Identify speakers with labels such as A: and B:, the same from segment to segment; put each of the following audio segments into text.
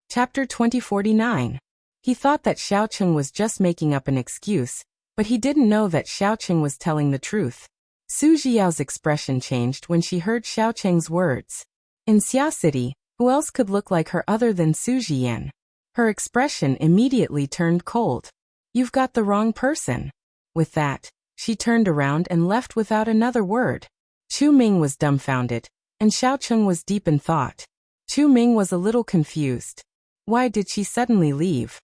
A: Chapter 2049. He thought that Xiaoqing was just making up an excuse, but he didn't know that Xiaoqing was telling the truth. Su Jiao's expression changed when she heard Xiaoqing's words. In Xia City, who else could look like her other than Su Jian? Her expression immediately turned cold. You've got the wrong person. With that, she turned around and left without another word. Chu Ming was dumbfounded, and Xiaoqing was deep in thought. Chu Ming was a little confused. Why did she suddenly leave?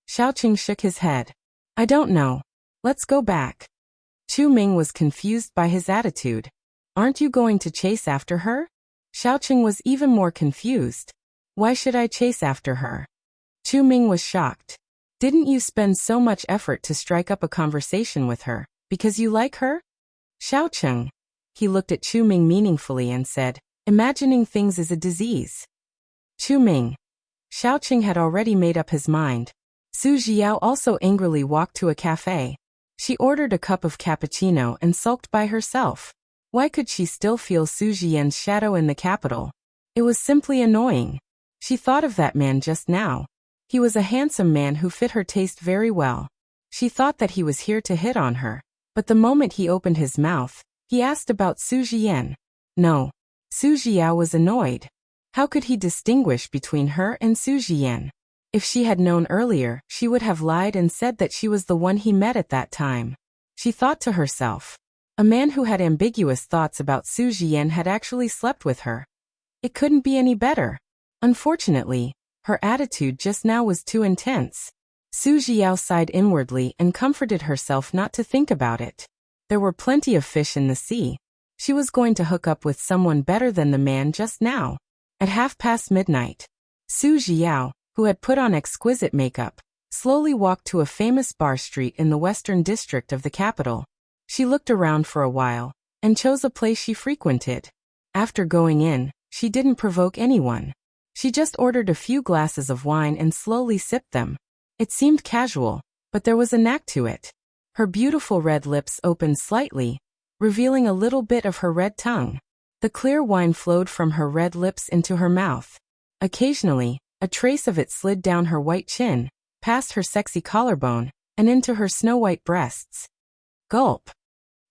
A: Xiaoqing shook his head. I don't know. Let's go back. Chu Ming was confused by his attitude. Aren't you going to chase after her? Xiaoqing was even more confused. Why should I chase after her? Chu Ming was shocked. Didn't you spend so much effort to strike up a conversation with her, because you like her? Xiaoqing. He looked at Chu Ming meaningfully and said, imagining things is a disease. Chu Ming. Xiaoqing had already made up his mind. Su Jiao also angrily walked to a cafe. She ordered a cup of cappuccino and sulked by herself. Why could she still feel Su Jian's shadow in the capital? It was simply annoying. She thought of that man just now. He was a handsome man who fit her taste very well. She thought that he was here to hit on her, but the moment he opened his mouth, he asked about Su Jian. No. Su Jiao was annoyed. How could he distinguish between her and Su Jian? If she had known earlier, she would have lied and said that she was the one he met at that time. She thought to herself. A man who had ambiguous thoughts about Su Jian had actually slept with her. It couldn't be any better. Unfortunately, her attitude just now was too intense. Su Jiao sighed inwardly and comforted herself not to think about it. There were plenty of fish in the sea. She was going to hook up with someone better than the man just now. At midnight, Su Jiao, who had put on exquisite makeup, slowly walked to a famous bar street in the western district of the capital. She looked around for a while, and chose a place she frequented. After going in, she didn't provoke anyone. She just ordered a few glasses of wine and slowly sipped them. It seemed casual, but there was a knack to it. Her beautiful red lips opened slightly, revealing a little bit of her red tongue. The clear wine flowed from her red lips into her mouth. Occasionally, a trace of it slid down her white chin, past her sexy collarbone, and into her snow-white breasts. Gulp.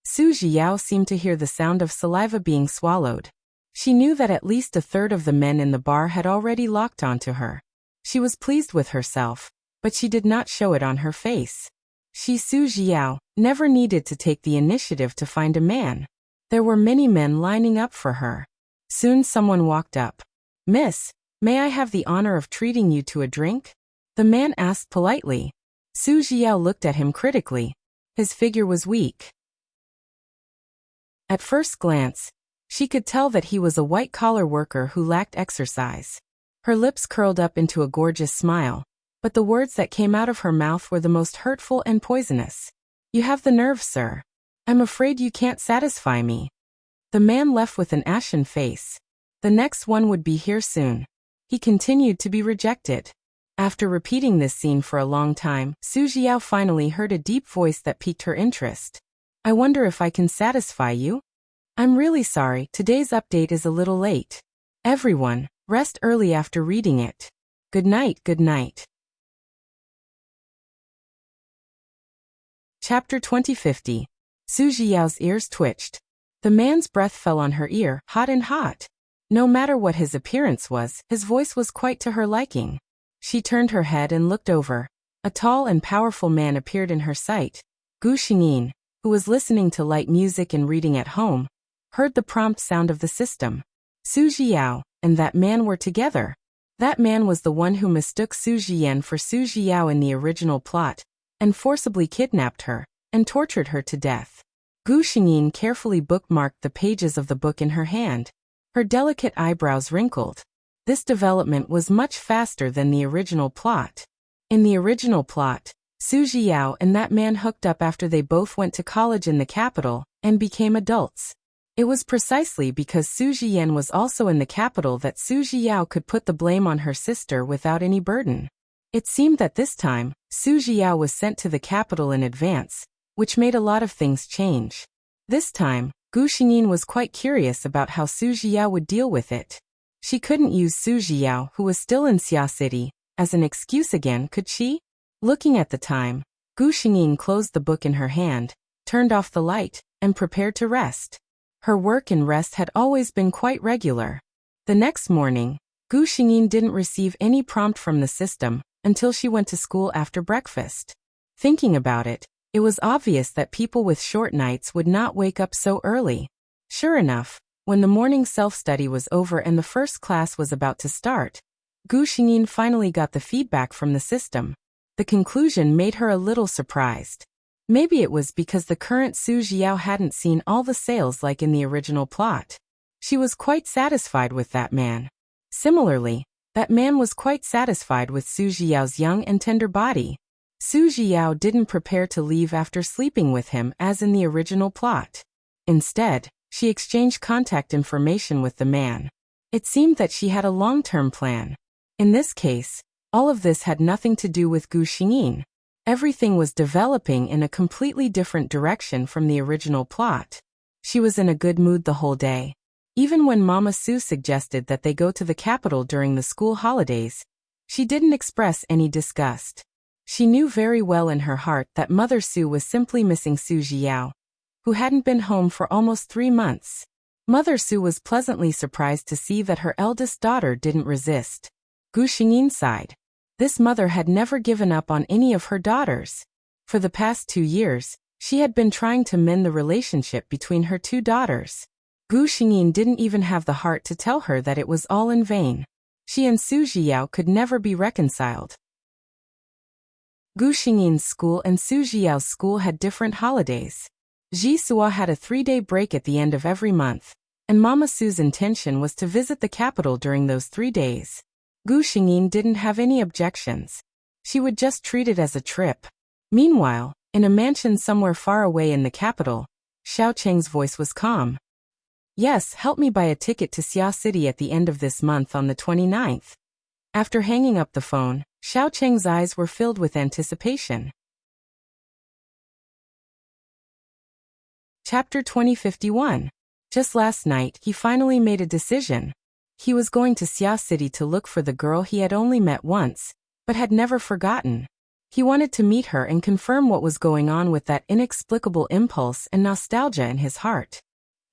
A: Su Jiao seemed to hear the sound of saliva being swallowed. She knew that at least a third of the men in the bar had already locked onto her. She was pleased with herself, but she did not show it on her face. She, Su Jiao, never needed to take the initiative to find a man. There were many men lining up for her. Soon someone walked up. Miss, may I have the honor of treating you to a drink? The man asked politely. Su Jiao looked at him critically. His figure was weak. At first glance, she could tell that he was a white-collar worker who lacked exercise. Her lips curled up into a gorgeous smile, but the words that came out of her mouth were the most hurtful and poisonous. You have the nerve, sir. I'm afraid you can't satisfy me. The man left with an ashen face. The next one would be here soon. He continued to be rejected. After repeating this scene for a long time, Su Jiao finally heard a deep voice that piqued her interest. I wonder if I can satisfy you? I'm really sorry, today's update is a little late. Everyone, rest early after reading it. Good night, good night. Chapter 2050. Su Jiao's ears twitched. The man's breath fell on her ear, hot and hot. No matter what his appearance was, his voice was quite to her liking. She turned her head and looked over. A tall and powerful man appeared in her sight. Gu Xingyin, who was listening to light music and reading at home, heard the prompt sound of the system. Su Jiao and that man were together. That man was the one who mistook Su Jian for Su Jiao in the original plot, and forcibly kidnapped her, and tortured her to death. Gu Xingyin carefully bookmarked the pages of the book in her hand. Her delicate eyebrows wrinkled. This development was much faster than the original plot. In the original plot, Su Jiao and that man hooked up after they both went to college in the capital, and became adults. It was precisely because Su Jian was also in the capital that Su Jiao could put the blame on her sister without any burden. It seemed that this time, Su Jiao was sent to the capital in advance, which made a lot of things change. This time, Gu Xingyin was quite curious about how Su Jiao would deal with it. She couldn't use Su Jiao, who was still in Xia City, as an excuse again, could she? Looking at the time, Gu Xingyin closed the book in her hand, turned off the light, and prepared to rest. Her work and rest had always been quite regular. The next morning, Gu Xingyin didn't receive any prompt from the system until she went to school after breakfast. Thinking about it, it was obvious that people with short nights would not wake up so early. Sure enough, when the morning self-study was over and the first class was about to start, Gu Xingyin finally got the feedback from the system. The conclusion made her a little surprised. Maybe it was because the current Su Xiao hadn't seen all the sales like in the original plot. She was quite satisfied with that man. Similarly, that man was quite satisfied with Su Xiao's young and tender body. Su Xiao didn't prepare to leave after sleeping with him as in the original plot. Instead, she exchanged contact information with the man. It seemed that she had a long-term plan. In this case, all of this had nothing to do with Gu Xingyin. Everything was developing in a completely different direction from the original plot. She was in a good mood the whole day. Even when Mama Su suggested that they go to the capital during the school holidays, she didn't express any disgust. She knew very well in her heart that Mother Su was simply missing Su Xiao, who hadn't been home for almost 3 months. Mother Su was pleasantly surprised to see that her eldest daughter didn't resist. Gu Xingyin sighed. This mother had never given up on any of her daughters. For the past 2 years, she had been trying to mend the relationship between her 2 daughters. Gu Xingyin didn't even have the heart to tell her that it was all in vain. She and Su Xiao could never be reconciled. Gu Xingyin's school and Su Xiao's school had different holidays. Ji Sua had a 3-day break at the end of every month, and Mama Su's intention was to visit the capital during those 3 days. Gu Xingyin didn't have any objections. She would just treat it as a trip. Meanwhile, in a mansion somewhere far away in the capital, Xiao Cheng's voice was calm. Yes, help me buy a ticket to Xia City at the end of this month on the 29th. After hanging up the phone, Xiao Cheng's eyes were filled with anticipation. Chapter 2051. Just last night, he finally made a decision. He was going to Xia City to look for the girl he had only met once, but had never forgotten. He wanted to meet her and confirm what was going on with that inexplicable impulse and nostalgia in his heart.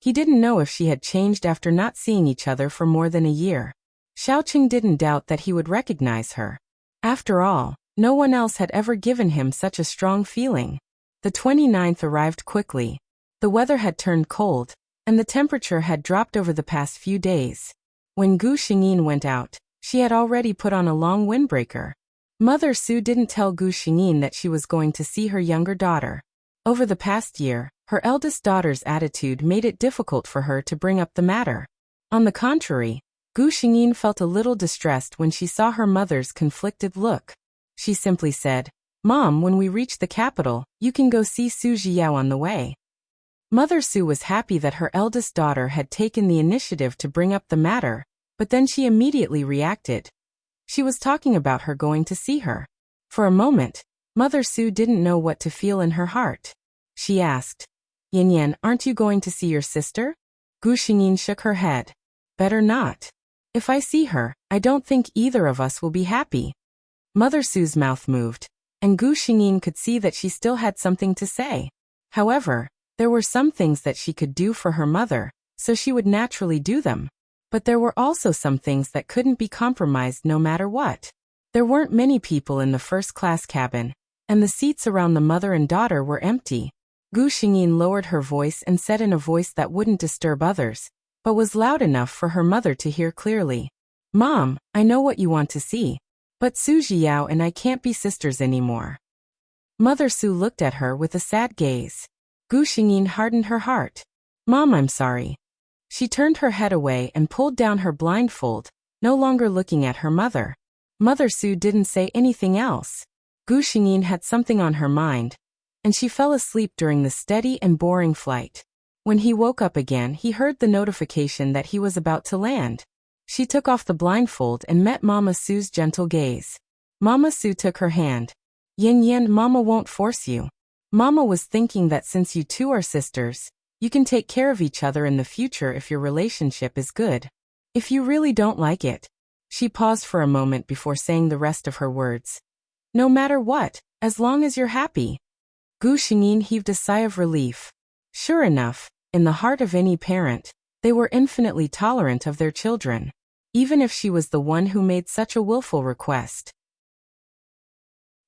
A: He didn't know if she had changed after not seeing each other for more than a year. Xiao Cheng didn't doubt that he would recognize her. After all, no one else had ever given him such a strong feeling. The 29th arrived quickly. The weather had turned cold, and the temperature had dropped over the past few days. When Gu Xingyin went out, she had already put on a long windbreaker. Mother Su didn't tell Gu Xingyin that she was going to see her younger daughter. Over the past year, her eldest daughter's attitude made it difficult for her to bring up the matter. On the contrary, Gu Xingyin felt a little distressed when she saw her mother's conflicted look. She simply said, "Mom, when we reach the capital, you can go see Su Xiao on the way." Mother Su was happy that her eldest daughter had taken the initiative to bring up the matter, but then she immediately reacted. She was talking about her going to see her. For a moment, Mother Su didn't know what to feel in her heart. She asked, "Yan Yan, aren't you going to see your sister?" Gu Xingyin shook her head. "Better not. If I see her, I don't think either of us will be happy." Mother Su's mouth moved, and Gu Xingyin could see that she still had something to say. However, there were some things that she could do for her mother, so she would naturally do them. But there were also some things that couldn't be compromised no matter what. There weren't many people in the first-class cabin, and the seats around the mother and daughter were empty. Gu Xingyin lowered her voice and said in a voice that wouldn't disturb others, but was loud enough for her mother to hear clearly, "Mom, I know what you want to see. But Su Xiao and I can't be sisters anymore." Mother Su looked at her with a sad gaze. Gu Xingyin hardened her heart. "Mom, I'm sorry." She turned her head away and pulled down her blindfold, no longer looking at her mother. Mother Su didn't say anything else. Gu Xingyin had something on her mind, and she fell asleep during the steady and boring flight. When he woke up again, he heard the notification that he was about to land. She took off the blindfold and met Mama Su's gentle gaze. Mama Su took her hand. "Yan Yan, Mama won't force you. Mama was thinking that since you two are sisters, you can take care of each other in the future if your relationship is good. If you really don't like it, She paused for a moment before saying the rest of her words. No matter what, as long as you're happy. Gu Xingyin heaved a sigh of relief. Sure enough, in the heart of any parent, they were infinitely tolerant of their children, even if she was the one who made such a willful request.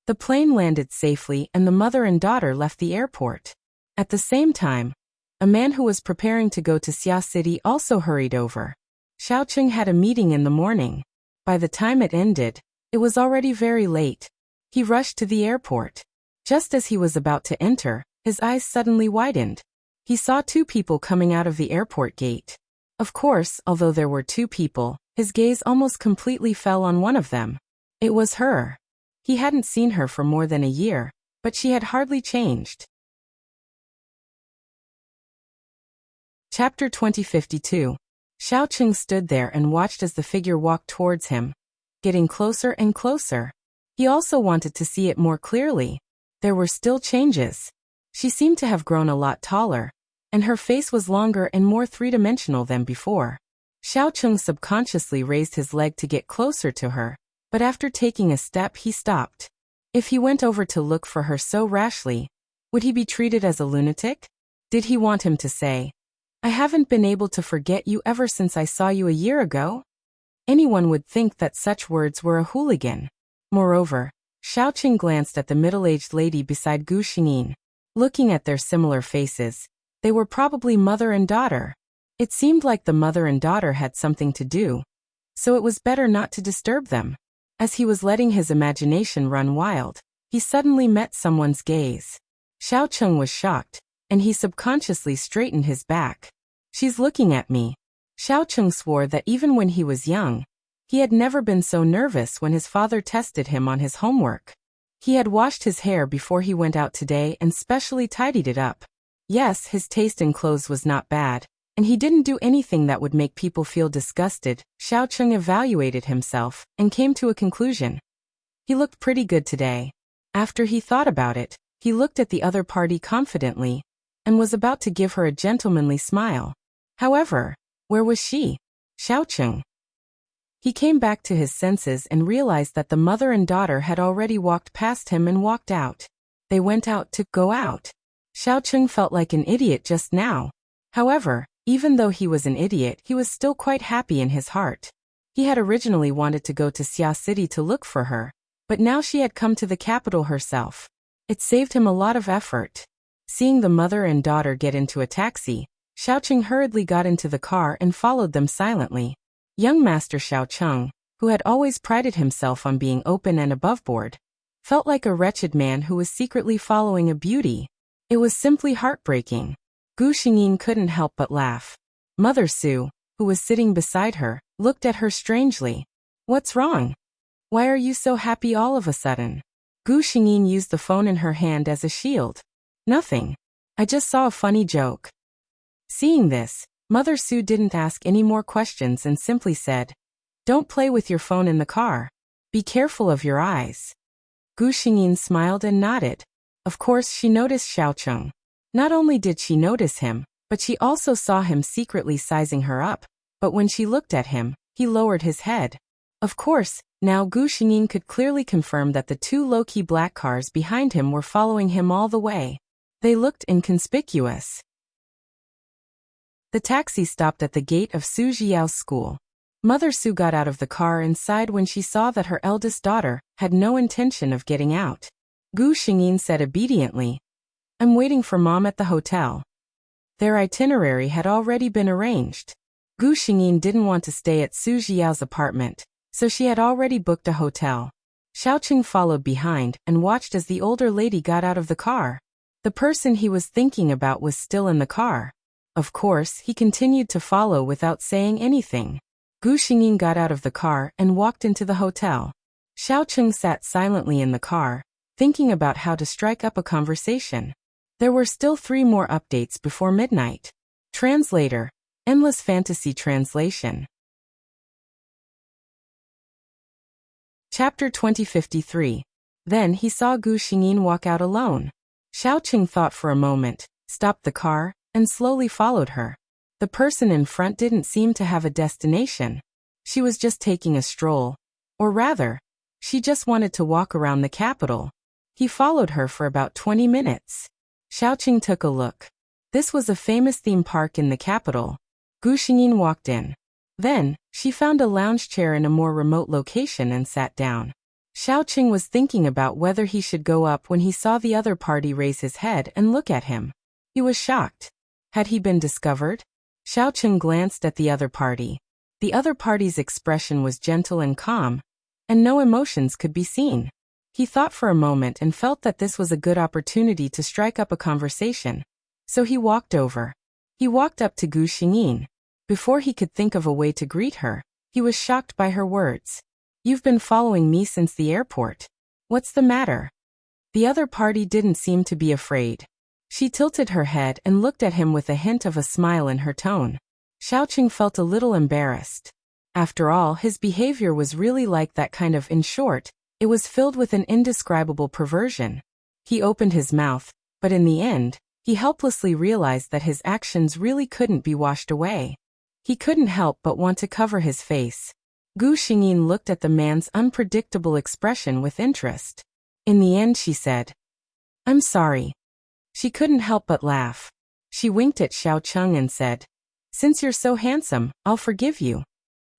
A: The plane landed safely and the mother and daughter left the airport. At the same time, a man who was preparing to go to Xia City also hurried over. Xiaoqing had a meeting in the morning. By the time it ended, it was already very late. He rushed to the airport. Just as he was about to enter, his eyes suddenly widened. He saw two people coming out of the airport gate. Of course, although there were two people, his gaze almost completely fell on one of them. It was her. He hadn't seen her for more than a year, but she had hardly changed. Chapter 2052. Xiaoqing stood there and watched as the figure walked towards him, getting closer and closer. He also wanted to see it more clearly. There were still changes. She seemed to have grown a lot taller, and her face was longer and more three-dimensional than before. Xiaoqing subconsciously raised his leg to get closer to her, but after taking a step he stopped. If he went over to look for her so rashly, would he be treated as a lunatic? Did he want him to say, I haven't been able to forget you ever since I saw you a year ago? Anyone would think that such words were a hooligan. Moreover, Xiaoqing glanced at the middle-aged lady beside Gu Xingyin. Looking at their similar faces, they were probably mother and daughter. It seemed like the mother and daughter had something to do, so it was better not to disturb them. As he was letting his imagination run wild, he suddenly met someone's gaze. Xiaoqing was shocked, and he subconsciously straightened his back. She's looking at me. Xiaoqing swore that even when he was young, he had never been so nervous when his father tested him on his homework. He had washed his hair before he went out today and specially tidied it up. Yes, his taste in clothes was not bad, and he didn't do anything that would make people feel disgusted. Xiaoqing evaluated himself and came to a conclusion. He looked pretty good today. After he thought about it, he looked at the other party confidently and was about to give her a gentlemanly smile. However, where was she? Xiaoqing. He came back to his senses and realized that the mother and daughter had already walked past him and walked out. They went out to go out. Xiaoqing felt like an idiot just now. However, even though he was an idiot, he was still quite happy in his heart. He had originally wanted to go to Xia City to look for her, but now she had come to the capital herself. It saved him a lot of effort. Seeing the mother and daughter get into a taxi, Xiaoqing hurriedly got into the car and followed them silently. Young Master Xiaoqing, who had always prided himself on being open and aboveboard, felt like a wretched man who was secretly following a beauty. It was simply heartbreaking. Gu Xingyin couldn't help but laugh. Mother Su, who was sitting beside her, looked at her strangely. What's wrong? Why are you so happy all of a sudden? Gu Xingyin used the phone in her hand as a shield. Nothing. I just saw a funny joke. Seeing this, Mother Su didn't ask any more questions and simply said, Don't play with your phone in the car. Be careful of your eyes. Gu Xingyin smiled and nodded. Of course she noticed Xiaoqing. Not only did she notice him, but she also saw him secretly sizing her up, but when she looked at him, he lowered his head. Of course, now Gu Xingyin could clearly confirm that the two low-key black cars behind him were following him all the way. They looked inconspicuous. The taxi stopped at the gate of Su Jiao's school. Mother Su got out of the car and sighed when she saw that her eldest daughter had no intention of getting out. Gu Xingyin said obediently, I'm waiting for Mom at the hotel. Their itinerary had already been arranged. Gu Xingyin didn't want to stay at Su Jiao's apartment, so she had already booked a hotel. Xiaoqing followed behind and watched as the older lady got out of the car. The person he was thinking about was still in the car. Of course, he continued to follow without saying anything. Gu Xingyin got out of the car and walked into the hotel. Xiaoqing sat silently in the car, thinking about how to strike up a conversation. There were still 3 more updates before midnight. Translator, Endless Fantasy Translation. Chapter 2053. Then he saw Gu Xingyin walk out alone. Xiaoqing thought for a moment, stopped the car, and slowly followed her. The person in front didn't seem to have a destination. She was just taking a stroll. Or rather, she just wanted to walk around the capital. He followed her for about 20 minutes. Xiaoqing took a look. This was a famous theme park in the capital. Gu Xingyin walked in. Then, she found a lounge chair in a more remote location and sat down. Xiaoqing was thinking about whether he should go up when he saw the other party raise his head and look at him. He was shocked. Had he been discovered? Xiaoqing glanced at the other party. The other party's expression was gentle and calm, and no emotions could be seen. He thought for a moment and felt that this was a good opportunity to strike up a conversation. So he walked over. He walked up to Gu Xingyin. Before he could think of a way to greet her, he was shocked by her words. "You've been following me since the airport. What's the matter?" The other party didn't seem to be afraid. She tilted her head and looked at him with a hint of a smile in her tone. Xiaoqing felt a little embarrassed. After all, his behavior was really like that kind of, in short, it was filled with an indescribable perversion. He opened his mouth, but in the end, he helplessly realized that his actions really couldn't be washed away. He couldn't help but want to cover his face. Gu Xingyin looked at the man's unpredictable expression with interest. In the end, she said, "I'm sorry." She couldn't help but laugh. She winked at Xiaoqing and said, "Since you're so handsome, I'll forgive you."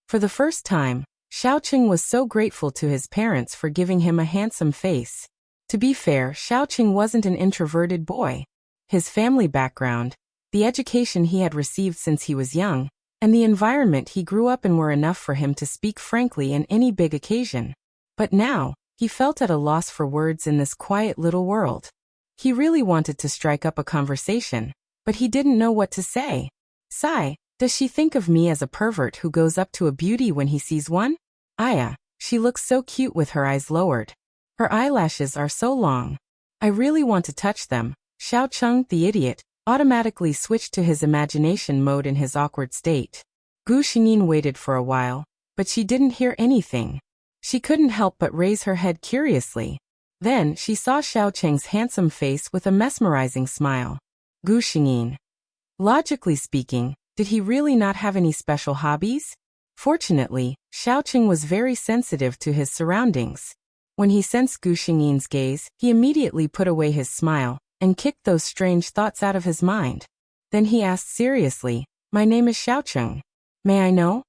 A: For the first time, Xiaoqing was so grateful to his parents for giving him a handsome face. To be fair, Xiaoqing wasn't an introverted boy. His family background, the education he had received since he was young, and the environment he grew up in were enough for him to speak frankly in any big occasion. But now, he felt at a loss for words in this quiet little world. He really wanted to strike up a conversation, but he didn't know what to say. Sigh, does she think of me as a pervert who goes up to a beauty when he sees one? Aya, she looks so cute with her eyes lowered. Her eyelashes are so long. I really want to touch them. Xiaoqing, the idiot, automatically switched to his imagination mode in his awkward state. Gu Xingyin waited for a while, but she didn't hear anything. She couldn't help but raise her head curiously. Then she saw Xiaoqing's handsome face with a mesmerizing smile. Gu Xingyin. Logically speaking, did he really not have any special hobbies? Fortunately, Xiaoqing was very sensitive to his surroundings. When he sensed Gu Xingyin's gaze, he immediately put away his smile and kicked those strange thoughts out of his mind. Then he asked seriously, "My name is Xiaoqing. May I know?"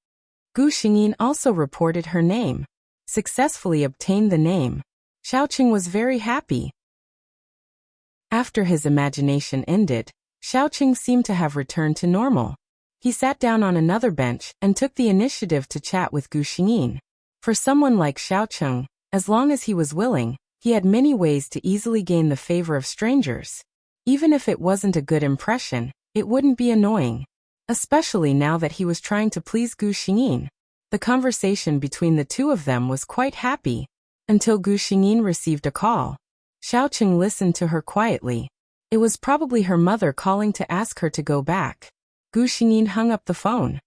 A: Gu Xingyin also reported her name. Successfully obtained the name. Xiaoqing was very happy. After his imagination ended, Xiaoqing seemed to have returned to normal. He sat down on another bench and took the initiative to chat with Gu Xingyin. For someone like Xiaoqing, as long as he was willing, he had many ways to easily gain the favor of strangers. Even if it wasn't a good impression, it wouldn't be annoying. Especially now that he was trying to please Gu Xingyin. The conversation between the two of them was quite happy, until Gu Xingyin received a call. Xiaoqing listened to her quietly. It was probably her mother calling to ask her to go back. Gu Xingyin hung up the phone.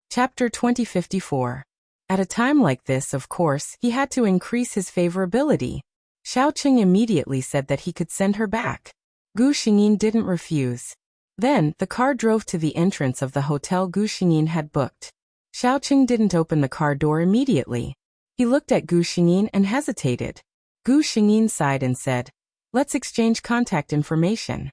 A: Chapter 2054. At a time like this, of course, he had to increase his favorability. Xiaoqing immediately said that he could send her back. Gu Xingyin didn't refuse. Then, the car drove to the entrance of the hotel Gu Xingyin had booked. Xiaoqing didn't open the car door immediately. He looked at Gu Xingyin and hesitated. Gu Xingyin sighed and said, "Let's exchange contact information."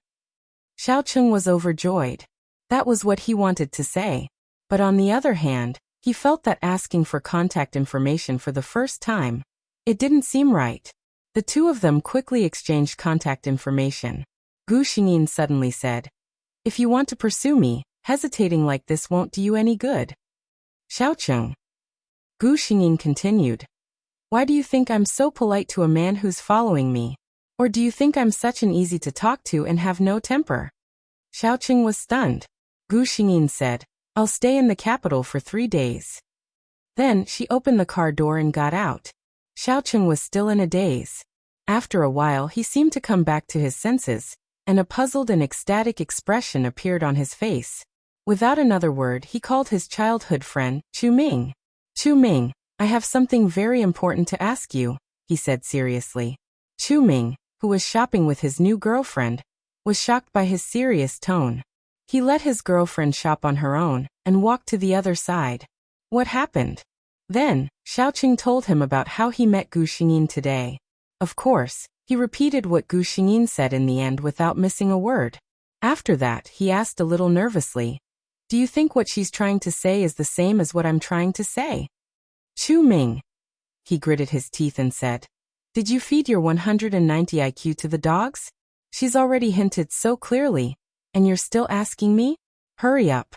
A: Xiaoqing was overjoyed. That was what he wanted to say. But on the other hand, he felt that asking for contact information for the first time, it didn't seem right. The two of them quickly exchanged contact information. Gu Xingyin suddenly said, "If you want to pursue me, hesitating like this won't do you any good." Xiaoqing. Gu Xingyin continued, "Why do you think I'm so polite to a man who's following me? Or do you think I'm such an easy to talk to and have no temper?" Xiaoqing was stunned. Gu Xingyin said, "I'll stay in the capital for 3 days." Then she opened the car door and got out. Xiaoqing was still in a daze. After a while he seemed to come back to his senses, and a puzzled and ecstatic expression appeared on his face. Without another word he called his childhood friend, Chu Ming. "Chu Ming, I have something very important to ask you," he said seriously. Chu Ming, who was shopping with his new girlfriend, was shocked by his serious tone. He let his girlfriend shop on her own and walked to the other side. What happened? Then, Xiaoqing told him about how he met Gu Xingyin today. Of course, he repeated what Gu Xingyin said in the end without missing a word. After that, he asked a little nervously, "Do you think what she's trying to say is the same as what I'm trying to say?" Chu Ming. He gritted his teeth and said, "Did you feed your 190 IQ to the dogs? She's already hinted so clearly, and you're still asking me? Hurry up."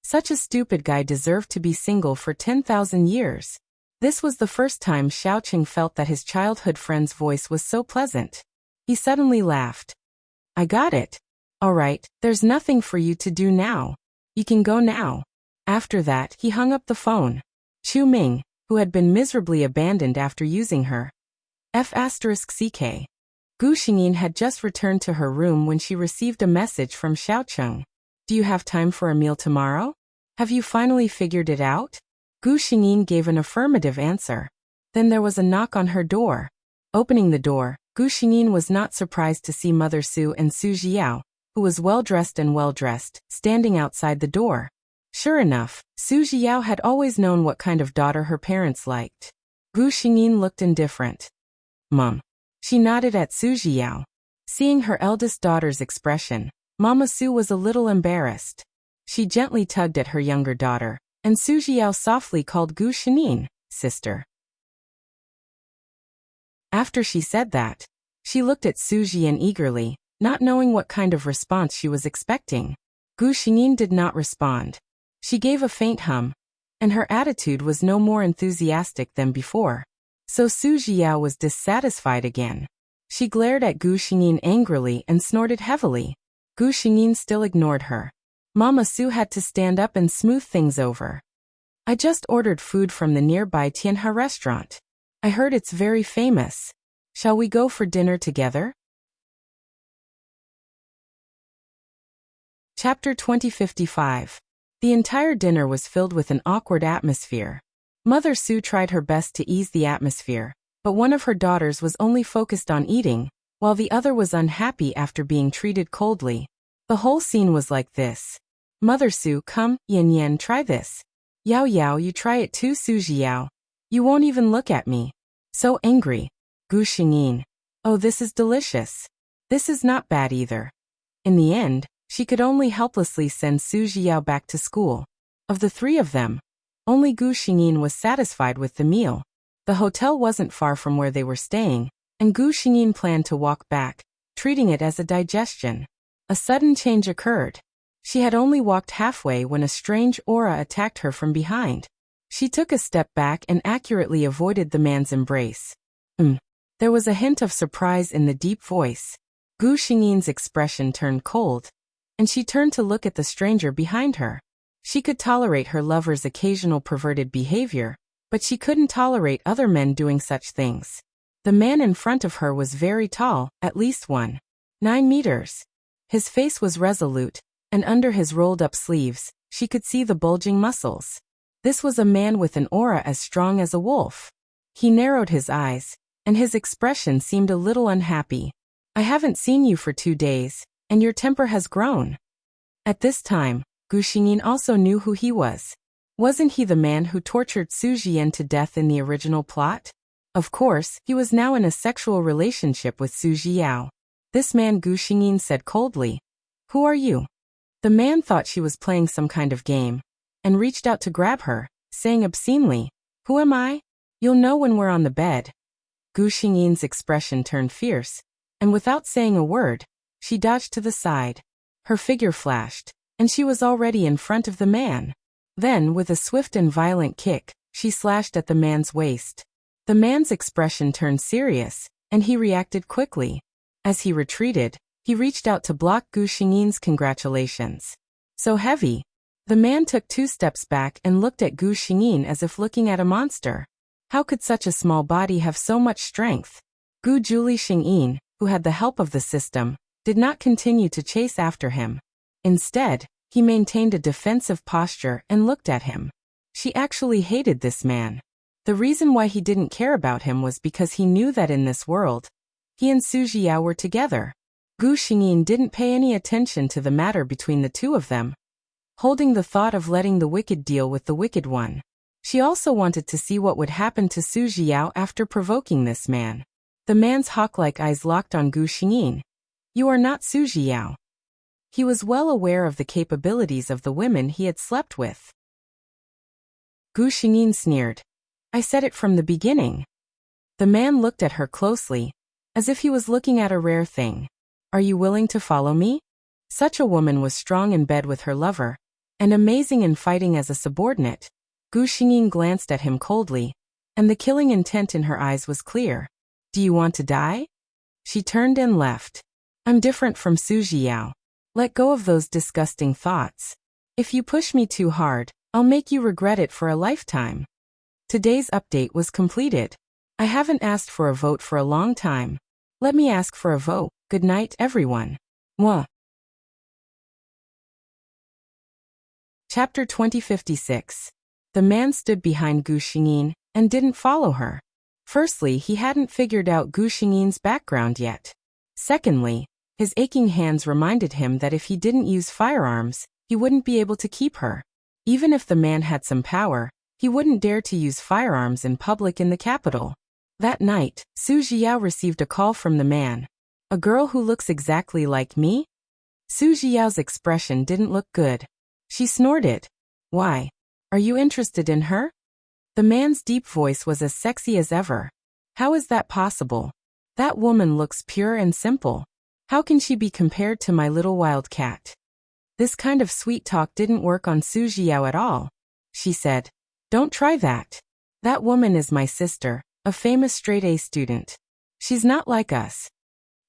A: Such a stupid guy deserved to be single for 10,000 years. This was the first time Xiaoqing felt that his childhood friend's voice was so pleasant. He suddenly laughed. "I got it. All right, there's nothing for you to do now. You can go now." After that, he hung up the phone. Chu Ming, who had been miserably abandoned after using her F***CK. Gu Xingyin had just returned to her room when she received a message from Xiaoqing. "Do you have time for a meal tomorrow? Have you finally figured it out?" Gu Xingyin gave an affirmative answer. Then there was a knock on her door. Opening the door, Gu Xingyin was not surprised to see Mother Su and Su Jiao, who was well-dressed, standing outside the door. Sure enough, Su Jiao had always known what kind of daughter her parents liked. Gu Xingyin looked indifferent. "Mom." She nodded at Su Jiao. Seeing her eldest daughter's expression, Mama Su was a little embarrassed. She gently tugged at her younger daughter, and Su Jiao softly called Gu Xingyin sister. After she said that, she looked at Su Jian eagerly, not knowing what kind of response she was expecting. Gu Xingyin did not respond. She gave a faint hum, and her attitude was no more enthusiastic than before. So Su Jiao was dissatisfied again. She glared at Gu Xingyin angrily and snorted heavily. Gu Xingyin still ignored her. Mama Su had to stand up and smooth things over. "I just ordered food from the nearby Tianhe restaurant. I heard it's very famous. Shall we go for dinner together?" Chapter 2055. The entire dinner was filled with an awkward atmosphere. Mother Su tried her best to ease the atmosphere, but one of her daughters was only focused on eating, while the other was unhappy after being treated coldly. The whole scene was like this. "Mother Su, come, Yan Yan, try this. Yao Yao, you try it too, Su Jiao. You won't even look at me. So angry. Gu Xingyin. Oh, this is delicious. This is not bad either." In the end, she could only helplessly send Su Jiao back to school. Of the three of them, only Gu Xingyin was satisfied with the meal. The hotel wasn't far from where they were staying, and Gu Xingyin planned to walk back, treating it as a digestion. A sudden change occurred. She had only walked halfway when a strange aura attacked her from behind. She took a step back and accurately avoided the man's embrace. There was a hint of surprise in the deep voice. Gu Xingyin's expression turned cold, and she turned to look at the stranger behind her. She could tolerate her lover's occasional perverted behavior, but she couldn't tolerate other men doing such things. The man in front of her was very tall, at least 1.9 meters. His face was resolute, and under his rolled-up sleeves, she could see the bulging muscles. This was a man with an aura as strong as a wolf. He narrowed his eyes, and his expression seemed a little unhappy. "I haven't seen you for 2 days, and your temper has grown." At this time, Gu Xingyin also knew who he was. Wasn't he the man who tortured Su Jian to death in the original plot? Of course, he was now in a sexual relationship with Su Jiao. This man, Gu Xingyin said coldly. "Who are you?" The man thought she was playing some kind of game, and reached out to grab her, saying obscenely, "Who am I? You'll know when we're on the bed." Gu Xingyin's expression turned fierce, and without saying a word, she dodged to the side. Her figure flashed, and she was already in front of the man. Then, with a swift and violent kick, she slashed at the man's waist. The man's expression turned serious, and he reacted quickly. As he retreated, he reached out to block Gu Xingyin's congratulations. So heavy. The man took 2 steps back and looked at Gu Xingyin as if looking at a monster. How could such a small body have so much strength? Gu Julie Xingyin, who had the help of the system, did not continue to chase after him. Instead, he maintained a defensive posture and looked at him. She actually hated this man. The reason why he didn't care about him was because he knew that in this world, he and Su Jiao were together. Gu Xingyin didn't pay any attention to the matter between the two of them, holding the thought of letting the wicked deal with the wicked one. She also wanted to see what would happen to Su Jiao after provoking this man. The man's hawk-like eyes locked on Gu Xingyin. You are not Su Jiao. He was well aware of the capabilities of the women he had slept with. Gu Xingyin sneered. I said it from the beginning. The man looked at her closely, as if he was looking at a rare thing. Are you willing to follow me? Such a woman was strong in bed with her lover, and amazing in fighting as a subordinate. Gu Xingyin glanced at him coldly, and the killing intent in her eyes was clear. Do you want to die? She turned and left. I'm different from Su Jiao. Let go of those disgusting thoughts. If you push me too hard, I'll make you regret it for a lifetime. Today's update was completed. I haven't asked for a vote for a long time. Let me ask for a vote. Good night, everyone. Mwah. Chapter 2056. The man stood behind Gu Xingyin and didn't follow her. Firstly, he hadn't figured out Gu Xingyin's background yet. Secondly, his aching hands reminded him that if he didn't use firearms, he wouldn't be able to keep her. Even if the man had some power, he wouldn't dare to use firearms in public in the capital. That night, Su Jiao received a call from the man. A girl who looks exactly like me? Su Jiao's expression didn't look good. She snorted. Why? Are you interested in her? The man's deep voice was as sexy as ever. How is that possible? That woman looks pure and simple. How can she be compared to my little wild cat? This kind of sweet talk didn't work on Su Jiao at all. She said, Don't try that. That woman is my sister, a famous straight-A student. She's not like us.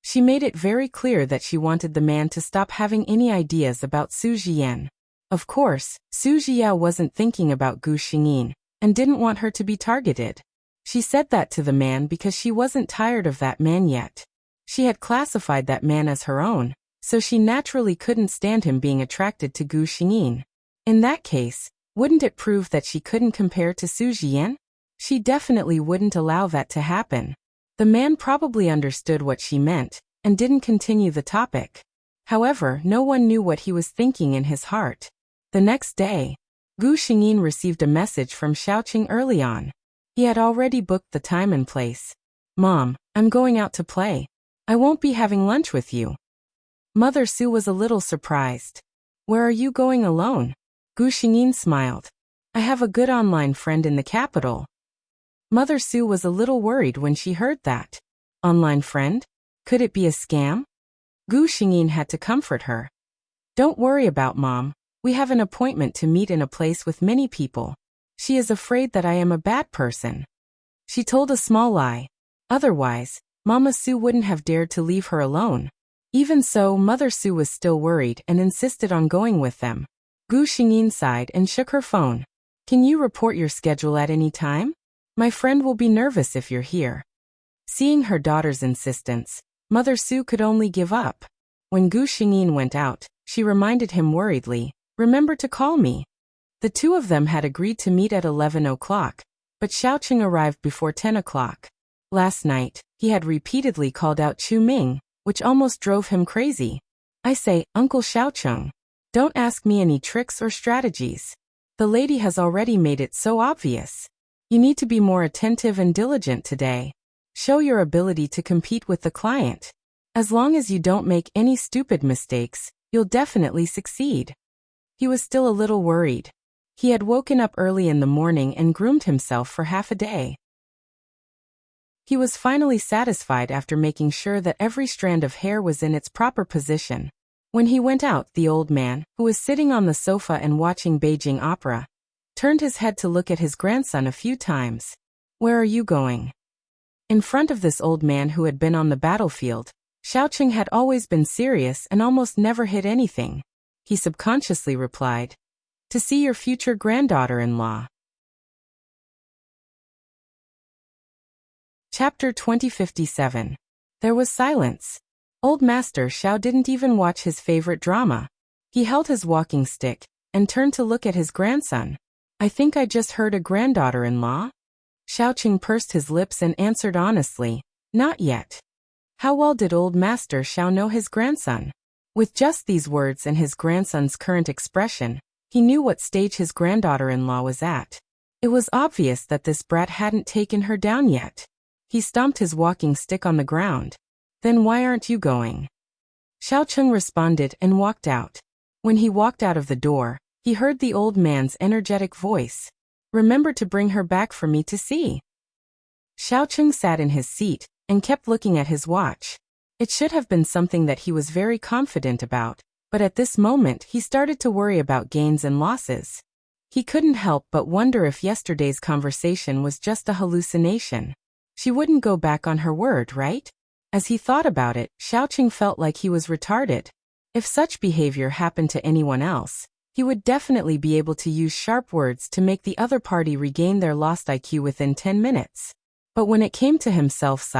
A: She made it very clear that she wanted the man to stop having any ideas about Su Jian. Of course, Su Jiao wasn't thinking about Gu Xingyin, and didn't want her to be targeted. She said that to the man because she wasn't tired of that man yet. She had classified that man as her own, so she naturally couldn't stand him being attracted to Gu Xingyin. In that case, wouldn't it prove that she couldn't compare to Su Jian? She definitely wouldn't allow that to happen. The man probably understood what she meant, and didn't continue the topic. However, no one knew what he was thinking in his heart. The next day, Gu Xingyin received a message from Xiaoqing early on. He had already booked the time and place. Mom, I'm going out to play. I won't be having lunch with you. Mother Su was a little surprised. Where are you going alone? Gu Xingyin smiled. I have a good online friend in the capital. Mother Su was a little worried when she heard that. Online friend? Could it be a scam? Gu Xingyin had to comfort her. Don't worry about Mom. We have an appointment to meet in a place with many people. She is afraid that I am a bad person. She told a small lie. Otherwise, Mama Su wouldn't have dared to leave her alone. Even so, Mother Su was still worried and insisted on going with them. Gu Xingyin sighed and shook her phone. Can you report your schedule at any time? My friend will be nervous if you're here. Seeing her daughter's insistence, Mother Su could only give up. When Gu Xingyin went out, she reminded him worriedly, Remember to call me. The two of them had agreed to meet at 11 o'clock, but Xiaoqing arrived before 10 o'clock. Last night, he had repeatedly called out Chu Ming, which almost drove him crazy. I say, Uncle Xiaoqing, don't ask me any tricks or strategies. The lady has already made it so obvious. You need to be more attentive and diligent today. Show your ability to compete with the client. As long as you don't make any stupid mistakes, you'll definitely succeed. He was still a little worried. He had woken up early in the morning and groomed himself for half a day. He was finally satisfied after making sure that every strand of hair was in its proper position. When he went out, the old man, who was sitting on the sofa and watching Beijing opera, turned his head to look at his grandson a few times. Where are you going? In front of this old man who had been on the battlefield, Xiaoqing had always been serious and almost never hid anything. He subconsciously replied, To see your future granddaughter-in-law. Chapter 2057. There was silence. Old Master Xiao didn't even watch his favorite drama. He held his walking stick and turned to look at his grandson. I think I just heard a granddaughter-in-law. Xiaoqing pursed his lips and answered honestly, Not yet. How well did old Master Xiao know his grandson? With just these words and his grandson's current expression, he knew what stage his granddaughter-in-law was at. It was obvious that this brat hadn't taken her down yet. He stomped his walking stick on the ground. Then why aren't you going? Xiao Cheng responded and walked out. When he walked out of the door, he heard the old man's energetic voice. Remember to bring her back for me to see. Xiao Cheng sat in his seat and kept looking at his watch. It should have been something that he was very confident about, but at this moment he started to worry about gains and losses. He couldn't help but wonder if yesterday's conversation was just a hallucination. She wouldn't go back on her word, right? As he thought about it, Xiao Cheng felt like he was retarded. If such behavior happened to anyone else, he would definitely be able to use sharp words to make the other party regain their lost IQ within 10 minutes. But when it came to himself,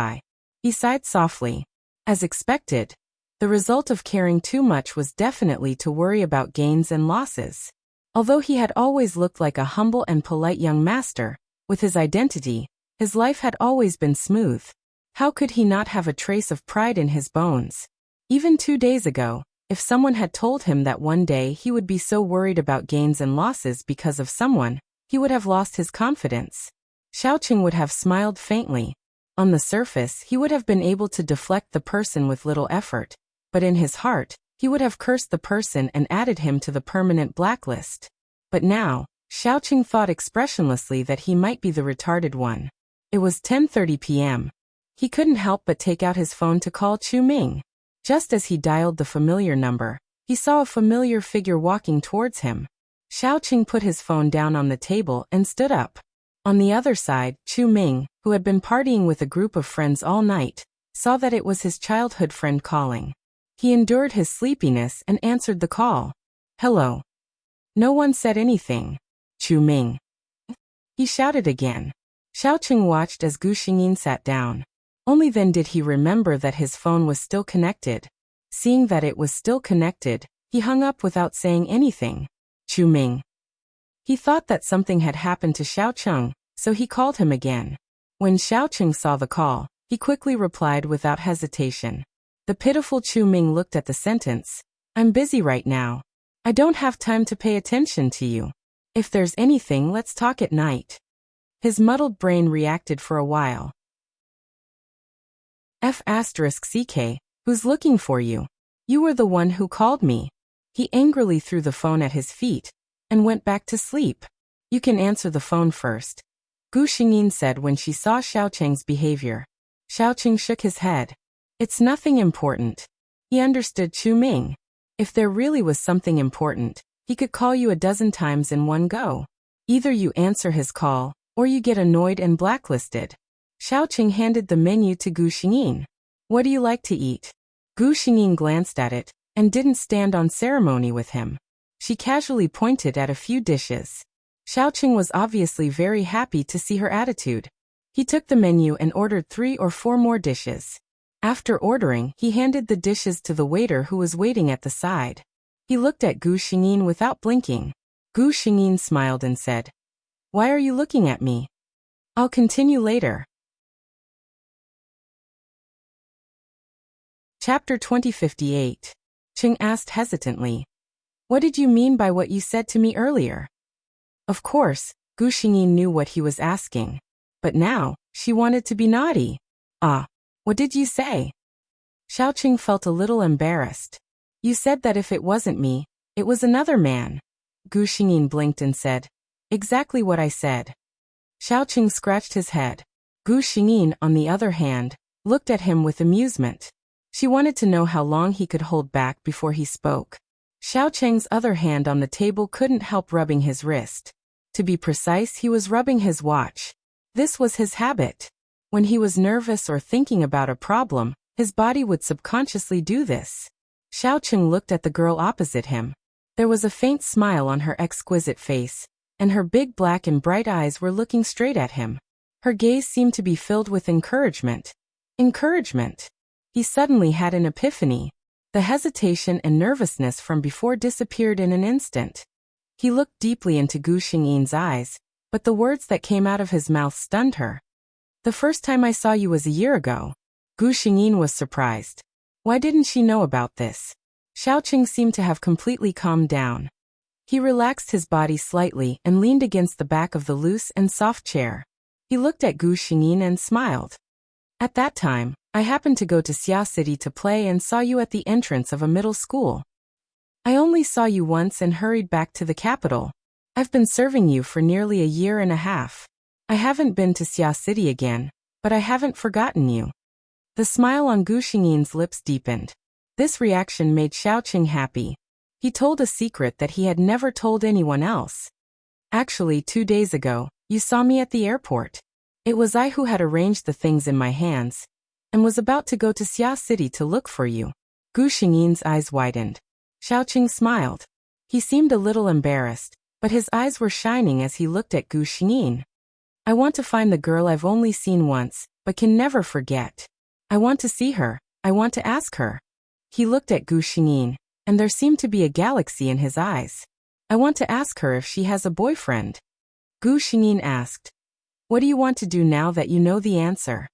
A: he sighed softly. As expected, the result of caring too much was definitely to worry about gains and losses. Although he had always looked like a humble and polite young master, with his identity, his life had always been smooth. How could he not have a trace of pride in his bones? Even 2 days ago, if someone had told him that one day he would be so worried about gains and losses because of someone, he would have lost his confidence. Xiao Cheng would have smiled faintly. On the surface, he would have been able to deflect the person with little effort, but in his heart, he would have cursed the person and added him to the permanent blacklist. But now, Xiao Cheng thought expressionlessly that he might be the retarded one. It was 10:30 p.m. He couldn't help but take out his phone to call Chu Ming. Just as he dialed the familiar number, he saw a familiar figure walking towards him. Xiao Cheng put his phone down on the table and stood up. On the other side, Chu Ming, who had been partying with a group of friends all night, saw that it was his childhood friend calling. He endured his sleepiness and answered the call. Hello. No one said anything. Chu Ming. He shouted again. Xiao Cheng watched as Gu Xingyin sat down. Only then did he remember that his phone was still connected. Seeing that it was still connected, he hung up without saying anything. Chu Ming. He thought that something had happened to Xiao Cheng, so he called him again. When Xiao Cheng saw the call, he quickly replied without hesitation. The pitiful Chu Ming looked at the sentence. I'm busy right now. I don't have time to pay attention to you. If there's anything, let's talk at night. His muddled brain reacted for a while. F***CK, who's looking for you? You were the one who called me. He angrily threw the phone at his feet and went back to sleep. You can answer the phone first, Gu Xingyin said when she saw Xiao Cheng's behavior. Xiao Cheng shook his head. It's nothing important. He understood Chu Ming. If there really was something important, he could call you a dozen times in one go. Either you answer his call, or you get annoyed and blacklisted. Xiao Cheng handed the menu to Gu Xingyin. What do you like to eat? Gu Xingyin glanced at it, and didn't stand on ceremony with him. She casually pointed at a few dishes. Xiao Cheng was obviously very happy to see her attitude. He took the menu and ordered 3 or 4 more dishes. After ordering, he handed the dishes to the waiter who was waiting at the side. He looked at Gu Xingyin without blinking. Gu Xingyin smiled and said, Why are you looking at me? I'll continue later. Chapter 2058. Cheng asked hesitantly. What did you mean by what you said to me earlier? Of course, Gu Xingyin knew what he was asking. But now, she wanted to be naughty. What did you say? Xiao Cheng felt a little embarrassed. You said that if it wasn't me, it was another man. Gu Xingyin blinked and said, Exactly what I said. Xiao Cheng scratched his head. Gu Xingyin, on the other hand, looked at him with amusement. She wanted to know how long he could hold back before he spoke. Xiao Cheng's other hand on the table couldn't help rubbing his wrist. To be precise, he was rubbing his watch. This was his habit. When he was nervous or thinking about a problem, his body would subconsciously do this. Xiao Cheng looked at the girl opposite him. There was a faint smile on her exquisite face, and her big black and bright eyes were looking straight at him. Her gaze seemed to be filled with encouragement. Encouragement. He suddenly had an epiphany. The hesitation and nervousness from before disappeared in an instant. He looked deeply into Gu Xingyin's eyes, but the words that came out of his mouth stunned her. The first time I saw you was a year ago. Gu Xingyin was surprised. Why didn't she know about this? Xiaoqing seemed to have completely calmed down. He relaxed his body slightly and leaned against the back of the loose and soft chair. He looked at Gu Xingyin and smiled. At that time, I happened to go to Xia City to play and saw you at the entrance of a middle school. I only saw you once and hurried back to the capital. I've been serving you for nearly a year and a half. I haven't been to Xia City again, but I haven't forgotten you. The smile on Gu Xingyin's lips deepened. This reaction made Xiaoqing happy. He told a secret that he had never told anyone else. Actually, 2 days ago, you saw me at the airport. It was I who had arranged the things in my hands, and was about to go to Xia City to look for you. Gu Xingyin's eyes widened. Xiaoqing smiled. He seemed a little embarrassed, but his eyes were shining as he looked at Gu Xingyin. I want to find the girl I've only seen once, but can never forget. I want to see her. I want to ask her. He looked at Gu Xingyin, and there seemed to be a galaxy in his eyes. I want to ask her if she has a boyfriend. Gu Xingyin asked. What do you want to do now that you know the answer?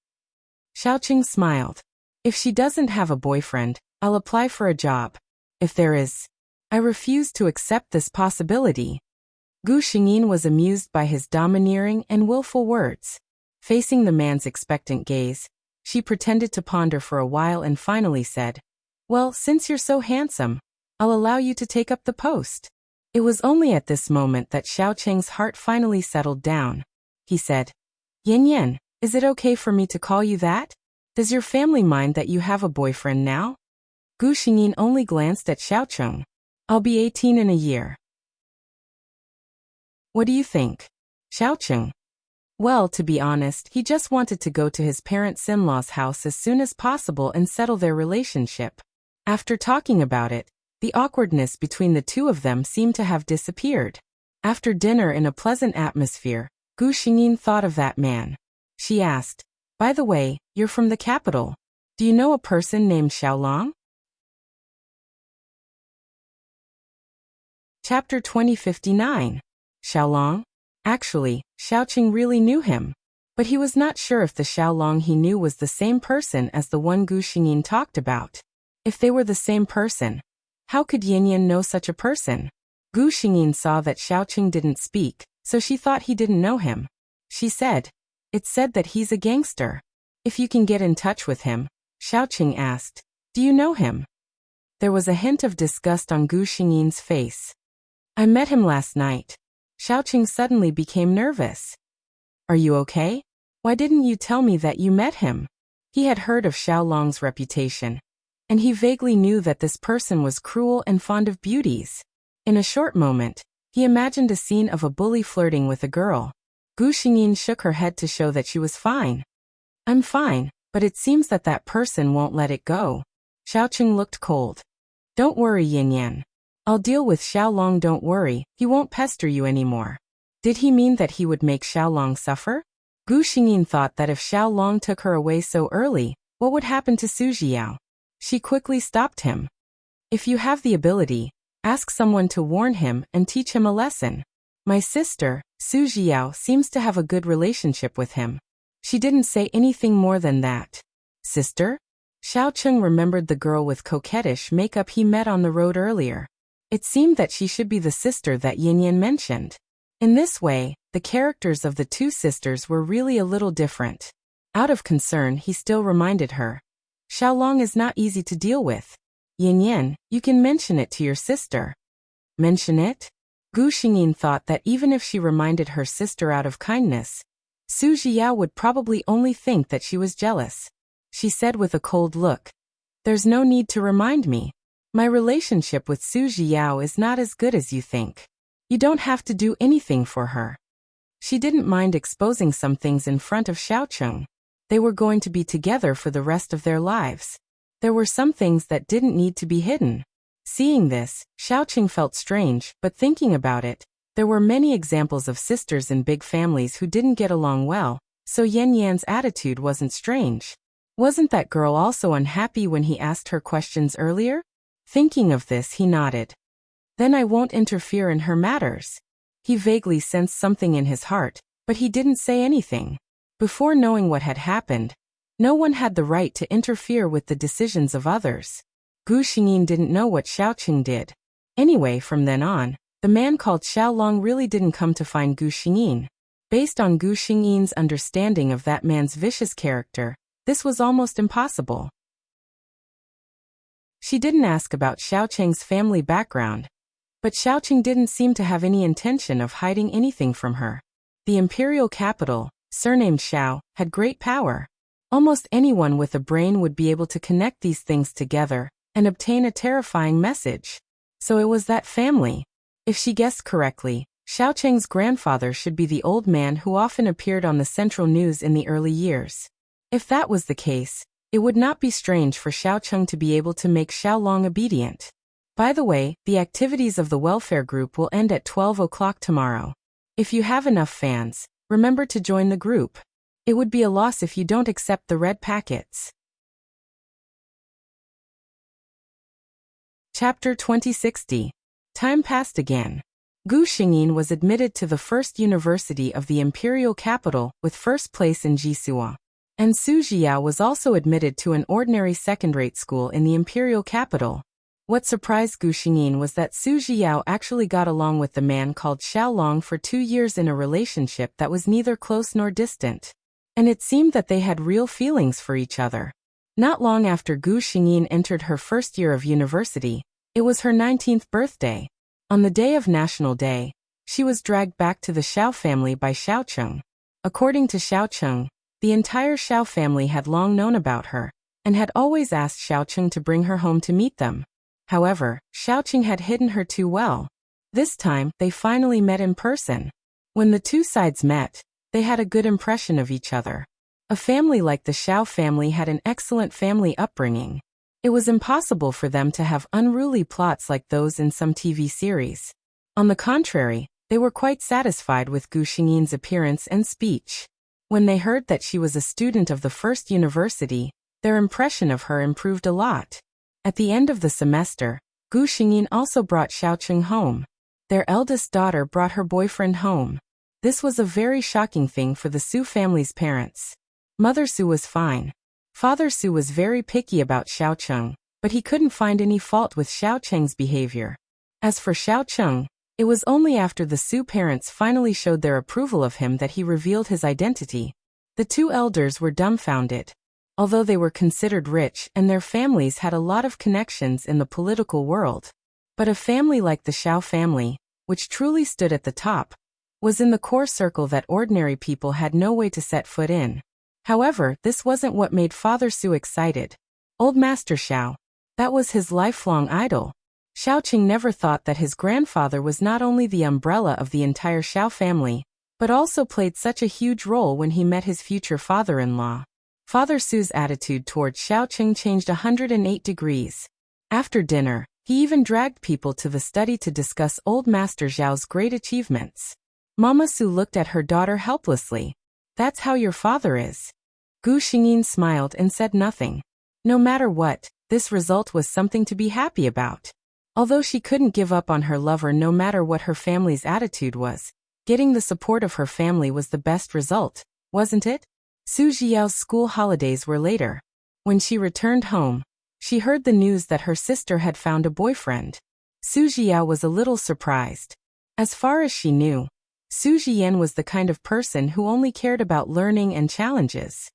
A: Xiaoqing smiled. If she doesn't have a boyfriend, I'll apply for a job. If there is, I refuse to accept this possibility. Gu Xingyin was amused by his domineering and willful words. Facing the man's expectant gaze, she pretended to ponder for a while and finally said, Well, since you're so handsome, I'll allow you to take up the post. It was only at this moment that Xiaoqing's heart finally settled down. He said, Yin Yin, is it okay for me to call you that? Does your family mind that you have a boyfriend now? Gu Xingyin only glanced at Xiaoqing. I'll be 18 in a year. What do you think? Xiaoqing. Well, to be honest, he just wanted to go to his parents-in-law's house as soon as possible and settle their relationship. After talking about it, the awkwardness between the two of them seemed to have disappeared. After dinner in a pleasant atmosphere, Gu Xingyin thought of that man. She asked, By the way, you're from the capital. Do you know a person named Xiaolong? Chapter 2059. Xiaolong? Actually, Xiaoqing really knew him. But he was not sure if the Xiaolong he knew was the same person as the one Gu Xingyin talked about. If they were the same person, how could Yin Yin know such a person? Gu Xingyin saw that Xiaoqing didn't speak, so she thought he didn't know him. She said, It's said that he's a gangster. If you can get in touch with him, Xiaoqing asked, Do you know him? There was a hint of disgust on Gu Xingyin's face. I met him last night. Xiaoqing suddenly became nervous. Are you okay? Why didn't you tell me that you met him? He had heard of Xiaolong's reputation, and he vaguely knew that this person was cruel and fond of beauties. In a short moment, he imagined a scene of a bully flirting with a girl. Gu Xingyin shook her head to show that she was fine. I'm fine, but it seems that that person won't let it go. Xiaoqing looked cold. Don't worry, Yin Yan. I'll deal with Xiaolong, don't worry, he won't pester you anymore. Did he mean that he would make Xiaolong suffer? Gu Xingyin thought that if Xiaolong took her away so early, what would happen to Su Jiao? She quickly stopped him. If you have the ability, ask someone to warn him and teach him a lesson. My sister, Su Jiao, seems to have a good relationship with him. She didn't say anything more than that. Sister? Xiaoqing remembered the girl with coquettish makeup he met on the road earlier. It seemed that she should be the sister that Yin Yin mentioned. In this way, the characters of the two sisters were really a little different. Out of concern, he still reminded her. Xiaolong is not easy to deal with. Yin Yin, you can mention it to your sister. Mention it? Gu Xingyin thought that even if she reminded her sister out of kindness, Su Jiao would probably only think that she was jealous. She said with a cold look, There's no need to remind me. My relationship with Su Jiao is not as good as you think. You don't have to do anything for her. She didn't mind exposing some things in front of Xiaoqing. They were going to be together for the rest of their lives. There were some things that didn't need to be hidden. Seeing this, Xiaoqing felt strange, but thinking about it, there were many examples of sisters in big families who didn't get along well, so Yin Yan's attitude wasn't strange. Wasn't that girl also unhappy when he asked her questions earlier? Thinking of this, he nodded. Then I won't interfere in her matters. He vaguely sensed something in his heart, but he didn't say anything. Before knowing what had happened, No one had the right to interfere with the decisions of others. Gu Xingyin didn't know what Xiaoqing did. Anyway, from then on, the man called Xiaolong really didn't come to find Gu Xingyin. Based on Gu Xingyin's understanding of that man's vicious character, this was almost impossible. She didn't ask about Xiaoqing's family background, but Xiaoqing didn't seem to have any intention of hiding anything from her. The imperial capital, surnamed Xiao, had great power. Almost anyone with a brain would be able to connect these things together and obtain a terrifying message. So it was that family. If she guessed correctly, Xiaoqing's grandfather should be the old man who often appeared on the central news in the early years. If that was the case, it would not be strange for Xiaoqing to be able to make Xiaolong obedient. By the way, the activities of the welfare group will end at 12 o'clock tomorrow. If you have enough fans, remember to join the group. It would be a loss if you don't accept the red packets. Chapter 2060. Time passed again. Gu Xingyin was admitted to the first university of the imperial capital with first place in Jisua. And Su Jiao was also admitted to an ordinary second-rate school in the imperial capital. What surprised Gu Xingyin was that Su Jiao actually got along with the man called Xiaolong for 2 years in a relationship that was neither close nor distant. And it seemed that they had real feelings for each other. Not long after Gu Xingyin entered her first year of university, it was her 19th birthday. On the day of National Day, she was dragged back to the Xiao family by Xiaoqing. According to Xiaoqing, the entire Xiao family had long known about her, and had always asked Xiaoqing to bring her home to meet them. However, Xiaoqing had hidden her too well. This time, they finally met in person. When the two sides met, they had a good impression of each other. A family like the Xiao family had an excellent family upbringing. It was impossible for them to have unruly plots like those in some TV series. On the contrary, they were quite satisfied with Gu Xingyin's appearance and speech. When they heard that she was a student of the first university, their impression of her improved a lot. At the end of the semester, Gu Xingyin also brought Xiaoqing home. Their eldest daughter brought her boyfriend home. This was a very shocking thing for the Su family's parents. Mother Su was fine. Father Su was very picky about Xiaoqing, but he couldn't find any fault with Xiaoqing's behavior. As for Xiaoqing, it was only after the Su parents finally showed their approval of him that he revealed his identity. The two elders were dumbfounded. Although they were considered rich and their families had a lot of connections in the political world. But a family like the Xiao family, which truly stood at the top, was in the core circle that ordinary people had no way to set foot in. However, this wasn't what made Father Su excited. Old Master Xiao. That was his lifelong idol. Xiaoqing never thought that his grandfather was not only the umbrella of the entire Xiao family, but also played such a huge role when he met his future father-in-law. Father Su's attitude toward Xiaoqing changed 108 degrees. After dinner, he even dragged people to the study to discuss old Master Zhao's great achievements. Mama Su looked at her daughter helplessly. "That's how your father is." Gu Xingyin smiled and said nothing. No matter what, this result was something to be happy about. Although she couldn't give up on her lover no matter what her family's attitude was, getting the support of her family was the best result, wasn't it? Su Jiao's school holidays were later. When she returned home, she heard the news that her sister had found a boyfriend. Su Jiao was a little surprised. As far as she knew, Su Jian was the kind of person who only cared about learning and challenges.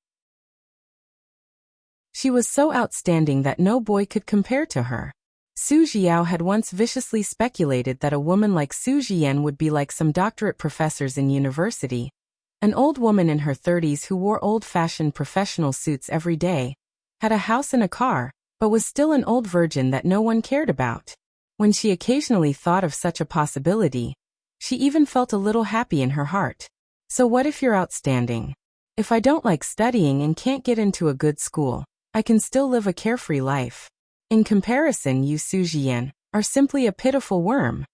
A: She was so outstanding that no boy could compare to her. Su Jiao had once viciously speculated that a woman like Su Jian would be like some doctorate professors in university. An old woman in her 30s who wore old-fashioned professional suits every day, had a house and a car, but was still an old virgin that no one cared about. When she occasionally thought of such a possibility, she even felt a little happy in her heart. So what if you're outstanding? If I don't like studying and can't get into a good school, I can still live a carefree life. In comparison, you Su Jian are simply a pitiful worm.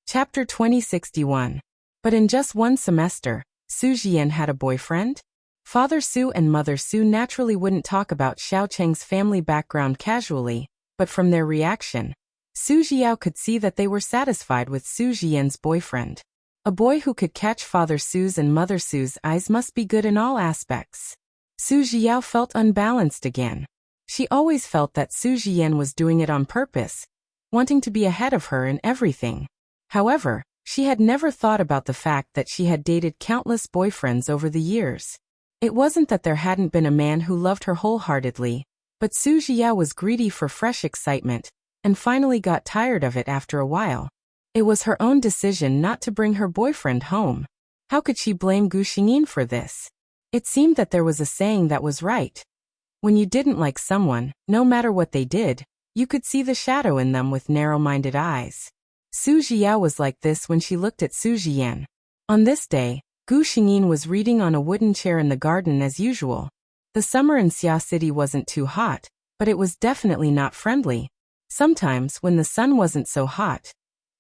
A: Chapter 2061. But in just one semester, Su Jian had a boyfriend? Father Su and Mother Su naturally wouldn't talk about Xiaoqing's family background casually, but from their reaction, Su Jiao could see that they were satisfied with Su Jian's boyfriend. A boy who could catch Father Sue's and Mother Sue's eyes must be good in all aspects. Su Zhiyao felt unbalanced again. She always felt that Su Zhiyan was doing it on purpose, wanting to be ahead of her in everything. However, she had never thought about the fact that she had dated countless boyfriends over the years. It wasn't that there hadn't been a man who loved her wholeheartedly, but Su Zhiyao was greedy for fresh excitement, and finally got tired of it after a while. It was her own decision not to bring her boyfriend home. How could she blame Gu Xingyin for this? It seemed that there was a saying that was right. When you didn't like someone, no matter what they did, you could see the shadow in them with narrow-minded eyes. Su Zhiyao was like this when she looked at Su Zhiyan. On this day, Gu Xingyin was reading on a wooden chair in the garden as usual. The summer in Xia City wasn't too hot, but it was definitely not friendly. Sometimes, when the sun wasn't so hot,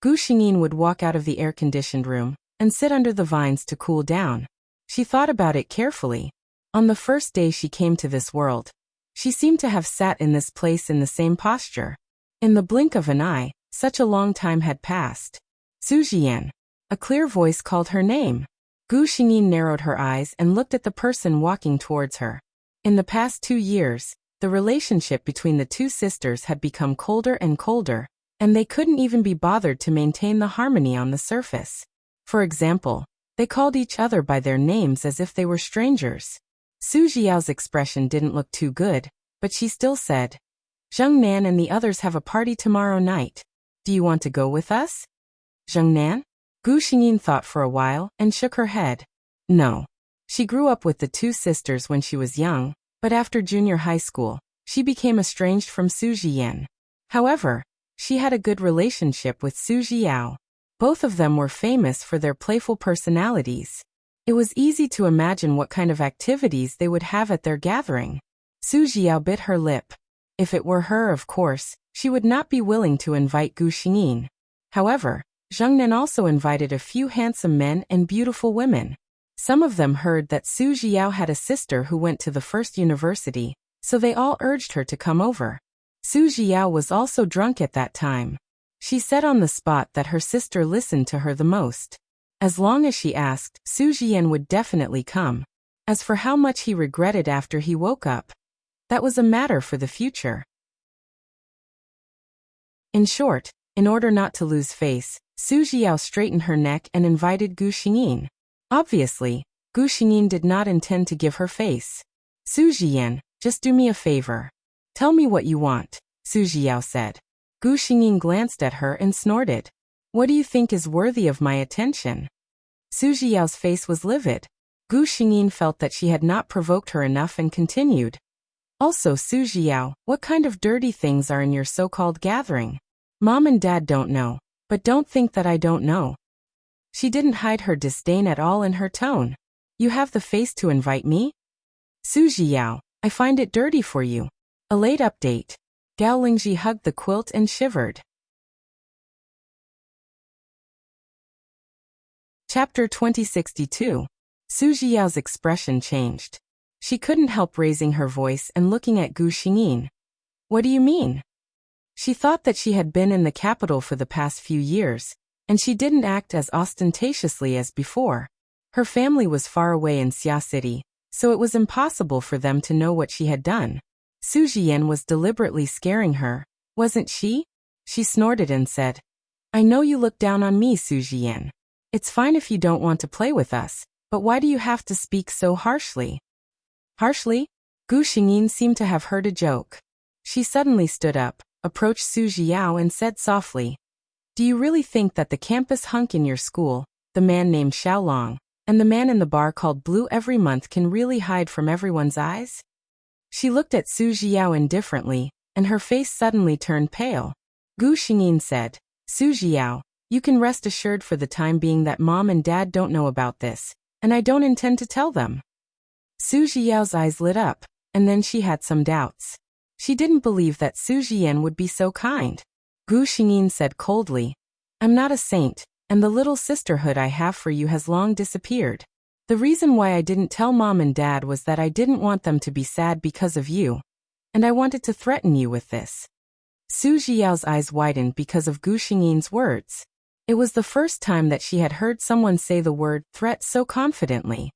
A: Gu Xingyin would walk out of the air-conditioned room and sit under the vines to cool down. She thought about it carefully. On the first day she came to this world, she seemed to have sat in this place in the same posture. In the blink of an eye, such a long time had passed. Su Zhiyan. A clear voice called her name. Gu Xingyin narrowed her eyes and looked at the person walking towards her. In the past 2 years, the relationship between the two sisters had become colder and colder, and they couldn't even be bothered to maintain the harmony on the surface. For example, they called each other by their names as if they were strangers. Su Zhiyao's expression didn't look too good, but she still said, "Zheng Nan and the others have a party tomorrow night. Do you want to go with us?" Zheng Nan? Gu Xingyin thought for a while and shook her head. No. She grew up with the two sisters when she was young, but after junior high school, she became estranged from Su Zhiyan. However, she had a good relationship with Su Zhiyao. Both of them were famous for their playful personalities. It was easy to imagine what kind of activities they would have at their gathering. Su Zhiyao bit her lip. If it were her, of course, she would not be willing to invite Gu Xingyin. However, Zheng Nan also invited a few handsome men and beautiful women. Some of them heard that Su Zhiyao had a sister who went to the first university, so they all urged her to come over. Su Zhiyao was also drunk at that time. She said on the spot that her sister listened to her the most. As long as she asked, Su Zhiyan would definitely come. As for how much he regretted after he woke up, that was a matter for the future. In short, in order not to lose face, Su Zhiyao straightened her neck and invited Gu Xingyin. Obviously, Gu Xingyin did not intend to give her face. "Su Zhiyan, just do me a favor. Tell me what you want," Su Zhiyao said. Gu Xingyin glanced at her and snorted. "What do you think is worthy of my attention?" Su Zhiyao's face was livid. Gu Xingyin felt that she had not provoked her enough and continued. "Also, Su Zhiyao, what kind of dirty things are in your so-called gathering? Mom and Dad don't know, but don't think that I don't know." She didn't hide her disdain at all in her tone. "You have the face to invite me?" "Su Zhiyao, I find it dirty for you." A late update. Gao Lingji hugged the quilt and shivered. Chapter 2062. Su Zhiyao's expression changed. She couldn't help raising her voice and looking at Gu Xingyin. "What do you mean?" She thought that she had been in the capital for the past few years, and she didn't act as ostentatiously as before. Her family was far away in Xia City, so it was impossible for them to know what she had done. Su Zhiyan was deliberately scaring her, wasn't she? She snorted and said, "I know you look down on me, Su Zhiyan. It's fine if you don't want to play with us, but why do you have to speak so harshly?" Harshly? Gu Xingyin seemed to have heard a joke. She suddenly stood up, approached Su Zhiyao and said softly, "Do you really think that the campus hunk in your school, the man named Xiaolong, and the man in the bar called Blue every month can really hide from everyone's eyes?" She looked at Su Zhiyao indifferently, and her face suddenly turned pale. Gu Xingyin said, "Su Zhiyao, you can rest assured for the time being that Mom and Dad don't know about this, and I don't intend to tell them." Su Zhiyao's eyes lit up, and then she had some doubts. She didn't believe that Su Zhiyan would be so kind. Gu Xingyin said coldly, "I'm not a saint, and the little sisterhood I have for you has long disappeared. The reason why I didn't tell Mom and Dad was that I didn't want them to be sad because of you, and I wanted to threaten you with this." Su Zhiyao's eyes widened because of Gu Xingyin's words. It was the first time that she had heard someone say the word threat so confidently.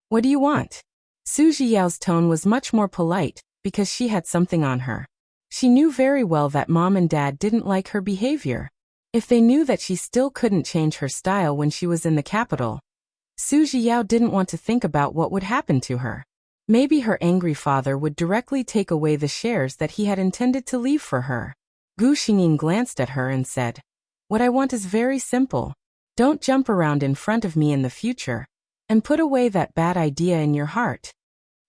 A: What do you want? Su Jiao's tone was much more polite, because she had something on her. She knew very well that mom and dad didn't like her behavior. If they knew that she still couldn't change her style when she was in the capital, Su Jiao didn't want to think about what would happen to her. Maybe her angry father would directly take away the shares that he had intended to leave for her. Gu Xingyin glanced at her and said, "What I want is very simple. Don't jump around in front of me in the future, and put away that bad idea in your heart."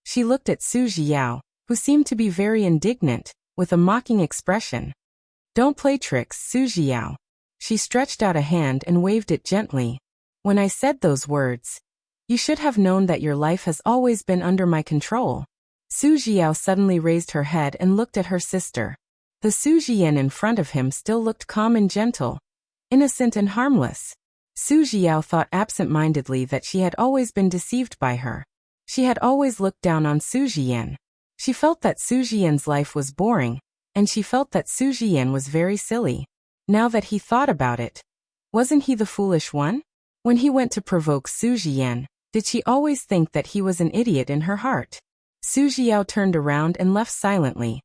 A: She looked at Su Jiao, who seemed to be very indignant, with a mocking expression. "Don't play tricks, Su Jiao." She stretched out a hand and waved it gently. "When I said those words, you should have known that your life has always been under my control." Su Jiao suddenly raised her head and looked at her sister. The Su Jian in front of him still looked calm and gentle, innocent and harmless. Su Jiao thought absent-mindedly that she had always been deceived by her. She had always looked down on Su Jian. She felt that Su Jian's life was boring, and she felt that Su Jian was very silly. Now that he thought about it, wasn't he the foolish one? When he went to provoke Su Jian, did she always think that he was an idiot in her heart? Su Jiao turned around and left silently.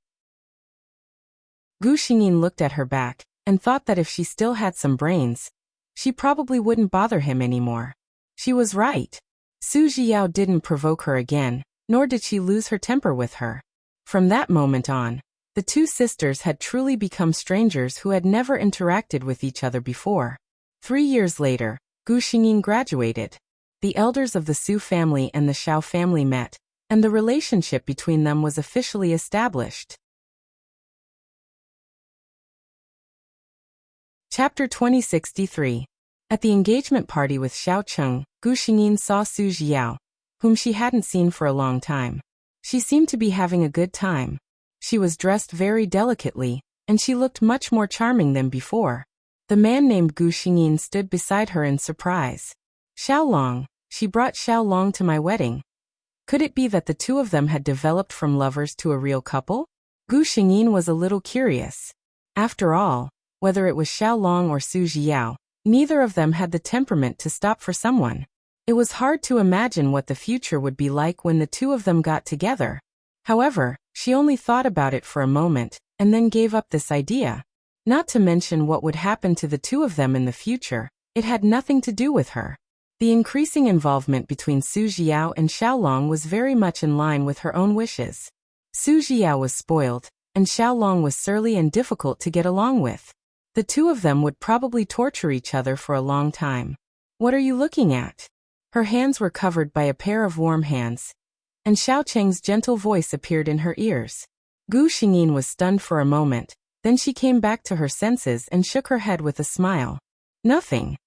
A: Gu Xingyin looked at her back, and thought that if she still had some brains, she probably wouldn't bother him anymore. She was right. Su Jiao didn't provoke her again, nor did she lose her temper with her. From that moment on, the two sisters had truly become strangers who had never interacted with each other before. 3 years later, Gu Xingyin graduated. The elders of the Su family and the Xiao family met, and the relationship between them was officially established. Chapter 2063. At the engagement party with Xiao Cheng, Gu Xingyin saw Su Jiao, whom she hadn't seen for a long time. She seemed to be having a good time. She was dressed very delicately, and she looked much more charming than before. The man named Gu Xingyin stood beside her in surprise. "Xiaolong, she brought Xiaolong to my wedding." Could it be that the two of them had developed from lovers to a real couple? Gu Xingyin was a little curious. After all, whether it was Xiaolong or Su Jiao, neither of them had the temperament to stop for someone. It was hard to imagine what the future would be like when the two of them got together. However, she only thought about it for a moment, and then gave up this idea. Not to mention what would happen to the two of them in the future, it had nothing to do with her. The increasing involvement between Su Jiao and Xiaolong was very much in line with her own wishes. Su Jiao was spoiled, and Xiaolong was surly and difficult to get along with. The two of them would probably torture each other for a long time. "What are you looking at?" Her hands were covered by a pair of warm hands, and Xiao Cheng's gentle voice appeared in her ears. Gu Xingyin was stunned for a moment, then she came back to her senses and shook her head with a smile. "Nothing."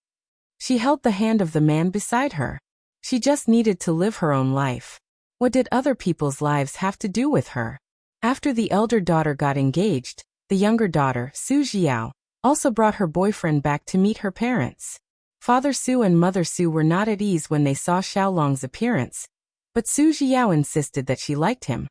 A: She held the hand of the man beside her. She just needed to live her own life. What did other people's lives have to do with her? After the elder daughter got engaged, the younger daughter, Su Jiao, also brought her boyfriend back to meet her parents. Father Su and Mother Su were not at ease when they saw Xiaolong's appearance, but Su Jiao insisted that she liked him.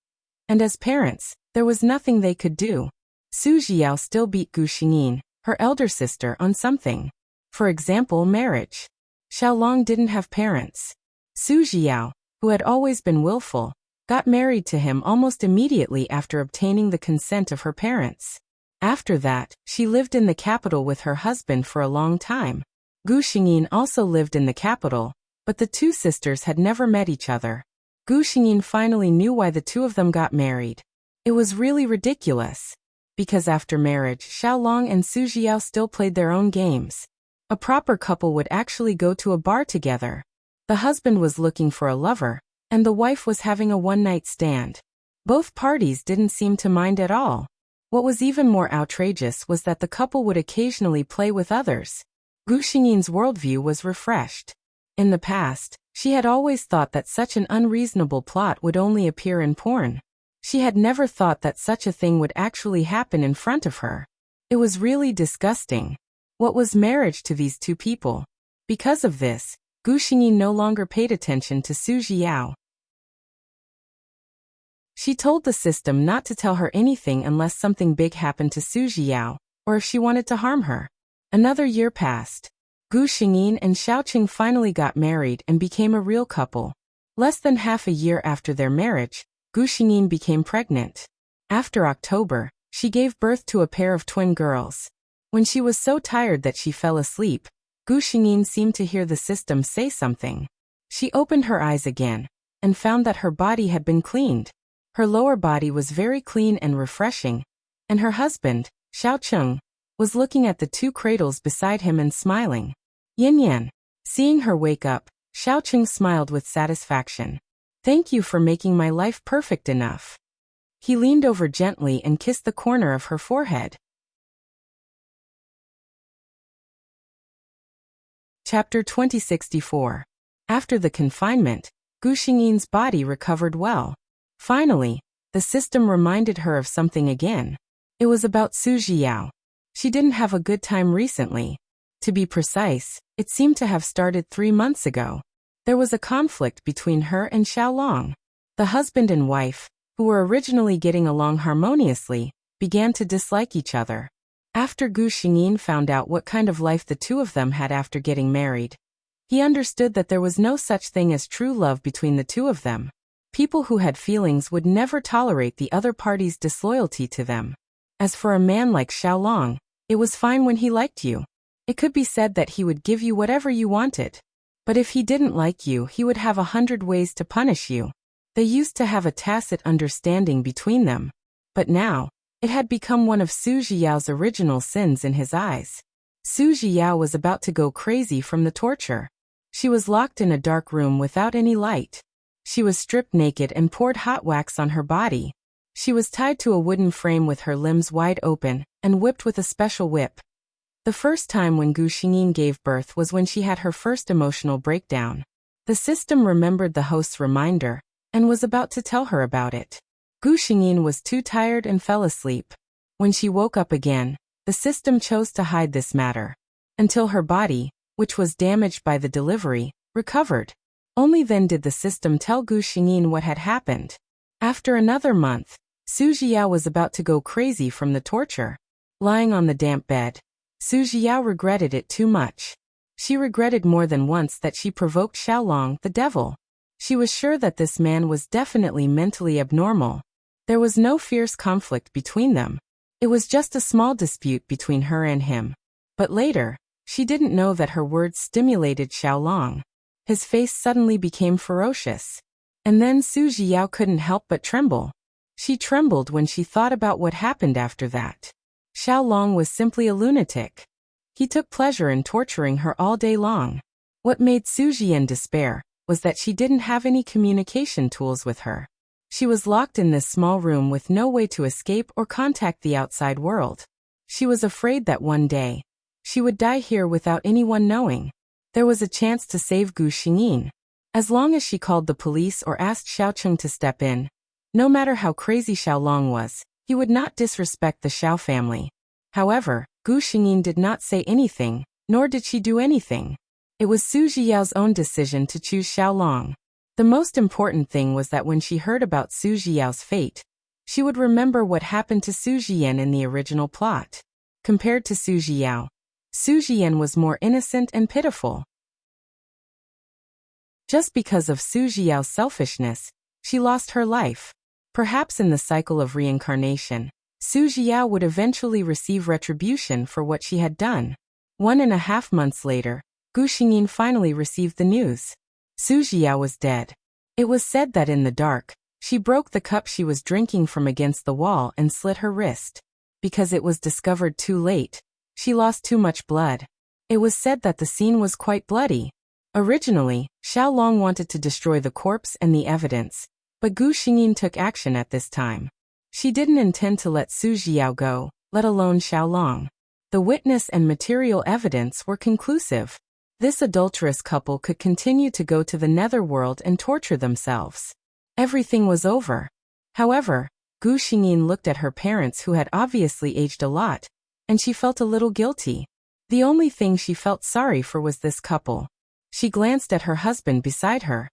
A: And as parents, there was nothing they could do. Su Jiao still beat Gu Xingyin, her elder sister, on something. For example, marriage. Xiaolong didn't have parents. Su Jiao, who had always been willful, got married to him almost immediately after obtaining the consent of her parents. After that, she lived in the capital with her husband for a long time. Gu Xingyin also lived in the capital, but the two sisters had never met each other. Gu Xingyin finally knew why the two of them got married. It was really ridiculous. Because after marriage, Xiaolong and Su Jiao still played their own games. A proper couple would actually go to a bar together. The husband was looking for a lover, and the wife was having a one-night stand. Both parties didn't seem to mind at all. What was even more outrageous was that the couple would occasionally play with others. Gu Xingyin's worldview was refreshed. In the past, she had always thought that such an unreasonable plot would only appear in porn. She had never thought that such a thing would actually happen in front of her. It was really disgusting. What was marriage to these two people? Because of this, Gu Xingyin no longer paid attention to Su Jiao. She told the system not to tell her anything unless something big happened to Su Jiao, or if she wanted to harm her. Another year passed. Gu Xingyin and Xiaoqing finally got married and became a real couple. Less than half a year after their marriage, Gu Xingyin became pregnant. After October, she gave birth to a pair of twin girls. When she was so tired that she fell asleep, Gu Xingyin seemed to hear the system say something. She opened her eyes again and found that her body had been cleaned. Her lower body was very clean and refreshing, and her husband, Xiaoqing, was looking at the two cradles beside him and smiling. Yin Yan. Seeing her wake up, Xiaoqing smiled with satisfaction. Thank you for making my life perfect enough. He leaned over gently and kissed the corner of her forehead. Chapter 2064. After the confinement, Gu Xingyin's body recovered well. Finally, the system reminded her of something again. It was about Su Zhiyao. She didn't have a good time recently. To be precise, it seemed to have started 3 months ago. There was a conflict between her and Xiaolong. The husband and wife, who were originally getting along harmoniously, began to dislike each other. After Gu Xingyin found out what kind of life the two of them had after getting married, he understood that there was no such thing as true love between the two of them. People who had feelings would never tolerate the other party's disloyalty to them. As for a man like Xiaolong, it was fine when he liked you. It could be said that he would give you whatever you wanted. But if he didn't like you, he would have 100 ways to punish you. They used to have a tacit understanding between them. But now, it had become one of Su Zhiyao's original sins in his eyes. Su Zhiyao was about to go crazy from the torture. She was locked in a dark room without any light. She was stripped naked and poured hot wax on her body. She was tied to a wooden frame with her limbs wide open and whipped with a special whip. The first time when Gu Xingyin gave birth was when she had her first emotional breakdown. The system remembered the host's reminder and was about to tell her about it. Gu Xingyin was too tired and fell asleep. When she woke up again, the system chose to hide this matter until her body, which was damaged by the delivery, recovered. Only then did the system tell Gu Xingyin what had happened. After another month, Su Zhiyao was about to go crazy from the torture. Lying on the damp bed, Su Zhiyao regretted it too much. She regretted more than once that she provoked Xiaolong, the devil. She was sure that this man was definitely mentally abnormal. There was no fierce conflict between them. It was just a small dispute between her and him. But later, she didn't know that her words stimulated Xiaolong. His face suddenly became ferocious. And then Su Zhiyao couldn't help but tremble. She trembled when she thought about what happened after that. Xiaolong was simply a lunatic. He took pleasure in torturing her all day long. What made Su Zhiyan despair was that she didn't have any communication tools with her. She was locked in this small room with no way to escape or contact the outside world. She was afraid that one day, she would die here without anyone knowing. There was a chance to save Gu Xingyin. As long as she called the police or asked Xiaoqing to step in, no matter how crazy Xiaolong was, he would not disrespect the Xiao family. However, Gu Xingyin did not say anything, nor did she do anything. It was Su Zhiyao's own decision to choose Xiaolong. The most important thing was that when she heard about Su Zhiyao's fate, she would remember what happened to Su Zhiyan in the original plot. Compared to Su Zhiyao, Su Zhiyan was more innocent and pitiful. Just because of Su Zhiyao's selfishness, she lost her life. Perhaps in the cycle of reincarnation, Su Zhiyao would eventually receive retribution for what she had done. 1.5 months later, Gu Xingyin finally received the news. Su Zhiyao was dead. It was said that in the dark, she broke the cup she was drinking from against the wall and slit her wrist. Because it was discovered too late, she lost too much blood. It was said that the scene was quite bloody. Originally, Xiaolong wanted to destroy the corpse and the evidence, but Gu Xingyin took action at this time. She didn't intend to let Su Zhiyao go, let alone Xiaolong. The witness and material evidence were conclusive. This adulterous couple could continue to go to the netherworld and torture themselves. Everything was over. However, Gu Xingyin looked at her parents who had obviously aged a lot, and she felt a little guilty. The only thing she felt sorry for was this couple. She glanced at her husband beside her,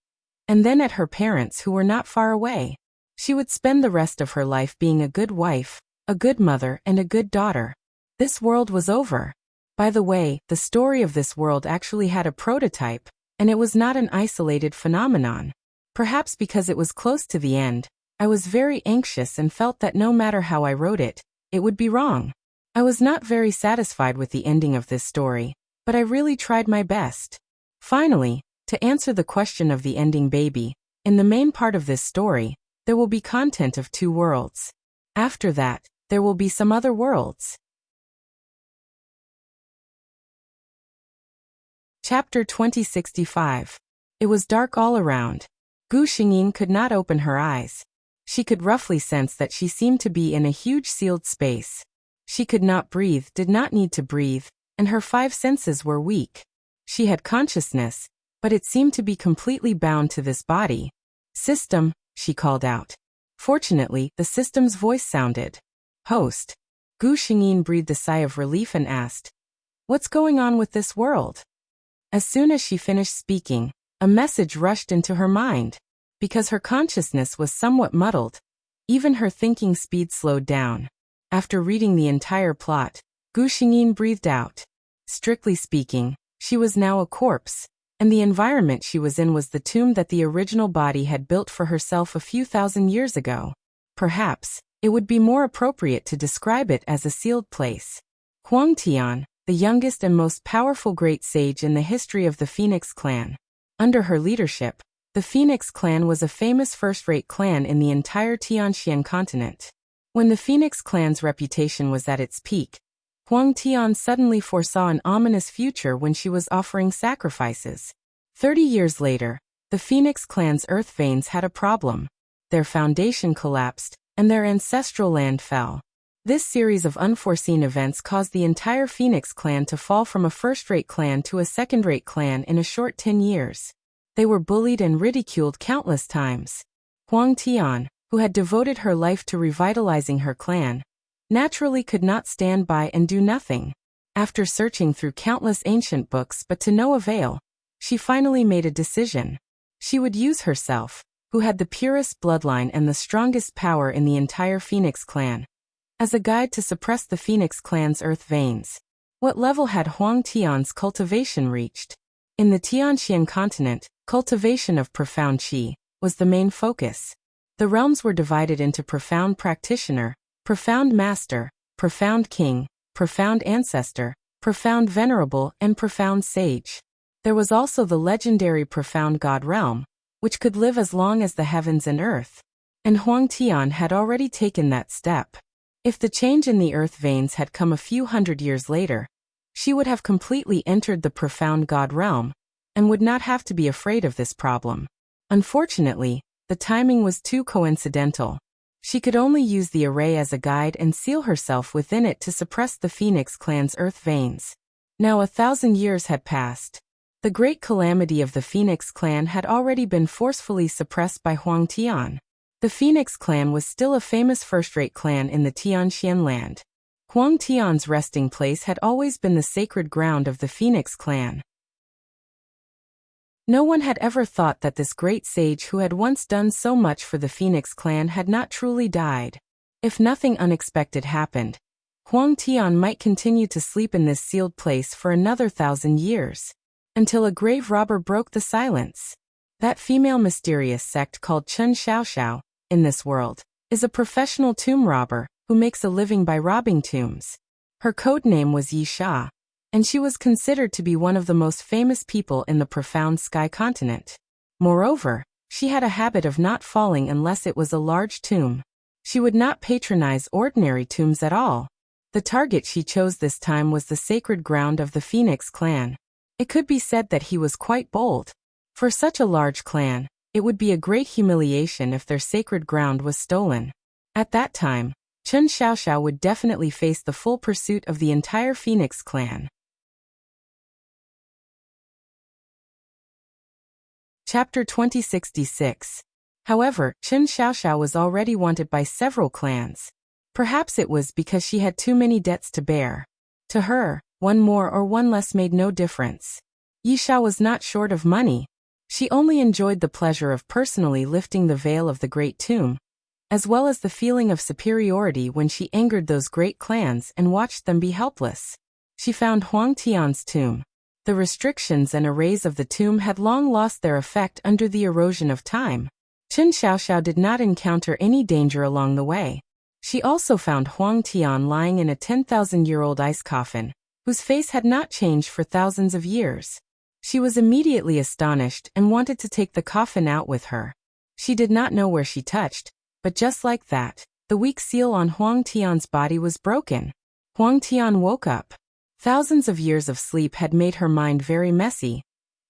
A: and then at her parents who were not far away. She would spend the rest of her life being a good wife, a good mother, and a good daughter. This world was over. By the way, the story of this world actually had a prototype, and it was not an isolated phenomenon. Perhaps because it was close to the end, I was very anxious and felt that no matter how I wrote it, it would be wrong. I was not very satisfied with the ending of this story, but I really tried my best. Finally, to answer the question of the ending baby, in the main part of this story, there will be content of 2 worlds. After that, there will be some other worlds. Chapter 2065. It was dark all around. Gu Xingyin could not open her eyes. She could roughly sense that she seemed to be in a huge sealed space. She could not breathe, did not need to breathe, and her 5 senses were weak. She had consciousness, but it seemed to be completely bound to this body. "System," she called out. Fortunately, the system's voice sounded. "Host." Gu Xingyin breathed a sigh of relief and asked, "What's going on with this world?" As soon as she finished speaking, a message rushed into her mind. Because her consciousness was somewhat muddled, even her thinking speed slowed down. After reading the entire plot, Gu Xingyin breathed out. Strictly speaking, she was now a corpse, and the environment she was in was the tomb that the original body had built for herself a few thousand years ago. Perhaps, it would be more appropriate to describe it as a sealed place. Huang Tian, the youngest and most powerful great sage in the history of the Phoenix clan. Under her leadership, the Phoenix clan was a famous first-rate clan in the entire Tianxian continent. When the Phoenix clan's reputation was at its peak, Huang Tian suddenly foresaw an ominous future when she was offering sacrifices. 30 years later, the Phoenix clan's earth veins had a problem. Their foundation collapsed, and their ancestral land fell. This series of unforeseen events caused the entire Phoenix clan to fall from a first-rate clan to a second-rate clan in a short 10 years. They were bullied and ridiculed countless times. Huang Tian, who had devoted her life to revitalizing her clan, naturally could not stand by and do nothing. After searching through countless ancient books but to no avail, she finally made a decision. She would use herself, who had the purest bloodline and the strongest power in the entire Phoenix clan, as a guide to suppress the Phoenix clan's earth veins. What level had Huang Tian's cultivation reached? In the Tianxian continent, cultivation of profound qi was the main focus. The realms were divided into profound practitioner, profound master, profound king, profound ancestor, profound venerable, and profound sage. There was also the legendary profound god realm, which could live as long as the heavens and earth. And Huang Tian had already taken that step. If the change in the earth veins had come a few hundred years later, she would have completely entered the profound god realm, and would not have to be afraid of this problem. Unfortunately, the timing was too coincidental. She could only use the array as a guide and seal herself within it to suppress the Phoenix clan's earth veins. Now 1,000 years had passed. The great calamity of the Phoenix clan had already been forcefully suppressed by Huang Tian. The Phoenix clan was still a famous first-rate clan in the Tianxian land. Huang Tian's resting place had always been the sacred ground of the Phoenix clan. No one had ever thought that this great sage who had once done so much for the Phoenix clan had not truly died. If nothing unexpected happened, Huang Tian might continue to sleep in this sealed place for another 1,000 years, until a grave robber broke the silence. That female mysterious sect called Chen Xiaoxiao, in this world, is a professional tomb robber who makes a living by robbing tombs. Her code name was Yi Sha, and she was considered to be one of the most famous people in the profound sky continent. Moreover, she had a habit of not falling unless it was a large tomb. She would not patronize ordinary tombs at all. The target she chose this time was the sacred ground of the Phoenix clan. It could be said that he was quite bold. For such a large clan, it would be a great humiliation if their sacred ground was stolen. At that time, Chen Xiaoxiao would definitely face the full pursuit of the entire Phoenix clan. Chapter 2066. However, Chen Xiaoxiao was already wanted by several clans. Perhaps it was because she had too many debts to bear. To her, one more or one less made no difference. Yi Sha was not short of money. She only enjoyed the pleasure of personally lifting the veil of the great tomb, as well as the feeling of superiority when she angered those great clans and watched them be helpless. She found Huang Tian's tomb. The restrictions and arrays of the tomb had long lost their effect under the erosion of time. Chen Xiaoxiao did not encounter any danger along the way. She also found Huang Tian lying in a 10,000-year-old ice coffin, whose face had not changed for thousands of years. She was immediately astonished and wanted to take the coffin out with her. She did not know where she touched, but just like that, the weak seal on Huang Tian's body was broken. Huang Tian woke up. Thousands of years of sleep had made her mind very messy,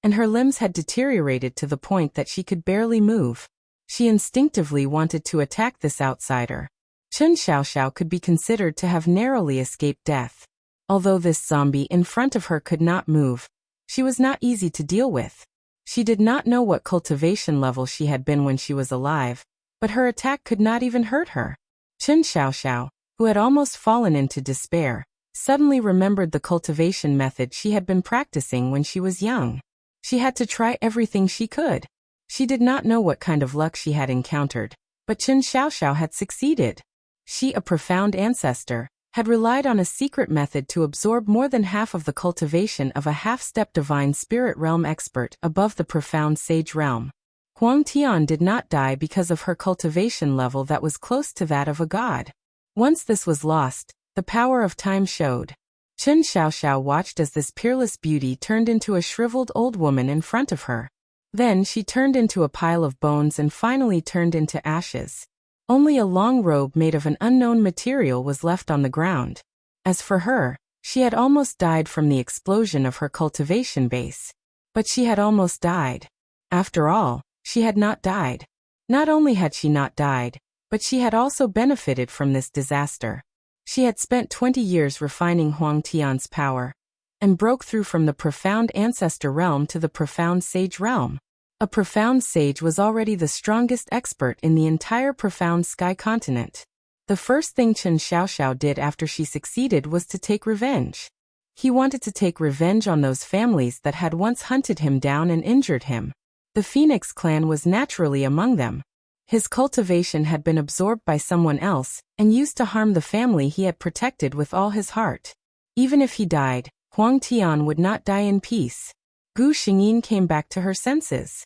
A: and her limbs had deteriorated to the point that she could barely move. She instinctively wanted to attack this outsider. Chen Xiaoxiao could be considered to have narrowly escaped death. Although this zombie in front of her could not move, she was not easy to deal with. She did not know what cultivation level she had been when she was alive, but her attack could not even hurt her. Chen Xiaoxiao, who had almost fallen into despair, suddenly remembered the cultivation method she had been practicing when she was young. She had to try everything she could. She did not know what kind of luck she had encountered, but Chen Xiaoxiao had succeeded. She, a profound ancestor, had relied on a secret method to absorb more than half of the cultivation of a half-step divine spirit realm expert above the profound sage realm. Huang Tian did not die because of her cultivation level that was close to that of a god. Once this was lost, the power of time showed. Chen Xiaoxiao watched as this peerless beauty turned into a shriveled old woman in front of her. Then she turned into a pile of bones and finally turned into ashes. Only a long robe made of an unknown material was left on the ground. As for her, she had almost died from the explosion of her cultivation base. But she had almost died. After all, she had not died. Not only had she not died, but she had also benefited from this disaster. She had spent 20 years refining Huang Tian's power, and broke through from the profound ancestor realm to the profound sage realm. A profound sage was already the strongest expert in the entire profound sky continent. The first thing Chen Xiaoxiao did after she succeeded was to take revenge. He wanted to take revenge on those families that had once hunted him down and injured him. The Phoenix clan was naturally among them. His cultivation had been absorbed by someone else and used to harm the family he had protected with all his heart. Even if he died, Huang Tian would not die in peace. Gu Xingyin came back to her senses.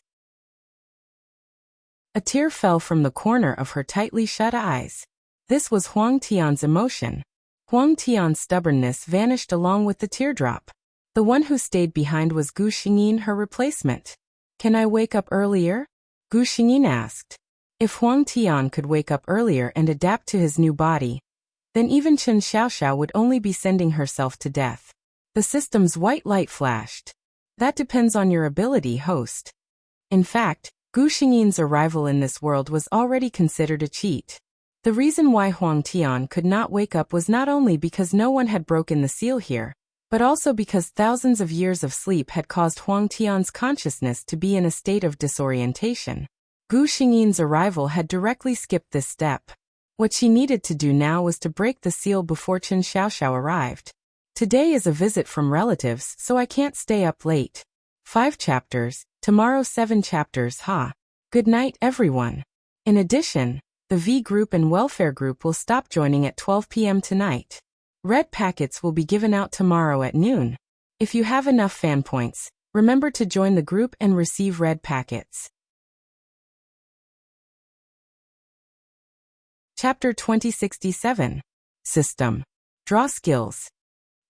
A: A tear fell from the corner of her tightly shut eyes. This was Huang Tian's emotion. Huang Tian's stubbornness vanished along with the teardrop. The one who stayed behind was Gu Xingyin, her replacement. "Can I wake up earlier?" Gu Xingyin asked. If Huang Tian could wake up earlier and adapt to his new body, then even Chen Xiaoxiao would only be sending herself to death. The system's white light flashed. "That depends on your ability, host." In fact, Gu Xingyin's arrival in this world was already considered a cheat. The reason why Huang Tian could not wake up was not only because no one had broken the seal here, but also because thousands of years of sleep had caused Huang Tian's consciousness to be in a state of disorientation. Gu Xingyin's arrival had directly skipped this step. What she needed to do now was to break the seal before Chen Xiaoxiao arrived. "Today is a visit from relatives, so I can't stay up late. 5 chapters, tomorrow 7 chapters, ha. Good night, everyone." In addition, the V group and welfare group will stop joining at 12 p.m. tonight. Red packets will be given out tomorrow at noon. If you have enough fan points, remember to join the group and receive red packets. Chapter 2067. System. Draw skills.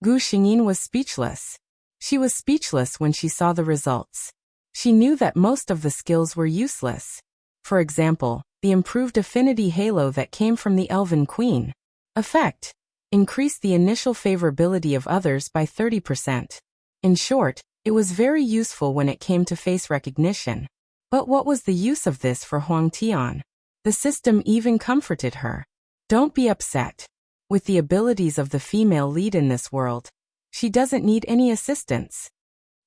A: Gu Xingyin was speechless. She was speechless when she saw the results. She knew that most of the skills were useless. For example, the improved affinity halo that came from the Elven Queen. Effect. Increased the initial favorability of others by 30%. In short, it was very useful when it came to face recognition. But what was the use of this for Huang Tian? The system even comforted her. "Don't be upset. With the abilities of the female lead in this world, she doesn't need any assistance."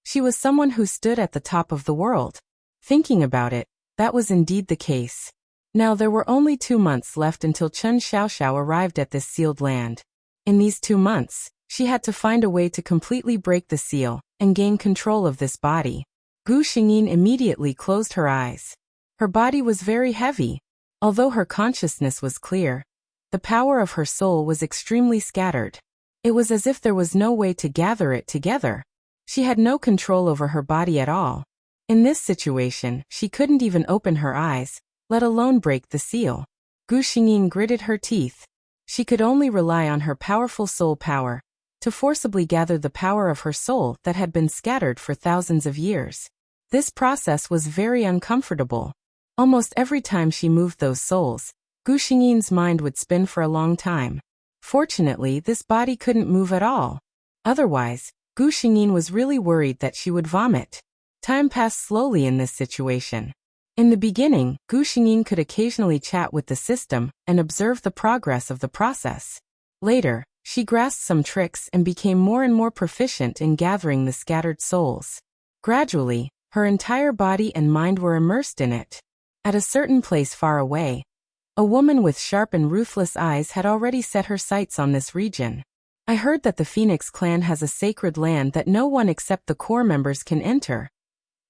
A: She was someone who stood at the top of the world. Thinking about it, that was indeed the case. Now there were only 2 months left until Chen Xiaoxiao arrived at this sealed land. In these 2 months, she had to find a way to completely break the seal and gain control of this body. Gu Xingyin immediately closed her eyes. Her body was very heavy. Although her consciousness was clear, the power of her soul was extremely scattered. It was as if there was no way to gather it together. She had no control over her body at all. In this situation, she couldn't even open her eyes, let alone break the seal. Gu Xingyin gritted her teeth. She could only rely on her powerful soul power to forcibly gather the power of her soul that had been scattered for thousands of years. This process was very uncomfortable. Almost every time she moved those souls, Gu Xingyin's mind would spin for a long time. Fortunately, this body couldn't move at all. Otherwise, Gu Xingyin was really worried that she would vomit. Time passed slowly in this situation. In the beginning, Gu Xingyin could occasionally chat with the system and observe the progress of the process. Later, she grasped some tricks and became more and more proficient in gathering the scattered souls. Gradually, her entire body and mind were immersed in it. At a certain place far away, a woman with sharp and ruthless eyes had already set her sights on this region. I heard that the Phoenix clan has a sacred land that no one except the core members can enter.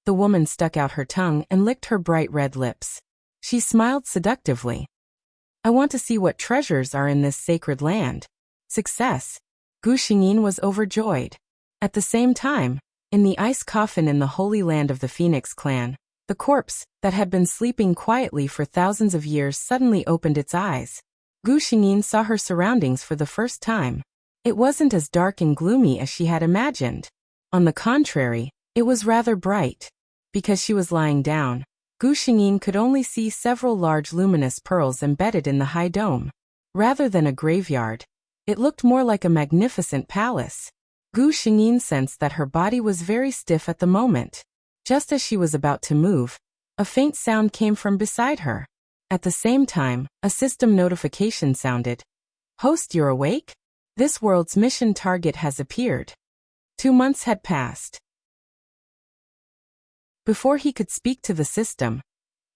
A: The woman stuck out her tongue and licked her bright red lips. She smiled seductively. I want to see what treasures are in this sacred land. Success. Gu Xingyin was overjoyed. At the same time, in the ice coffin in the holy land of the Phoenix clan, the corpse, that had been sleeping quietly for thousands of years, suddenly opened its eyes. Gu Xingyin saw her surroundings for the first time. It wasn't as dark and gloomy as she had imagined. On the contrary, it was rather bright. Because she was lying down, Gu Xingyin could only see several large luminous pearls embedded in the high dome. Rather than a graveyard, it looked more like a magnificent palace. Gu Xingyin sensed that her body was very stiff at the moment. Just as she was about to move, a faint sound came from beside her. At the same time, a system notification sounded. Host, you're awake? This world's mission target has appeared. 2 months had passed. Before he could speak to the system,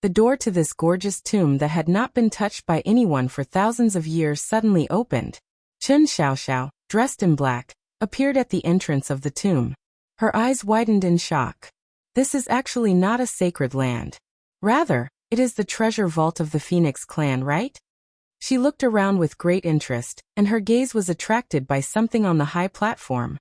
A: the door to this gorgeous tomb that had not been touched by anyone for thousands of years suddenly opened. Chen Xiaoxiao, dressed in black, appeared at the entrance of the tomb. Her eyes widened in shock. This is actually not a sacred land. Rather, it is the treasure vault of the Phoenix clan, right? She looked around with great interest, and her gaze was attracted by something on the high platform.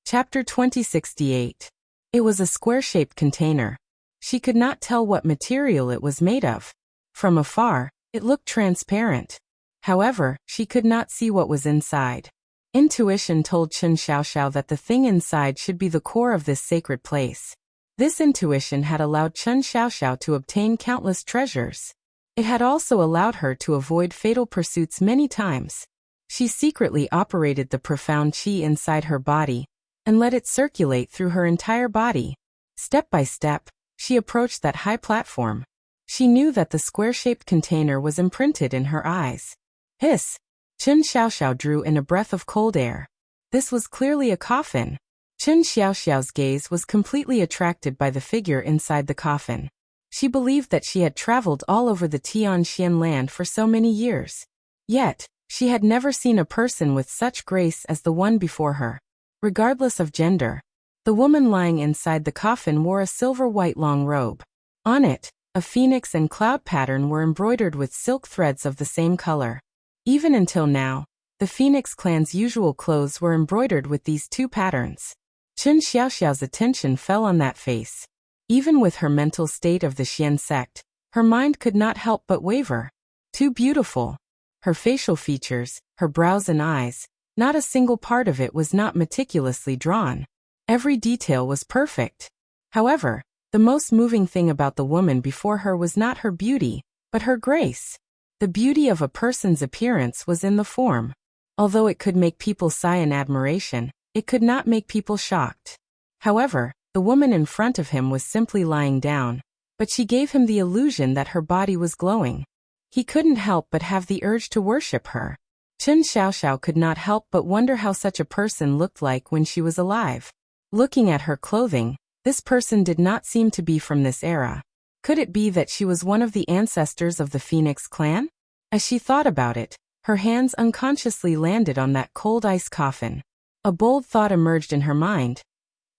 A: Chapter 2068. It was a square-shaped container. She could not tell what material it was made of. From afar, it looked transparent. However, she could not see what was inside. Intuition told Chen Xiaoxiao that the thing inside should be the core of this sacred place. This intuition had allowed Chen Xiaoxiao to obtain countless treasures. It had also allowed her to avoid fatal pursuits many times. She secretly operated the profound qi inside her body and let it circulate through her entire body. Step by step, she approached that high platform. She knew that the square-shaped container was imprinted in her eyes. Hiss! Chen Xiaoxiao drew in a breath of cold air. This was clearly a coffin. Chen Xiaoxiao's gaze was completely attracted by the figure inside the coffin. She believed that she had traveled all over the Tianxian land for so many years. Yet, she had never seen a person with such grace as the one before her. Regardless of gender, the woman lying inside the coffin wore a silver-white long robe. On it, a phoenix and cloud pattern were embroidered with silk threads of the same color. Even until now, the Phoenix clan's usual clothes were embroidered with these two patterns. Chen Xiaoxiao's attention fell on that face. Even with her mental state of the Xian sect, her mind could not help but waver. Too beautiful. Her facial features, her brows and eyes, not a single part of it was not meticulously drawn. Every detail was perfect. However, the most moving thing about the woman before her was not her beauty, but her grace. The beauty of a person's appearance was in the form. Although it could make people sigh in admiration, it could not make people shocked. However, the woman in front of him was simply lying down, but she gave him the illusion that her body was glowing. He couldn't help but have the urge to worship her. Chen Xiaoxiao could not help but wonder how such a person looked like when she was alive. Looking at her clothing, this person did not seem to be from this era. Could it be that she was one of the ancestors of the Phoenix clan? As she thought about it, her hands unconsciously landed on that cold ice coffin. A bold thought emerged in her mind.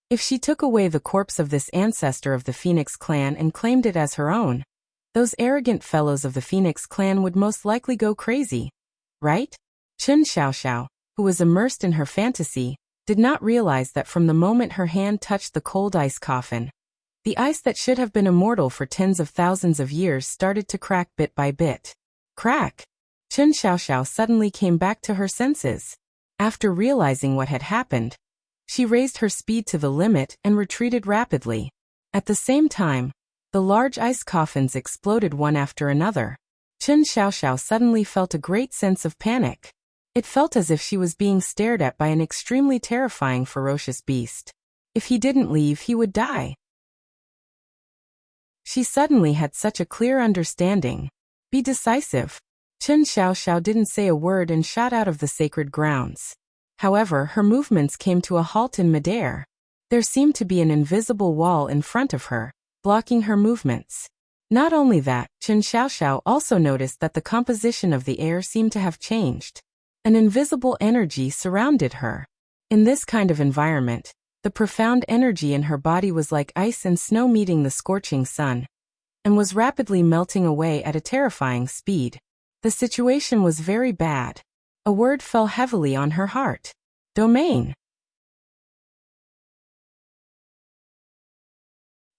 A: If she took away the corpse of this ancestor of the Phoenix clan and claimed it as her own, Those arrogant fellows of the Phoenix clan would most likely go crazy, right? Chen Xiaoxiao, who was immersed in her fantasy, did not realize that from the moment her hand touched the cold ice coffin, the ice that should have been immortal for tens of thousands of years started to crack bit by bit. Crack! Chen Xiaoxiao suddenly came back to her senses. After realizing what had happened, she raised her speed to the limit and retreated rapidly. At the same time, the large ice coffins exploded one after another. Chen Xiaoxiao suddenly felt a great sense of panic. It felt as if she was being stared at by an extremely terrifying ferocious beast. If he didn't leave, he would die. She suddenly had such a clear understanding. Be decisive. Chen Xiaoxiao didn't say a word and shot out of the sacred grounds. However, her movements came to a halt in midair. There seemed to be an invisible wall in front of her, blocking her movements. Not only that, Chen Xiaoxiao also noticed that the composition of the air seemed to have changed. An invisible energy surrounded her. In this kind of environment, the profound energy in her body was like ice and snow meeting the scorching sun, and was rapidly melting away at a terrifying speed. The situation was very bad. A word fell heavily on her heart. Domain.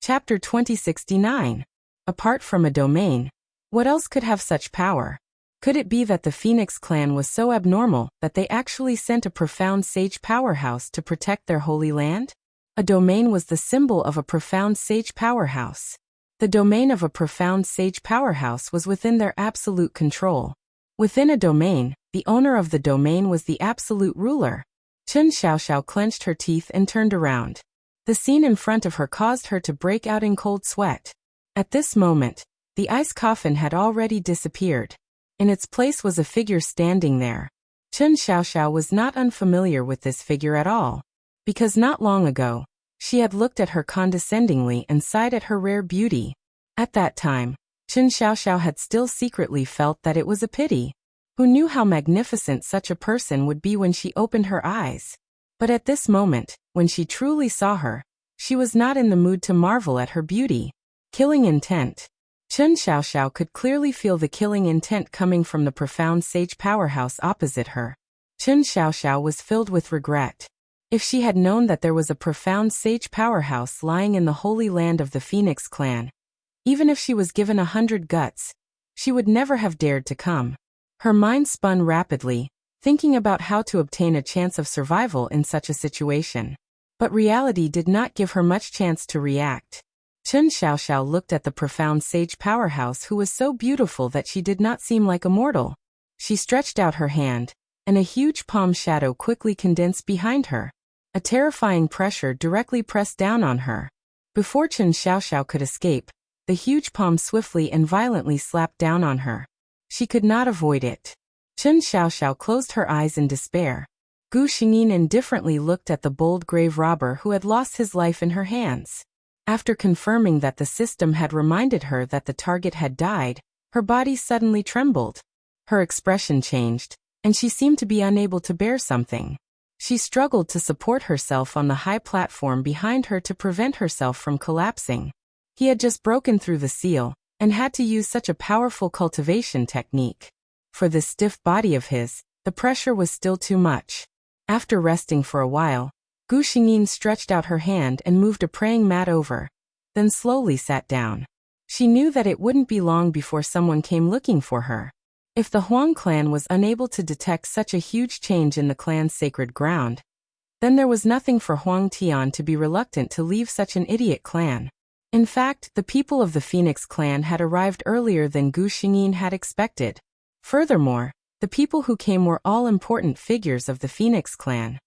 A: Chapter 2069. Apart from a domain, what else could have such power? Could it be that the Phoenix clan was so abnormal that they actually sent a profound sage powerhouse to protect their holy land? A domain was the symbol of a profound sage powerhouse. The domain of a profound sage powerhouse was within their absolute control. Within a domain, the owner of the domain was the absolute ruler. Chen Xiaoxiao clenched her teeth and turned around. The scene in front of her caused her to break out in cold sweat. At this moment, the ice coffin had already disappeared. In its place was a figure standing there. Chen Xiaoxiao was not unfamiliar with this figure at all, because not long ago, she had looked at her condescendingly and sighed at her rare beauty. At that time, Chen Xiaoxiao had still secretly felt that it was a pity. Who knew how magnificent such a person would be when she opened her eyes? But at this moment, when she truly saw her, she was not in the mood to marvel at her beauty. Killing intent. Chen Xiaoxiao could clearly feel the killing intent coming from the profound sage powerhouse opposite her. Chen Xiaoxiao was filled with regret. If she had known that there was a profound sage powerhouse lying in the holy land of the Phoenix clan, even if she was given 100 guts, she would never have dared to come. Her mind spun rapidly, thinking about how to obtain a chance of survival in such a situation. But reality did not give her much chance to react. Chen Xiaoxiao looked at the profound sage powerhouse who was so beautiful that she did not seem like a mortal. She stretched out her hand, and a huge palm shadow quickly condensed behind her. A terrifying pressure directly pressed down on her. Before Chen Xiaoxiao could escape, the huge palm swiftly and violently slapped down on her. She could not avoid it. Chen Xiaoxiao closed her eyes in despair. Gu Xingyin indifferently looked at the bold grave robber who had lost his life in her hands. After confirming that the system had reminded her that the target had died, her body suddenly trembled. Her expression changed, and she seemed to be unable to bear something. She struggled to support herself on the high platform behind her to prevent herself from collapsing. He had just broken through the seal, and had to use such a powerful cultivation technique. For this stiff body of his, the pressure was still too much. After resting for a while, Gu Xingyin stretched out her hand and moved a praying mat over, then slowly sat down. She knew that it wouldn't be long before someone came looking for her. If the Huang clan was unable to detect such a huge change in the clan's sacred ground, then there was nothing for Huang Tian to be reluctant to leave such an idiot clan. In fact, the people of the Phoenix clan had arrived earlier than Gu Xingyin had expected. Furthermore, the people who came were all important figures of the Phoenix clan.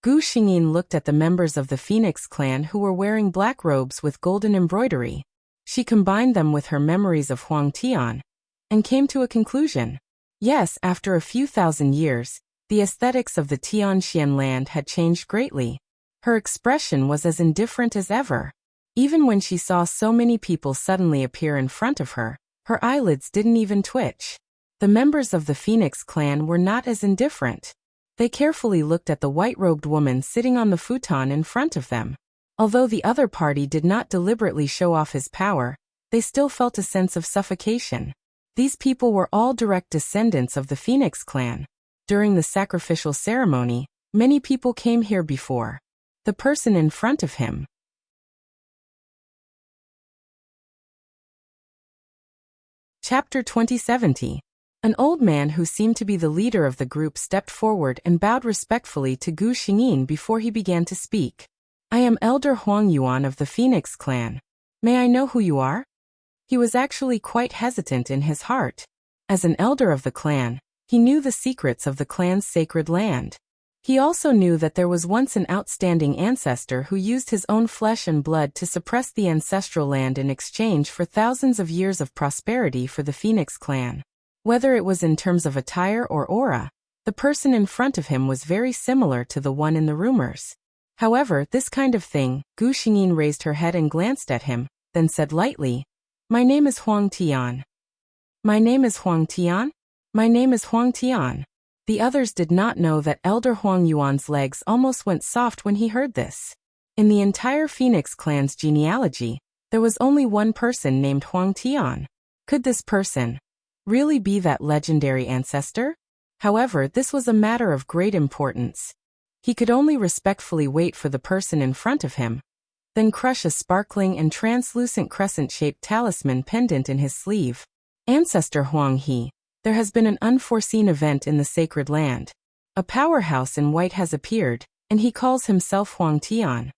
A: Gu Xingyin looked at the members of the Phoenix clan who were wearing black robes with golden embroidery. She combined them with her memories of Huang Tian, and came to a conclusion. Yes, after a few thousand years, the aesthetics of the Tianxian land had changed greatly. Her expression was as indifferent as ever. Even when she saw so many people suddenly appear in front of her, her eyelids didn't even twitch. The members of the Phoenix clan were not as indifferent. They carefully looked at the white-robed woman sitting on the futon in front of them. Although the other party did not deliberately show off his power, they still felt a sense of suffocation. These people were all direct descendants of the Phoenix clan. During the sacrificial ceremony, many people came here before the person in front of him. Chapter 2070. An old man who seemed to be the leader of the group stepped forward and bowed respectfully to Gu Xingyin before he began to speak. I am Elder Huang Yuan of the Phoenix clan. May I know who you are? He was actually quite hesitant in his heart. As an elder of the clan, he knew the secrets of the clan's sacred land. He also knew that there was once an outstanding ancestor who used his own flesh and blood to suppress the ancestral land in exchange for thousands of years of prosperity for the Phoenix clan. Whether it was in terms of attire or aura, the person in front of him was very similar to the one in the rumors. However, this kind of thing, Gu Xingyin raised her head and glanced at him, then said lightly, My name is Huang Tian. My name is Huang Tian? My name is Huang Tian. The others did not know that Elder Huang Yuan's legs almost went soft when he heard this. In the entire Phoenix clan's genealogy, there was only one person named Huang Tian. Could this person really be that legendary ancestor? However, this was a matter of great importance. He could only respectfully wait for the person in front of him, then crush a sparkling and translucent crescent-shaped talisman pendant in his sleeve. Ancestor Huang He, there has been an unforeseen event in the sacred land. A powerhouse in white has appeared, and he calls himself Huang Tian.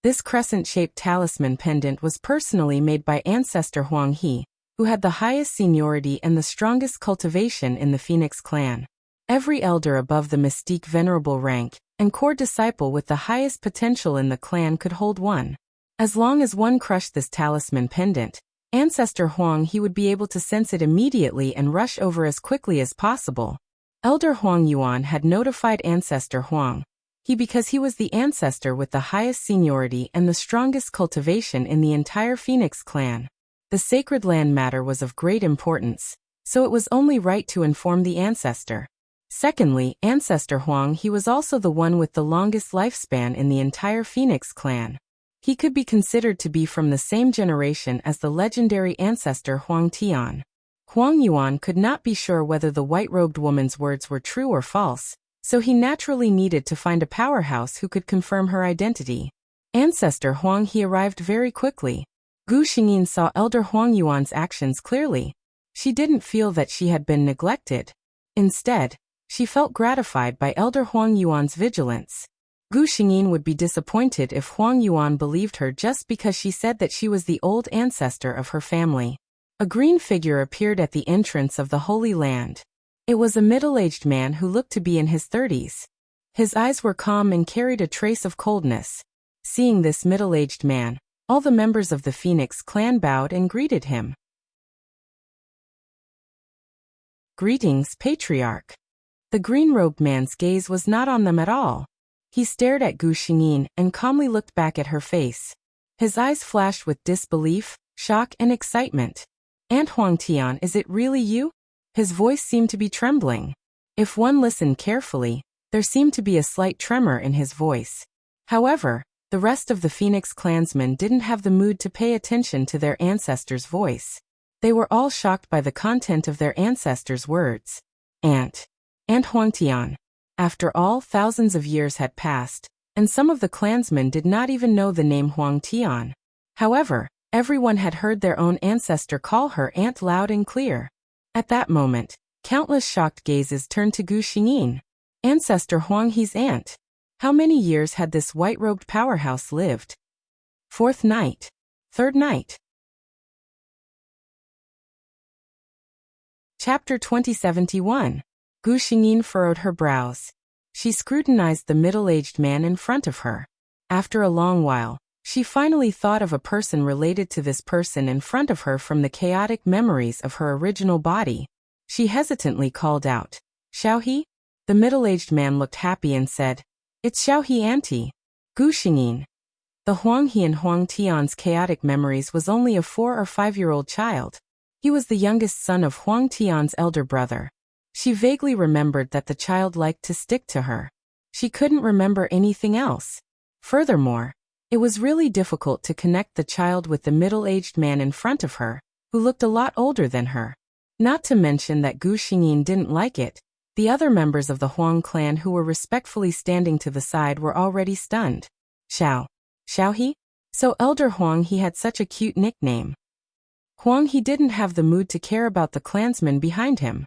A: This crescent-shaped talisman pendant was personally made by Ancestor Huang He, who had the highest seniority and the strongest cultivation in the Phoenix clan. Every elder above the mystique venerable rank, and core disciple with the highest potential in the clan could hold one. As long as one crushed this talisman pendant, Ancestor Huang He would be able to sense it immediately and rush over as quickly as possible. Elder Huang Yuan had notified Ancestor Huang He because he was the ancestor with the highest seniority and the strongest cultivation in the entire Phoenix clan. The sacred land matter was of great importance, so it was only right to inform the ancestor. Secondly, Ancestor Huang He was also the one with the longest lifespan in the entire Phoenix clan. He could be considered to be from the same generation as the legendary ancestor Huang Tian. Huang Yuan could not be sure whether the white-robed woman's words were true or false, so he naturally needed to find a powerhouse who could confirm her identity. Ancestor Huang He arrived very quickly. Gu Xingyin saw Elder Huang Yuan's actions clearly. She didn't feel that she had been neglected. Instead, she felt gratified by Elder Huang Yuan's vigilance. Gu Xingyin would be disappointed if Huang Yuan believed her just because she said that she was the old ancestor of her family. A green figure appeared at the entrance of the Holy Land. It was a middle-aged man who looked to be in his 30s. His eyes were calm and carried a trace of coldness. Seeing this middle-aged man, all the members of the Phoenix clan bowed and greeted him. Greetings, Patriarch. The green-robed man's gaze was not on them at all. He stared at Gu Xingyin and calmly looked back at her face. His eyes flashed with disbelief, shock, and excitement. Aunt Huang Tian, is it really you? His voice seemed to be trembling. If one listened carefully, there seemed to be a slight tremor in his voice. However, the rest of the Phoenix clansmen didn't have the mood to pay attention to their ancestor's voice. They were all shocked by the content of their ancestor's words. Aunt Huang Tian. After all, thousands of years had passed, and some of the clansmen did not even know the name Huang Tian. However, everyone had heard their own ancestor call her aunt loud and clear. At that moment, countless shocked gazes turned to Gu Xingyin. Ancestor Huang He's aunt. How many years had this white-robed powerhouse lived? Fourth night. Third night. Chapter 2071. Gu Xingyin furrowed her brows. She scrutinized the middle-aged man in front of her. After a long while, she finally thought of a person related to this person in front of her from the chaotic memories of her original body. She hesitantly called out, Xiaohe? The middle-aged man looked happy and said, It's Xiaohe auntie. Gu Xingyin. The Huang He in Huang Tian's chaotic memories was only a 4 or 5-year-old child. He was the youngest son of Huang Tian's elder brother. She vaguely remembered that the child liked to stick to her. She couldn't remember anything else. Furthermore, It was really difficult to connect the child with the middle-aged man in front of her, who looked a lot older than her. Not to mention that Gu Xingyin didn't like it. The other members of the Huang clan who were respectfully standing to the side were already stunned. Xiao He? So Elder Huang He had such a cute nickname. Huang He didn't have the mood to care about the clansmen behind him.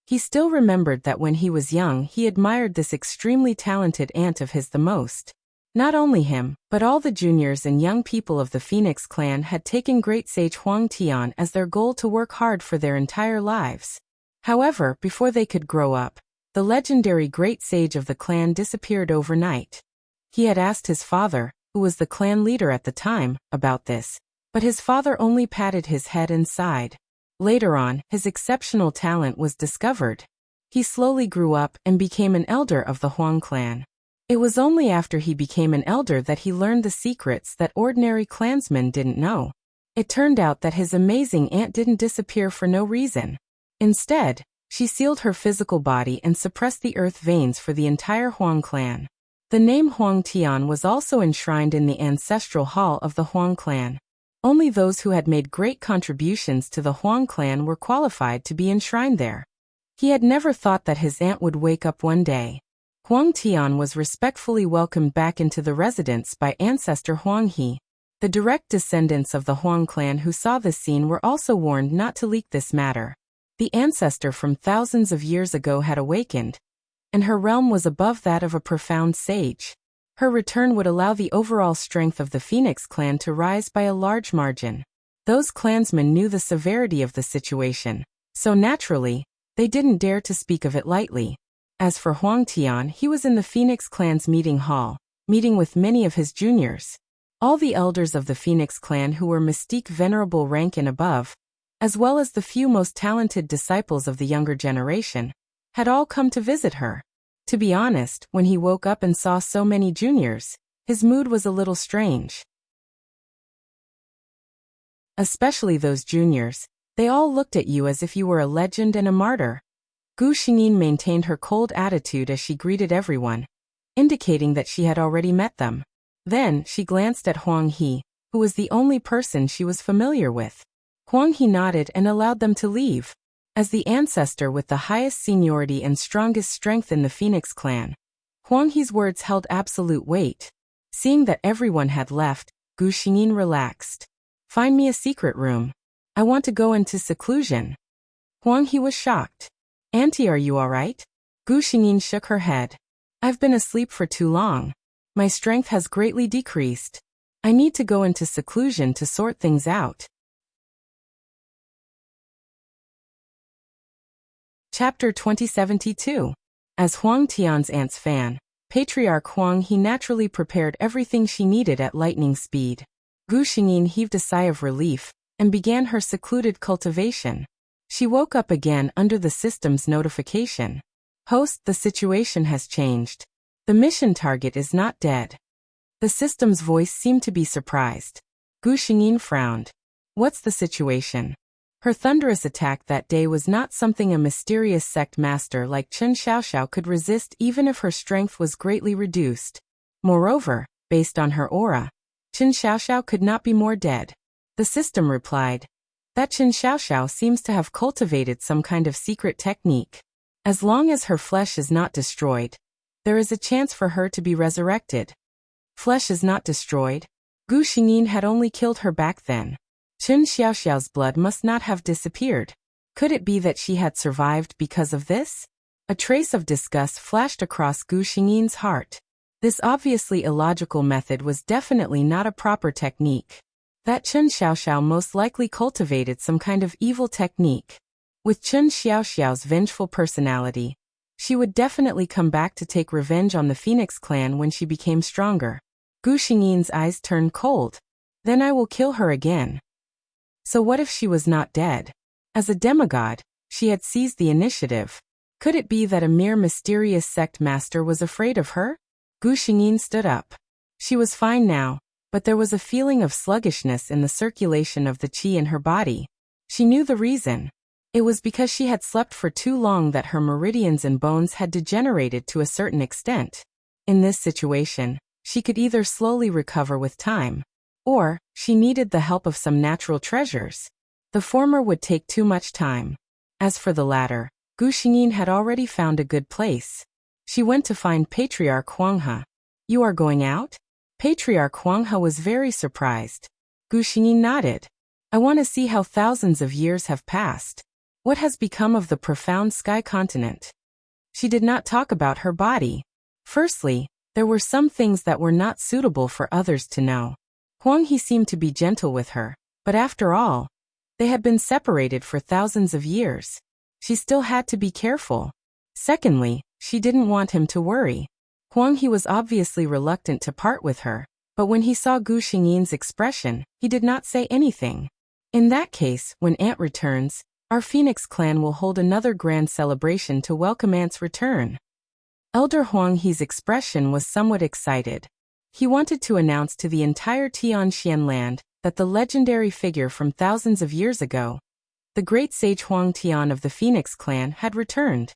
A: He still remembered that when he was young he admired this extremely talented aunt of his the most. Not only him, but all the juniors and young people of the Phoenix clan had taken great sage Huang Tian as their goal to work hard for their entire lives. However, before they could grow up, the legendary great sage of the clan disappeared overnight. He had asked his father, who was the clan leader at the time, about this, but his father only patted his head and sighed. Later on, his exceptional talent was discovered. He slowly grew up and became an elder of the Huang clan. It was only after he became an elder that he learned the secrets that ordinary clansmen didn't know. It turned out that his amazing aunt didn't disappear for no reason. Instead, she sealed her physical body and suppressed the earth veins for the entire Huang clan. The name Huang Tian was also enshrined in the ancestral hall of the Huang clan. Only those who had made great contributions to the Huang clan were qualified to be enshrined there. He had never thought that his aunt would wake up one day. Huang Tian was respectfully welcomed back into the residence by ancestor Huang He. The direct descendants of the Huang clan who saw this scene were also warned not to leak this matter. The ancestor from thousands of years ago had awakened, and her realm was above that of a profound sage. Her return would allow the overall strength of the Phoenix clan to rise by a large margin. Those clansmen knew the severity of the situation, so naturally, they didn't dare to speak of it lightly. As for Huang Tian, he was in the Phoenix clan's meeting hall, meeting with many of his juniors. All the elders of the Phoenix clan who were mystique venerable rank and above, as well as the few most talented disciples of the younger generation, had all come to visit her. To be honest, when he woke up and saw so many juniors, his mood was a little strange. Especially those juniors, they all looked at you as if you were a legend and a martyr. Gu Xingyin maintained her cold attitude as she greeted everyone, indicating that she had already met them. Then, she glanced at Huang He, who was the only person she was familiar with. Huang He nodded and allowed them to leave. As the ancestor with the highest seniority and strongest strength in the Phoenix clan, Huang He's words held absolute weight. Seeing that everyone had left, Gu Xingyin relaxed. Find me a secret room. I want to go into seclusion. Huang He was shocked. Auntie, are you alright? Gu Xingyin shook her head. I've been asleep for too long. My strength has greatly decreased. I need to go into seclusion to sort things out. Chapter 2072. As Huang Tian's aunt's fan, Patriarch Huang He naturally prepared everything she needed at lightning speed. Gu Xingyin heaved a sigh of relief and began her secluded cultivation. She woke up again under the system's notification. Host, the situation has changed. The mission target is not dead. The system's voice seemed to be surprised. Gu Xingyin frowned. What's the situation? Her thunderous attack that day was not something a mysterious sect master like Chen Xiaoxiao could resist even if her strength was greatly reduced. Moreover, based on her aura, Chen Xiaoxiao could not be more dead. The system replied. That Chen Xiaoxiao seems to have cultivated some kind of secret technique. As long as her flesh is not destroyed, there is a chance for her to be resurrected. Flesh is not destroyed? Gu Xingyin had only killed her back then. Chen Xiaoxiao's blood must not have disappeared. Could it be that she had survived because of this? A trace of disgust flashed across Gu Xingyin's heart. This obviously illogical method was definitely not a proper technique. That Chen Xiaoxiao most likely cultivated some kind of evil technique. With Chen Xiaoxiao's vengeful personality, she would definitely come back to take revenge on the Phoenix clan when she became stronger. Gu Xingyin's eyes turned cold. Then I will kill her again. So what if she was not dead? As a demigod, she had seized the initiative. Could it be that a mere mysterious sect master was afraid of her? Gu Xingyin stood up. She was fine now, but there was a feeling of sluggishness in the circulation of the qi in her body. She knew the reason. It was because she had slept for too long that her meridians and bones had degenerated to a certain extent. In this situation, She could either slowly recover with time, or she needed the help of some natural treasures. The former would take too much time. As for the latter, Gu Xingyin had already found a good place. She went to find Patriarch Huanghe. "You are going out?" Patriarch Huanghe was very surprised. Gu Xingyin nodded. "I want to see how thousands of years have passed. What has become of the profound sky continent?" She did not talk about her body. Firstly, there were some things that were not suitable for others to know. Huang He seemed to be gentle with her, but after all, they had been separated for thousands of years. She still had to be careful. Secondly, she didn't want him to worry. Huang He was obviously reluctant to part with her, but when he saw Gu Xingyin's expression, he did not say anything. "In that case, when Aunt returns, our Phoenix clan will hold another grand celebration to welcome Aunt's return." Elder Huang He's expression was somewhat excited. He wanted to announce to the entire Tianxian land that the legendary figure from thousands of years ago, the great sage Huang Tian of the Phoenix clan, had returned.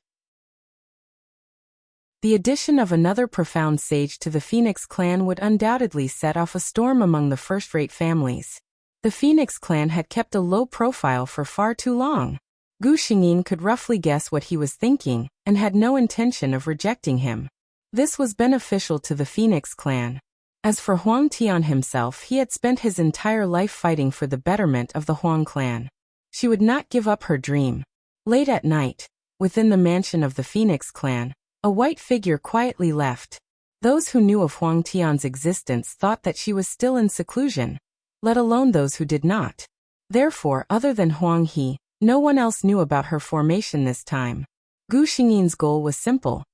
A: The addition of another profound sage to the Phoenix clan would undoubtedly set off a storm among the first-rate families. The Phoenix clan had kept a low profile for far too long. Gu Xingyin could roughly guess what he was thinking, and had no intention of rejecting him. This was beneficial to the Phoenix clan. As for Huang Tian himself, he had spent his entire life fighting for the betterment of the Huang clan. She would not give up her dream. Late at night, within the mansion of the Phoenix clan, a white figure quietly left. Those who knew of Huang Tian's existence thought that she was still in seclusion, let alone those who did not. Therefore, other than Huang He, no one else knew about her formation this time. Gu Xingyin's goal was simple: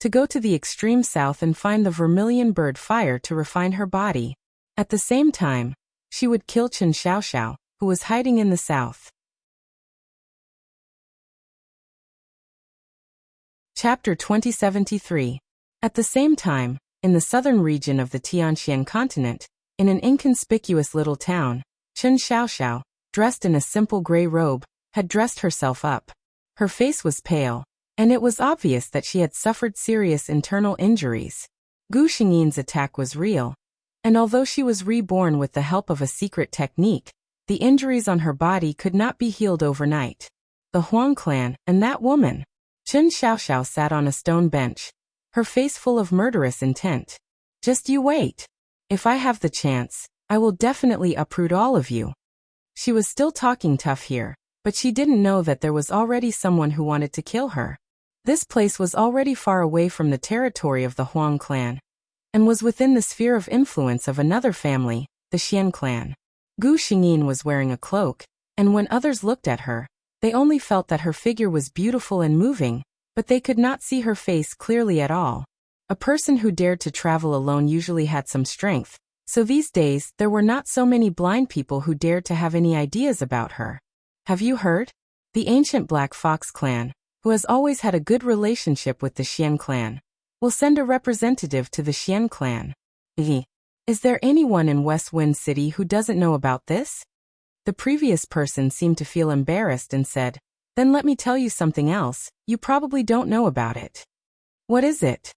A: to go to the extreme south and find the vermilion bird fire to refine her body. At the same time, she would kill Chen Xiaoxiao, who was hiding in the south. Chapter 2073. At the same time, in the southern region of the Tianxian continent, in an inconspicuous little town, Chen Xiaoxiao, dressed in a simple gray robe, had dressed herself up. Her face was pale, and it was obvious that she had suffered serious internal injuries. Gu Xingyin's attack was real, and although she was reborn with the help of a secret technique, the injuries on her body could not be healed overnight. The Huang clan, and that woman. Chen Xiaoxiao sat on a stone bench, her face full of murderous intent. "Just you wait. If I have the chance, I will definitely uproot all of you." She was still talking tough here, but she didn't know that there was already someone who wanted to kill her. This place was already far away from the territory of the Huang clan, and was within the sphere of influence of another family, the Xian clan. Gu Xingyin was wearing a cloak, and when others looked at her, they only felt that her figure was beautiful and moving, but they could not see her face clearly at all. A person who dared to travel alone usually had some strength, so these days there were not so many blind people who dared to have any ideas about her. "Have you heard? The ancient Black Fox clan, who has always had a good relationship with the Xian clan, will send a representative to the Xian clan." Is there anyone in West Wind City who doesn't know about this?" The previous person seemed to feel embarrassed and said, "Then let me tell you something else, you probably don't know about it." "What is it?"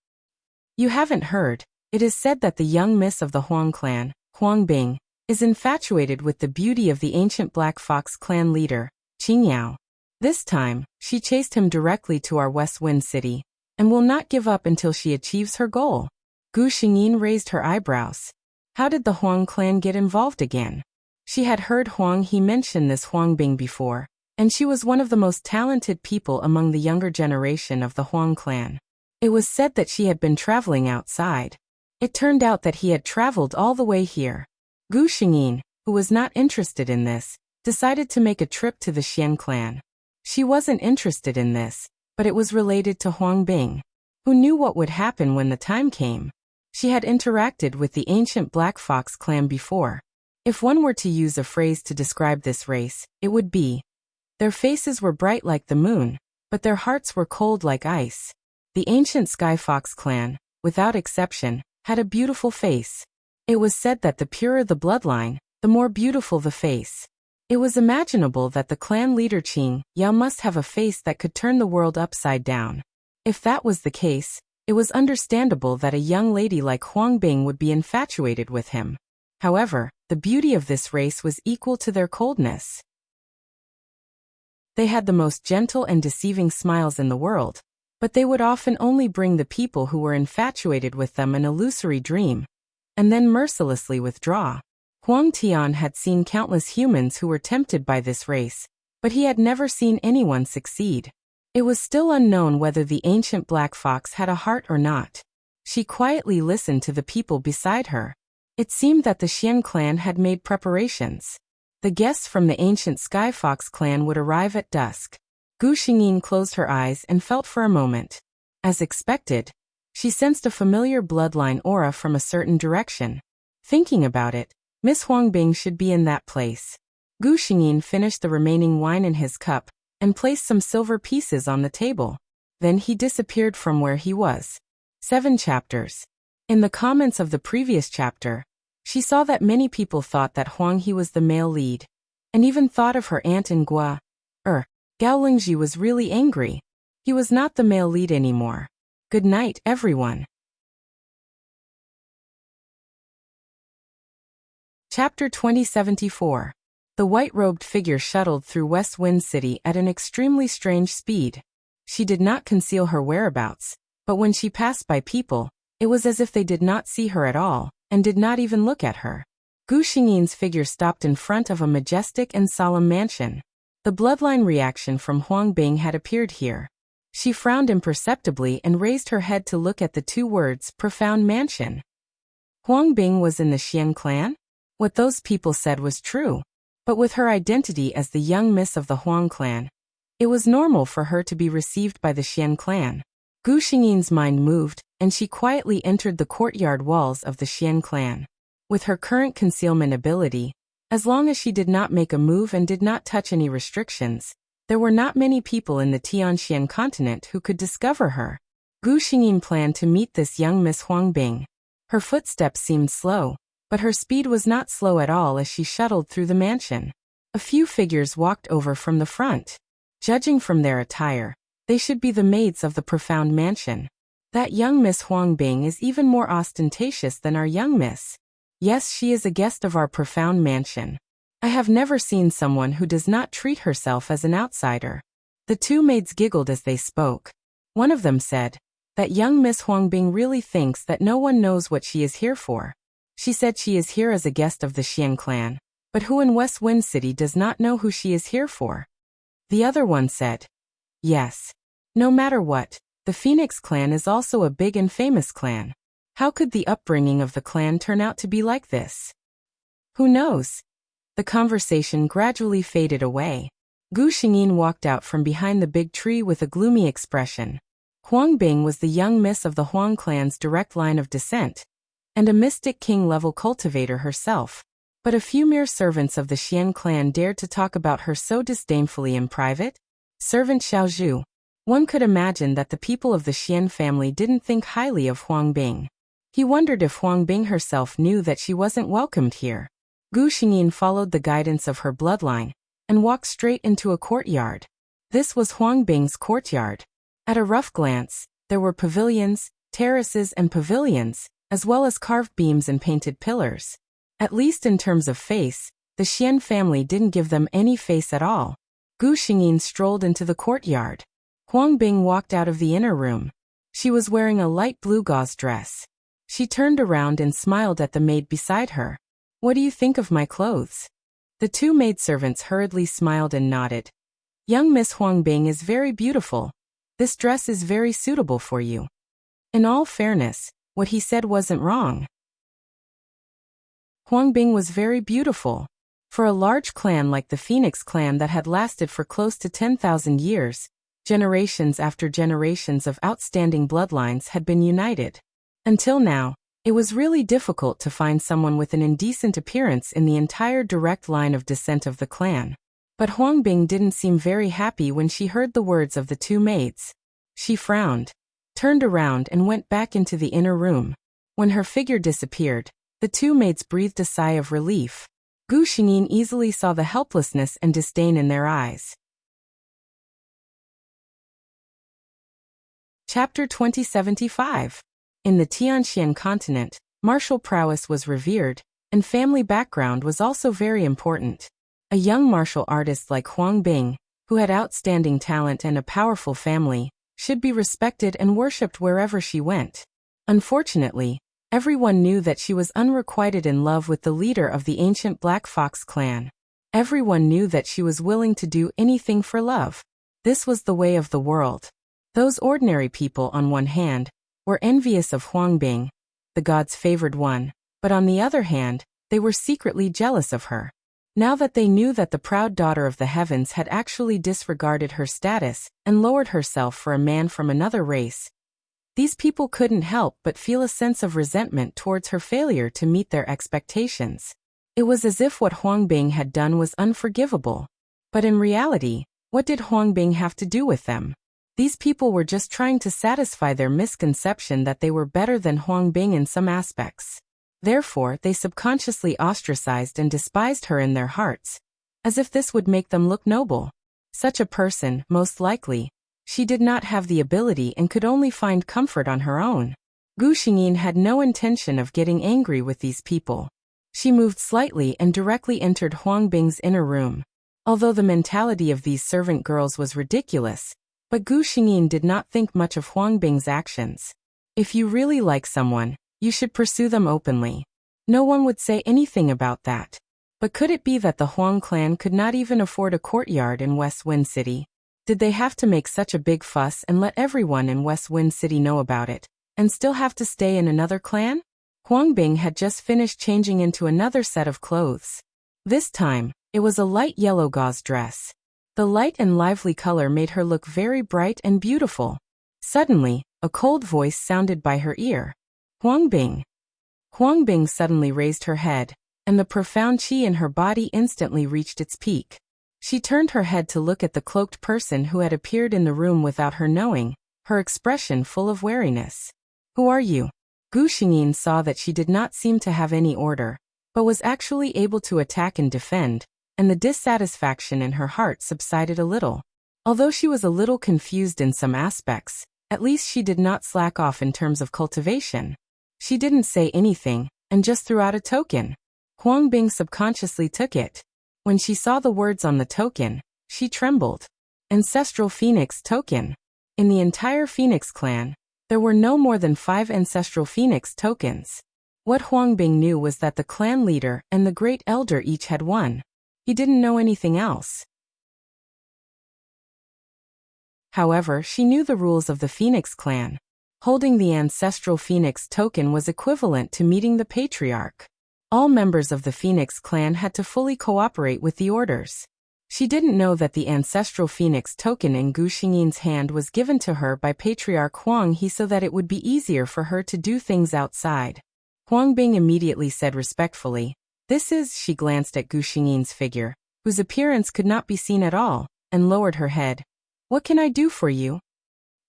A: "You haven't heard. It is said that the young miss of the Huang clan, Huang Bing, is infatuated with the beauty of the ancient Black Fox clan leader, Qing Yao. This time, she chased him directly to our West Wind City, and will not give up until she achieves her goal." Gu Xingyin raised her eyebrows. How did the Huang clan get involved again? She had heard Huang He mention this Huang Bing before, and she was one of the most talented people among the younger generation of the Huang clan. It was said that she had been traveling outside. It turned out that he had traveled all the way here. Gu Xingyin, who was not interested in this, decided to make a trip to the Xian clan. She wasn't interested in this, but it was related to Huang Bing. Who knew what would happen when the time came? She had interacted with the ancient Black Fox clan before. If one were to use a phrase to describe this race, it would be, "Their faces were bright like the moon, but their hearts were cold like ice." The ancient Sky Fox clan, without exception, had a beautiful face. It was said that the purer the bloodline, the more beautiful the face. It was imaginable that the clan leader Qing Yao must have a face that could turn the world upside down. If that was the case, It was understandable that a young lady like Huang Bing would be infatuated with him. However, the beauty of this race was equal to their coldness. They had the most gentle and deceiving smiles in the world, but they would often only bring the people who were infatuated with them an illusory dream, and then mercilessly withdraw. Huang Tian had seen countless humans who were tempted by this race, but he had never seen anyone succeed. It was still unknown whether the ancient black fox had a heart or not. She quietly listened to the people beside her. It seemed that the Xian clan had made preparations. The guests from the ancient Sky Fox clan would arrive at dusk. Gu Xingyin closed her eyes and felt for a moment. As expected, she sensed a familiar bloodline aura from a certain direction. Thinking about it, Miss Huang Bing should be in that place. Gu Xingyin finished the remaining wine in his cup and placed some silver pieces on the table. Then he disappeared from where he was. 7 chapters. In the comments of the previous chapter, she saw that many people thought that Huang He was the male lead, and even thought of her aunt in Gao Lingji was really angry. He was not the male lead anymore. Good night, everyone. Chapter 2074. The white-robed figure shuttled through West Wind City at an extremely strange speed. She did not conceal her whereabouts, but when she passed by people, it was as if they did not see her at all, and did not even look at her. Gu Xingyin's figure stopped in front of a majestic and solemn mansion. The bloodline reaction from Huang Bing had appeared here. She frowned imperceptibly and raised her head to look at the 2 words, profound mansion. Huang Bing was in the Xian clan? What those people said was true. But with her identity as the young miss of the Huang clan, it was normal for her to be received by the Xian clan. Gu Xingyin's mind moved, and she quietly entered the courtyard walls of the Xian clan. With her current concealment ability, as long as she did not make a move and did not touch any restrictions, there were not many people in the Tianxian continent who could discover her. Gu Xingyin planned to meet this young Miss Huang Bing. Her footsteps seemed slow, but her speed was not slow at all as she shuttled through the mansion. A few figures walked over from the front. Judging from their attire, they should be the maids of the profound mansion. That young Miss Huang Bing is even more ostentatious than our young miss. Yes, she is a guest of our profound mansion. I have never seen someone who does not treat herself as an outsider. The 2 maids giggled as they spoke. One of them said, that young Miss Huang Bing really thinks that no one knows what she is here for. She said she is here as a guest of the Xian clan, but who in West Wind City does not know who she is here for? The other one said, yes. No matter what, the Phoenix clan is also a big and famous clan. How could the upbringing of the clan turn out to be like this? Who knows? The conversation gradually faded away. Gu Xingyin walked out from behind the big tree with a gloomy expression. Huang Bing was the young miss of the Huang clan's direct line of descent, and a mystic king-level cultivator herself. But a few mere servants of the Xian clan dared to talk about her so disdainfully in private? Servant Xiaozhu. One could imagine that the people of the Xian family didn't think highly of Huang Bing. He wondered if Huang Bing herself knew that she wasn't welcomed here. Gu Xingyin followed the guidance of her bloodline, and walked straight into a courtyard. This was Huang Bing's courtyard. At a rough glance, there were pavilions, terraces and pavilions, as well as carved beams and painted pillars. At least in terms of face, the Xian family didn't give them any face at all. Gu Xingyin strolled into the courtyard. Huang Bing walked out of the inner room. She was wearing a light blue gauze dress. She turned around and smiled at the maid beside her. What do you think of my clothes? The 2 maidservants hurriedly smiled and nodded. Young Miss Huang Bing is very beautiful. This dress is very suitable for you. In all fairness, what he said wasn't wrong. Huang Bing was very beautiful. For a large clan like the Phoenix clan that had lasted for close to 10,000 years, generations after generations of outstanding bloodlines had been united. Until now, it was really difficult to find someone with an indecent appearance in the entire direct line of descent of the clan. But Huang Bing didn't seem very happy when she heard the words of the 2 maids. She frowned, turned around and went back into the inner room. When her figure disappeared, the 2 maids breathed a sigh of relief. Gu Xingyin easily saw the helplessness and disdain in their eyes. Chapter 2075. In the Tianxian continent, martial prowess was revered, and family background was also very important. A young martial artist like Huang Bing, who had outstanding talent and a powerful family, should be respected and worshipped wherever she went. Unfortunately, everyone knew that she was unrequited in love with the leader of the ancient Black Fox clan. Everyone knew that she was willing to do anything for love. This was the way of the world. Those ordinary people, on one hand, were envious of Huang Bing, the god's favored one, but on the other hand, they were secretly jealous of her. Now that they knew that the proud daughter of the heavens had actually disregarded her status and lowered herself for a man from another race, these people couldn't help but feel a sense of resentment towards her failure to meet their expectations. It was as if what Huang Bing had done was unforgivable. But in reality, what did Huang Bing have to do with them? These people were just trying to satisfy their misconception that they were better than Huang Bing in some aspects. Therefore, they subconsciously ostracized and despised her in their hearts, as if this would make them look noble. Such a person, most likely, she did not have the ability and could only find comfort on her own. Gu Xingyin had no intention of getting angry with these people. She moved slightly and directly entered Huang Bing's inner room. Although the mentality of these servant girls was ridiculous, but Gu Xingyin did not think much of Huang Bing's actions. If you really like someone, you should pursue them openly. No one would say anything about that. But could it be that the Huang clan could not even afford a courtyard in West Wind City? Did they have to make such a big fuss and let everyone in West Wind City know about it, and still have to stay in another clan? Huang Bing had just finished changing into another set of clothes. This time, it was a light yellow gauze dress. The light and lively color made her look very bright and beautiful. Suddenly, a cold voice sounded by her ear. Huang Bing. Huang Bing suddenly raised her head, and the profound qi in her body instantly reached its peak. She turned her head to look at the cloaked person who had appeared in the room without her knowing, her expression full of wariness. Who are you? Gu Xingyin saw that she did not seem to have any order, but was actually able to attack and defend, and the dissatisfaction in her heart subsided a little. Although she was a little confused in some aspects, at least she did not slack off in terms of cultivation. She didn't say anything, and just threw out a token. Huang Bing subconsciously took it. When she saw the words on the token, she trembled. Ancestral Phoenix token. In the entire Phoenix clan, there were no more than 5 ancestral Phoenix tokens. What Huang Bing knew was that the clan leader and the great elder each had one. He didn't know anything else. However, she knew the rules of the Phoenix clan. Holding the ancestral Phoenix token was equivalent to meeting the patriarch. All members of the Phoenix clan had to fully cooperate with the orders. She didn't know that the ancestral Phoenix token in Gu Xingyin's hand was given to her by Patriarch Huang He so that it would be easier for her to do things outside. Huang Bing immediately said respectfully, "This is," she glanced at Gu Xingyin's figure, whose appearance could not be seen at all, and lowered her head. "What can I do for you?"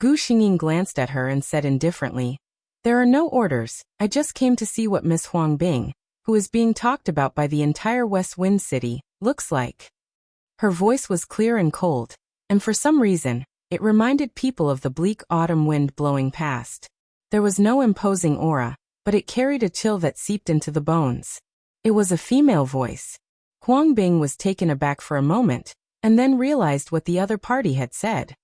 A: Gu Xingyin glanced at her and said indifferently, "There are no orders, I just came to see what Miss Huang Bing, who is being talked about by the entire West Wind City, looks like." Her voice was clear and cold, and for some reason, it reminded people of the bleak autumn wind blowing past. There was no imposing aura, but it carried a chill that seeped into the bones. It was a female voice. Huang Bing was taken aback for a moment, and then realized what the other party had said.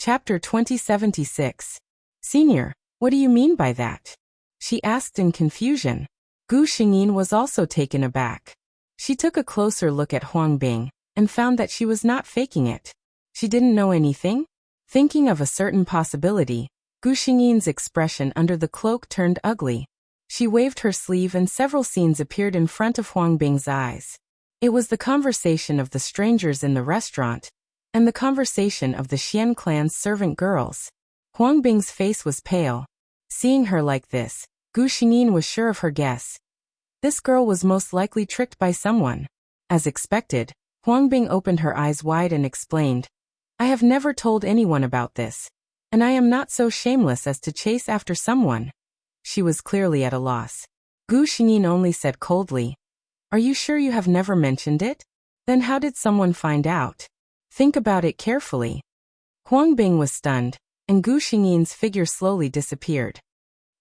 A: Chapter 2076. Senior, what do you mean by that? She asked in confusion. Gu Xingyin was also taken aback. She took a closer look at Huang Bing, and found that she was not faking it. She didn't know anything? Thinking of a certain possibility, Gu Xingyin's expression under the cloak turned ugly. She waved her sleeve and several scenes appeared in front of Huang Bing's eyes. It was the conversation of the strangers in the restaurant, and the conversation of the Xian clan's servant girls. Huang Bing's face was pale. Seeing her like this, Gu Xingyin was sure of her guess. This girl was most likely tricked by someone. As expected, Huang Bing opened her eyes wide and explained, "I have never told anyone about this, and I am not so shameless as to chase after someone." She was clearly at a loss. Gu Xingyin only said coldly, "Are you sure you have never mentioned it? Then how did someone find out?" Think about it carefully. Huang Bing was stunned, and Gu Xingyin's figure slowly disappeared.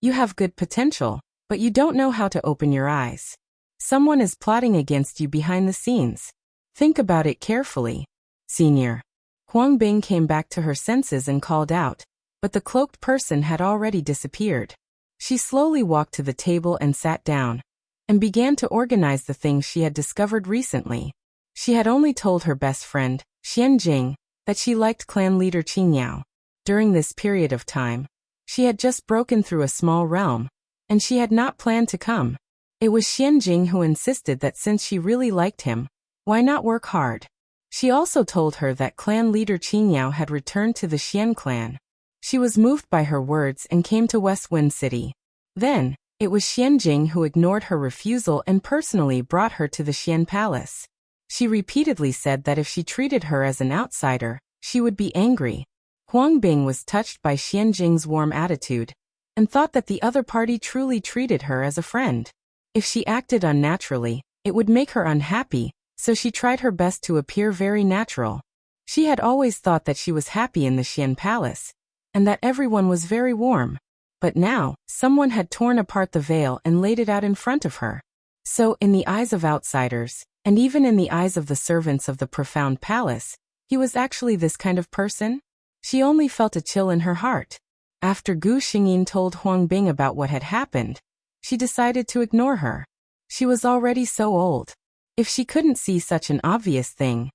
A: You have good potential, but you don't know how to open your eyes. Someone is plotting against you behind the scenes. Think about it carefully. Senior. Huang Bing came back to her senses and called out, but the cloaked person had already disappeared. She slowly walked to the table and sat down, and began to organize the things she had discovered recently. She had only told her best friend, Xian Jing, that she liked clan leader Qing Yao. During this period of time, she had just broken through a small realm, and she had not planned to come. It was Xian Jing who insisted that since she really liked him, why not work hard? She also told her that clan leader Qing Yao had returned to the Xian clan. She was moved by her words and came to West Wind City. Then, it was Xian Jing who ignored her refusal and personally brought her to the Xian Palace. She repeatedly said that if she treated her as an outsider, she would be angry. Huang Bing was touched by Xian Jing's warm attitude, and thought that the other party truly treated her as a friend. If she acted unnaturally, it would make her unhappy, so she tried her best to appear very natural. She had always thought that she was happy in the Xian Palace, and that everyone was very warm. But now, someone had torn apart the veil and laid it out in front of her. So, in the eyes of outsiders, and even in the eyes of the servants of the profound palace, he was actually this kind of person? She only felt a chill in her heart. After Gu Xingyin told Huang Bing about what had happened, she decided to ignore her. She was already so old. If she couldn't see such an obvious thing,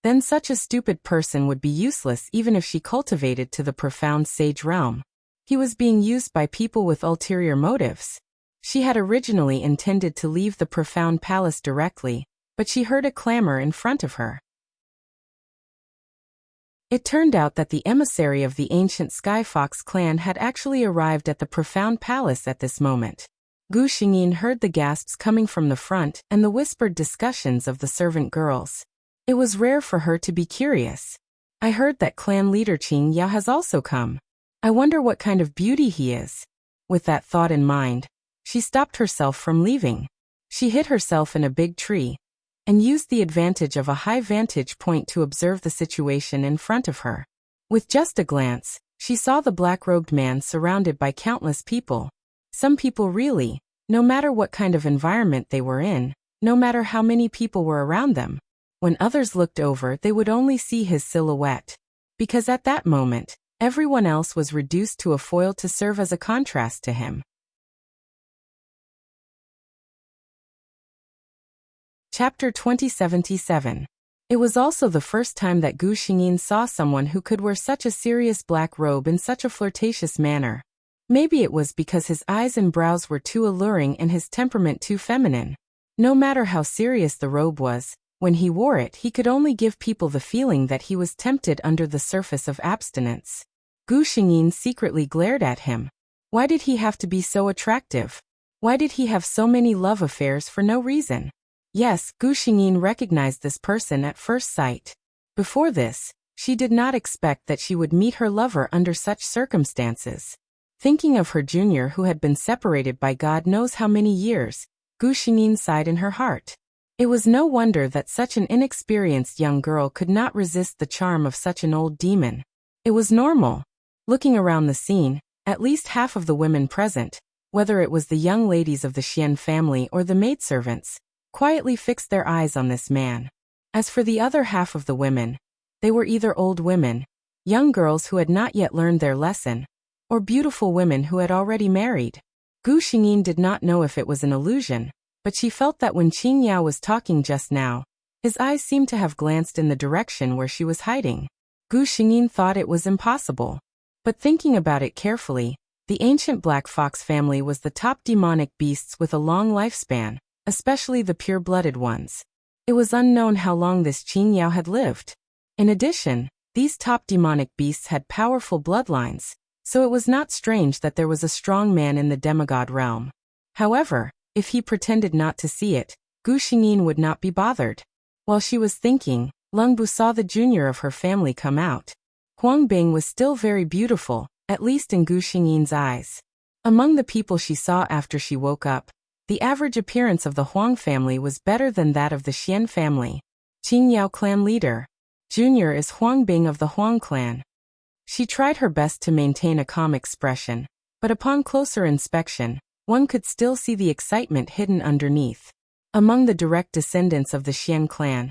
A: then such a stupid person would be useless even if she cultivated to the profound sage realm. He was being used by people with ulterior motives. She had originally intended to leave the profound palace directly, but she heard a clamor in front of her. It turned out that the emissary of the ancient Sky Fox clan had actually arrived at the profound palace at this moment. Gu Xingyin heard the gasps coming from the front and the whispered discussions of the servant girls. It was rare for her to be curious. I heard that clan leader Qing Yao has also come. I wonder what kind of beauty he is. With that thought in mind, she stopped herself from leaving. She hid herself in a big tree, and used the advantage of a high vantage point to observe the situation in front of her. With just a glance, she saw the black-robed man surrounded by countless people. Some people really, no matter what kind of environment they were in, no matter how many people were around them, when others looked over they would only see his silhouette. Because at that moment, everyone else was reduced to a foil to serve as a contrast to him. Chapter 2077. It was also the first time that Gu Xingyin saw someone who could wear such a serious black robe in such a flirtatious manner. Maybe it was because his eyes and brows were too alluring and his temperament too feminine. No matter how serious the robe was, when he wore it he could only give people the feeling that he was tempted under the surface of abstinence. Gu Xingyin secretly glared at him. Why did he have to be so attractive? Why did he have so many love affairs for no reason? Yes, Gu Xingyin recognized this person at first sight. Before this, she did not expect that she would meet her lover under such circumstances. Thinking of her junior who had been separated by God knows how many years, Gu Xingyin sighed in her heart. It was no wonder that such an inexperienced young girl could not resist the charm of such an old demon. It was normal. Looking around the scene, at least half of the women present, whether it was the young ladies of the Xian family or the maidservants, quietly fixed their eyes on this man. As for the other half of the women, they were either old women, young girls who had not yet learned their lesson, or beautiful women who had already married. Gu Xingyin did not know if it was an illusion, but she felt that when Qing Yao was talking just now, his eyes seemed to have glanced in the direction where she was hiding. Gu Xingyin thought it was impossible. But thinking about it carefully, the ancient Black Fox family was the top demonic beasts with a long lifespan, especially the pure-blooded ones. It was unknown how long this Qing Yao had lived. In addition, these top demonic beasts had powerful bloodlines, so it was not strange that there was a strong man in the demigod realm. However, if he pretended not to see it, Gu Xingyin would not be bothered. While she was thinking, Leng Bu saw the junior of her family come out. Huang Bing was still very beautiful, at least in Gu Xingyin's eyes. Among the people she saw after she woke up, the average appearance of the Huang family was better than that of the Xian family. Qing Yao clan leader. Junior is Huang Bing of the Huang clan. She tried her best to maintain a calm expression, but upon closer inspection, one could still see the excitement hidden underneath. Among the direct descendants of the Xian clan,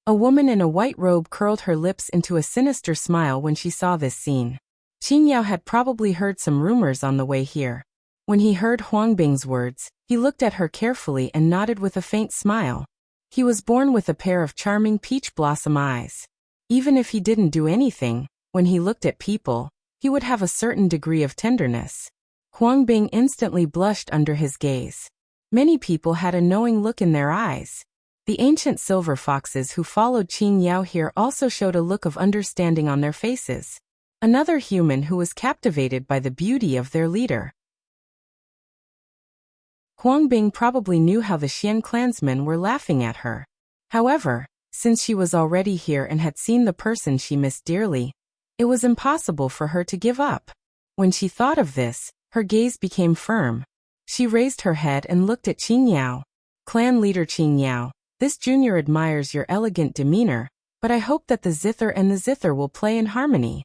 A: a woman in a white robe curled her lips into a sinister smile when she saw this scene. Qin Yao had probably heard some rumors on the way here. When he heard Huang Bing's words, he looked at her carefully and nodded with a faint smile. He was born with a pair of charming peach blossom eyes. Even if he didn't do anything, when he looked at people, he would have a certain degree of tenderness. Huang Bing instantly blushed under his gaze. Many people had a knowing look in their eyes. The ancient silver foxes who followed Qin Yao here also showed a look of understanding on their faces. Another human who was captivated by the beauty of their leader. Huang Bing probably knew how the Xian clansmen were laughing at her. However, since she was already here and had seen the person she missed dearly, it was impossible for her to give up. When she thought of this, her gaze became firm. She raised her head and looked at Qin Yao. Clan leader Qin Yao, this junior admires your elegant demeanor, but I hope that the zither and the zither will play in harmony.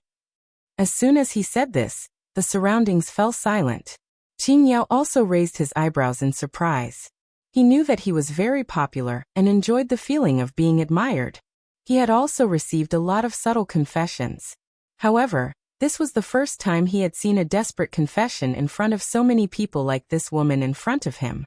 A: As soon as he said this, the surroundings fell silent. Qin Yao also raised his eyebrows in surprise. He knew that he was very popular and enjoyed the feeling of being admired. He had also received a lot of subtle confessions. However, this was the first time he had seen a desperate confession in front of so many people like this woman in front of him.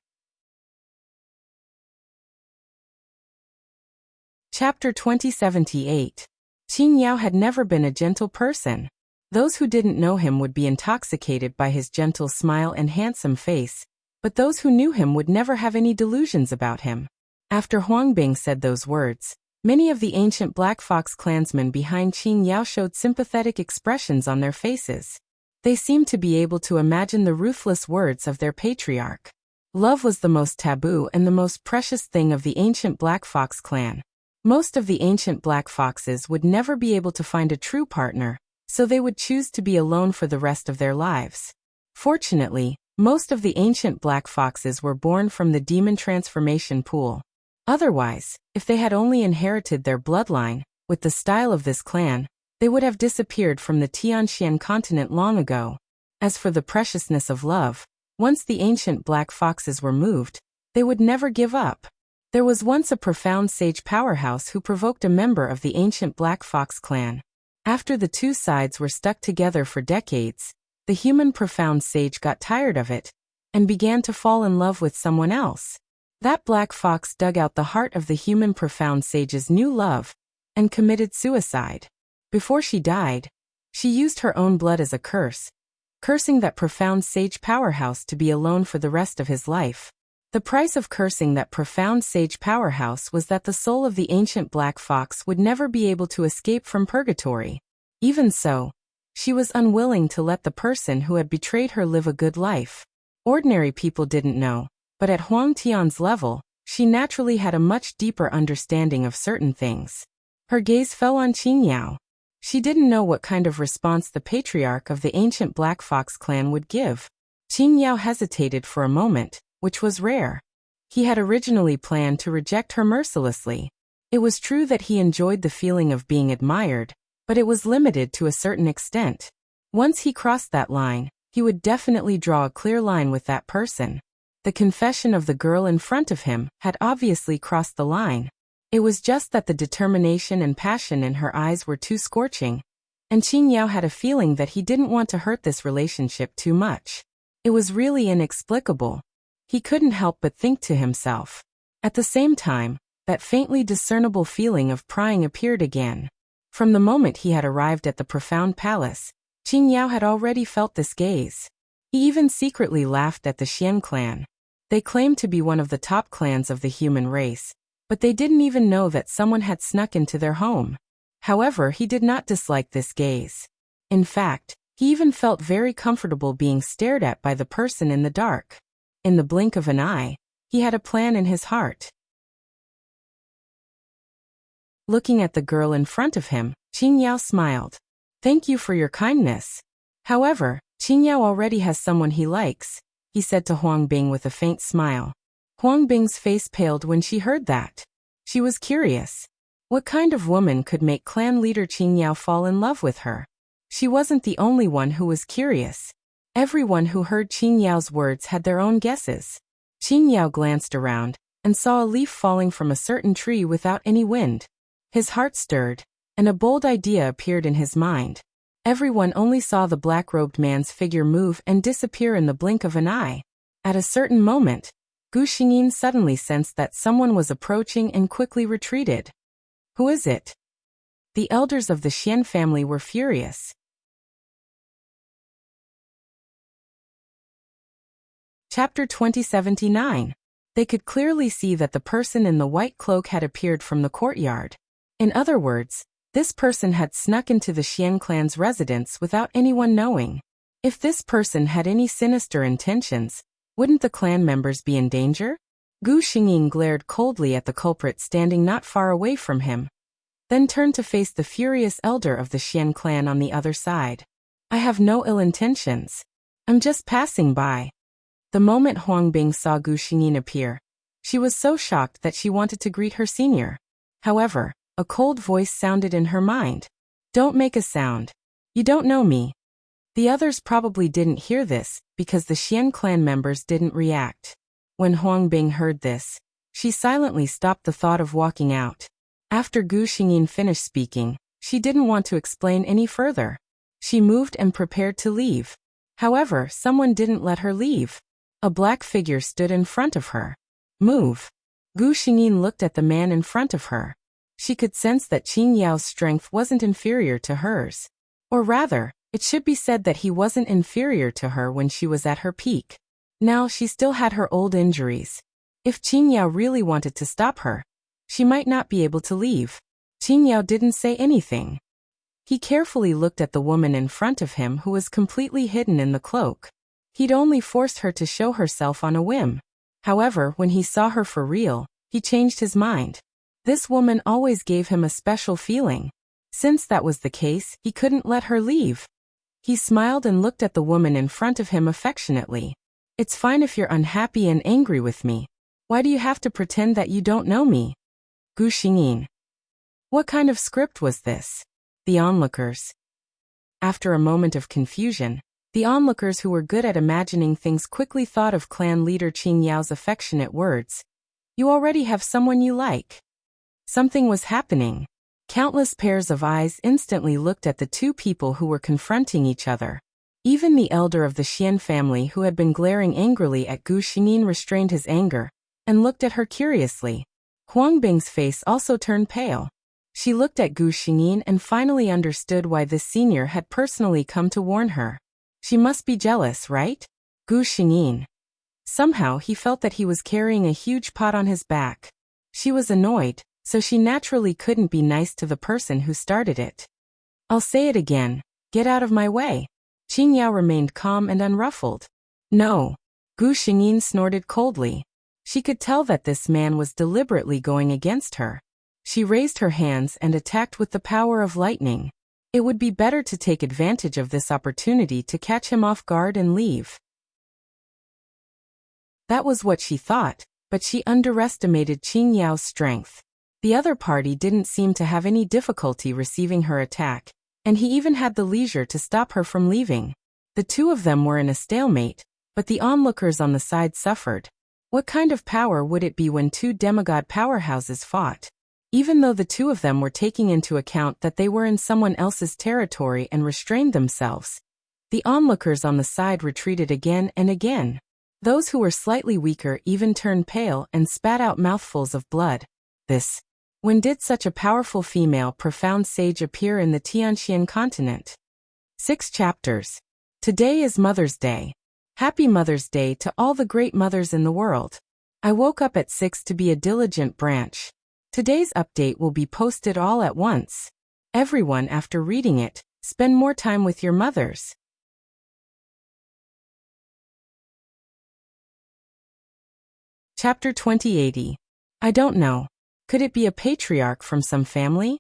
A: Chapter 2078. Qin Yao had never been a gentle person. Those who didn't know him would be intoxicated by his gentle smile and handsome face, but those who knew him would never have any delusions about him. After Huang Bing said those words, many of the ancient Black Fox clansmen behind Qin Yao showed sympathetic expressions on their faces. They seemed to be able to imagine the ruthless words of their patriarch. Love was the most taboo and the most precious thing of the ancient Black Fox clan. Most of the ancient Black Foxes would never be able to find a true partner, so they would choose to be alone for the rest of their lives. Fortunately, most of the ancient Black Foxes were born from the demon transformation pool. Otherwise, if they had only inherited their bloodline, with the style of this clan, they would have disappeared from the Tianxian continent long ago. As for the preciousness of love, once the ancient Black Foxes were moved, they would never give up. There was once a profound sage powerhouse who provoked a member of the ancient Black Fox clan. After the two sides were stuck together for decades, the human profound sage got tired of it and began to fall in love with someone else. That Black Fox dug out the heart of the human profound sage's new love and committed suicide. Before she died, she used her own blood as a curse, cursing that profound sage powerhouse to be alone for the rest of his life. The price of cursing that profound sage powerhouse was that the soul of the ancient Black Fox would never be able to escape from purgatory. Even so, she was unwilling to let the person who had betrayed her live a good life. Ordinary people didn't know, but at Huang Tian's level, she naturally had a much deeper understanding of certain things. Her gaze fell on Qin Yao. She didn't know what kind of response the patriarch of the ancient Black Fox clan would give. Qin Yao hesitated for a moment, which was rare. He had originally planned to reject her mercilessly. It was true that he enjoyed the feeling of being admired, but it was limited to a certain extent. Once he crossed that line, he would definitely draw a clear line with that person. The confession of the girl in front of him had obviously crossed the line. It was just that the determination and passion in her eyes were too scorching, and Qin Yao had a feeling that he didn't want to hurt this relationship too much. It was really inexplicable. He couldn't help but think to himself. At the same time, that faintly discernible feeling of prying appeared again. From the moment he had arrived at the profound palace, Qin Yao had already felt this gaze. He even secretly laughed at the Xian clan. They claimed to be one of the top clans of the human race, but they didn't even know that someone had snuck into their home. However, he did not dislike this gaze. In fact, he even felt very comfortable being stared at by the person in the dark. In the blink of an eye, he had a plan in his heart. Looking at the girl in front of him, Qin Yao smiled. "Thank you for your kindness. However, Qin Yao already has someone he likes," he said to Huang Bing with a faint smile. Huang Bing's face paled when she heard that. She was curious. What kind of woman could make clan leader Qingyao fall in love with her? She wasn't the only one who was curious. Everyone who heard Qingyao's words had their own guesses. Qingyao glanced around and saw a leaf falling from a certain tree without any wind. His heart stirred, and a bold idea appeared in his mind. Everyone only saw the black-robed man's figure move and disappear in the blink of an eye. At a certain moment, Gu Xingyin suddenly sensed that someone was approaching and quickly retreated. Who is it? The elders of the Xian family were furious. Chapter 2079. They could clearly see that the person in the white cloak had appeared from the courtyard. In other words, this person had snuck into the Xian clan's residence without anyone knowing. If this person had any sinister intentions, wouldn't the clan members be in danger? Gu Xingyin glared coldly at the culprit standing not far away from him, then turned to face the furious elder of the Xian clan on the other side. I have no ill intentions. I'm just passing by. The moment Huangbing saw Gu Xingyin appear, she was so shocked that she wanted to greet her senior. However, a cold voice sounded in her mind. Don't make a sound. You don't know me. The others probably didn't hear this because the Xian clan members didn't react. When Huangbing heard this, she silently stopped the thought of walking out. After Gu Xingyin finished speaking, she didn't want to explain any further. She moved and prepared to leave. However, someone didn't let her leave. A black figure stood in front of her. Move. Gu Xingyin looked at the man in front of her. She could sense that Qingyao's strength wasn't inferior to hers. Or rather, it should be said that he wasn't inferior to her when she was at her peak. Now she still had her old injuries. If Qingyao really wanted to stop her, she might not be able to leave. Qingyao didn't say anything. He carefully looked at the woman in front of him who was completely hidden in the cloak. He'd only forced her to show herself on a whim. However, when he saw her for real, he changed his mind. This woman always gave him a special feeling. Since that was the case, he couldn't let her leave. He smiled and looked at the woman in front of him affectionately. It's fine if you're unhappy and angry with me. Why do you have to pretend that you don't know me? Gu Xingyin. What kind of script was this? The onlookers. After a moment of confusion, the onlookers who were good at imagining things quickly thought of clan leader Qingyao's affectionate words. You already have someone you like. Something was happening. Countless pairs of eyes instantly looked at the two people who were confronting each other. Even the elder of the Xian family who had been glaring angrily at Gu Xingyin restrained his anger and looked at her curiously. Huangbing's face also turned pale. She looked at Gu Xingyin and finally understood why this senior had personally come to warn her. She must be jealous, right? Gu Xingyin. Somehow he felt that he was carrying a huge pot on his back. She was annoyed, so she naturally couldn't be nice to the person who started it. I'll say it again. Get out of my way. Qingyao remained calm and unruffled. No. Gu Xingyin snorted coldly. She could tell that this man was deliberately going against her. She raised her hands and attacked with the power of lightning. It would be better to take advantage of this opportunity to catch him off guard and leave. That was what she thought, but she underestimated Qingyao's strength. The other party didn't seem to have any difficulty receiving her attack, and he even had the leisure to stop her from leaving. The two of them were in a stalemate, but the onlookers on the side suffered. What kind of power would it be when two demigod powerhouses fought? Even though the two of them were taking into account that they were in someone else's territory and restrained themselves, the onlookers on the side retreated again and again. Those who were slightly weaker even turned pale and spat out mouthfuls of blood. When did such a powerful female profound sage appear in the Tianxian continent? 6 chapters. Today is Mother's Day. Happy Mother's Day to all the great mothers in the world. I woke up at 6 to be a diligent branch. Today's update will be posted all at once. Everyone, after reading it, spend more time with your mothers. Chapter 2080. I don't know. Could it be a patriarch from some family?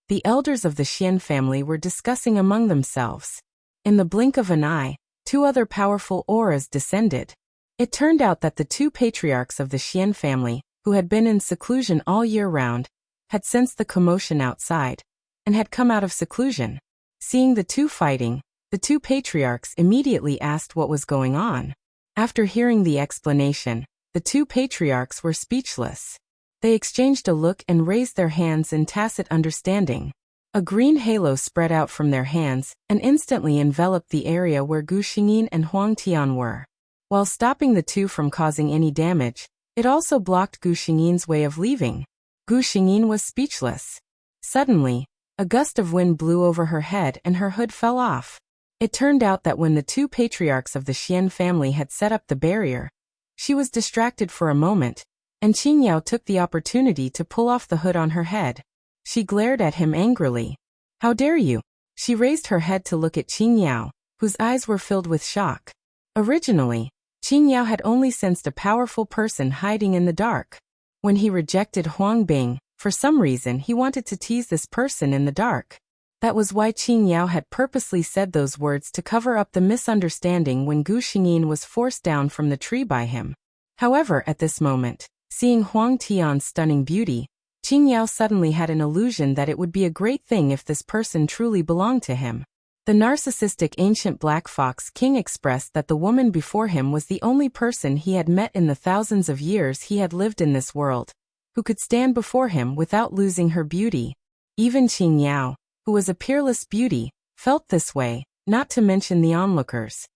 A: The elders of the Xian family were discussing among themselves. In the blink of an eye, 2 other powerful auras descended. It turned out that the 2 patriarchs of the Xian family, who had been in seclusion all year round, had sensed the commotion outside, and had come out of seclusion. Seeing the two fighting, the two patriarchs immediately asked what was going on. After hearing the explanation, the two patriarchs were speechless. They exchanged a look and raised their hands in tacit understanding. A green halo spread out from their hands and instantly enveloped the area where Gu Xingyin and Huang Tian were. While stopping the two from causing any damage, it also blocked Gu Xingyin's way of leaving. Gu Xingyin was speechless. Suddenly, a gust of wind blew over her head and her hood fell off. It turned out that when the two patriarchs of the Xian family had set up the barrier, she was distracted for a moment, and Qin Yao took the opportunity to pull off the hood on her head. She glared at him angrily. "How dare you?" She raised her head to look at Qin Yao, whose eyes were filled with shock. Originally, Qin Yao had only sensed a powerful person hiding in the dark. When he rejected Huang Bing, for some reason he wanted to tease this person in the dark. That was why Qin Yao had purposely said those words to cover up the misunderstanding when Gu Xingyin was forced down from the tree by him. However, at this moment, seeing Huang Tian's stunning beauty, Qin Yao suddenly had an illusion that it would be a great thing if this person truly belonged to him. The narcissistic ancient black fox king expressed that the woman before him was the only person he had met in the thousands of years he had lived in this world, who could stand before him without losing her beauty. Even Qin Yao, who was a peerless beauty, felt this way, not to mention the onlookers.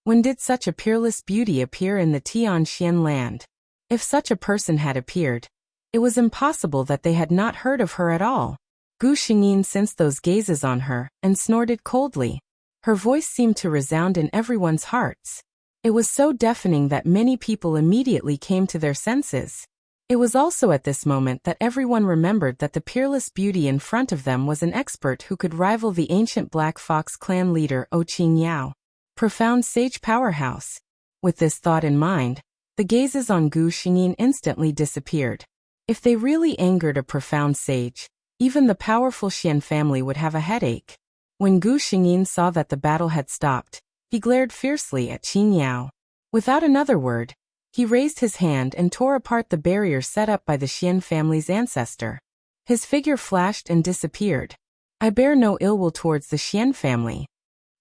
A: When did such a peerless beauty appear in the Tianxian land? If such a person had appeared, it was impossible that they had not heard of her at all. Gu Xingyin sensed those gazes on her and snorted coldly. Her voice seemed to resound in everyone's hearts. It was so deafening that many people immediately came to their senses. It was also at this moment that everyone remembered that the peerless beauty in front of them was an expert who could rival the ancient Black Fox clan leader Qin Yao. Profound sage powerhouse. With this thought in mind, the gazes on Gu Xingyin instantly disappeared. If they really angered a profound sage, even the powerful Xian family would have a headache. When Gu Xingyin saw that the battle had stopped, he glared fiercely at Qin Yao. Without another word, he raised his hand and tore apart the barrier set up by the Xian family's ancestor. His figure flashed and disappeared. "I bear no ill will towards the Xian family."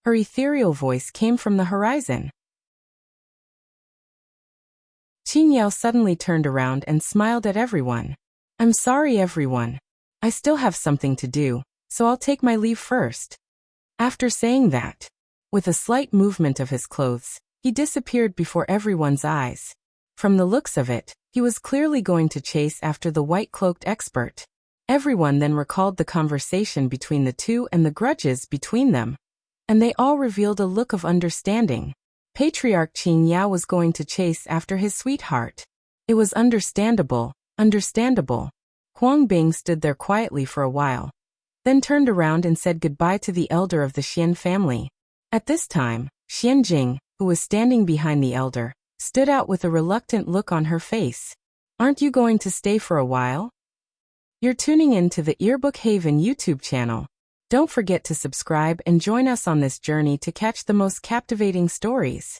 A: Her ethereal voice came from the horizon. Qin Yao suddenly turned around and smiled at everyone. "I'm sorry, everyone. I still have something to do, so I'll take my leave first." After saying that, with a slight movement of his clothes, he disappeared before everyone's eyes. From the looks of it, he was clearly going to chase after the white-cloaked expert. Everyone then recalled the conversation between the two and the grudges between them, and they all revealed a look of understanding. Patriarch Qin Yao was going to chase after his sweetheart. It was understandable. Huang Bing stood there quietly for a while, then turned around and said goodbye to the elder of the Xian family. At this time, Xian Jing, who was standing behind the elder, stood out with a reluctant look on her face. "Aren't you going to stay for a while?" You're tuning in to the Earbook Haven YouTube channel. Don't forget to subscribe and join us on this journey to catch the most captivating stories.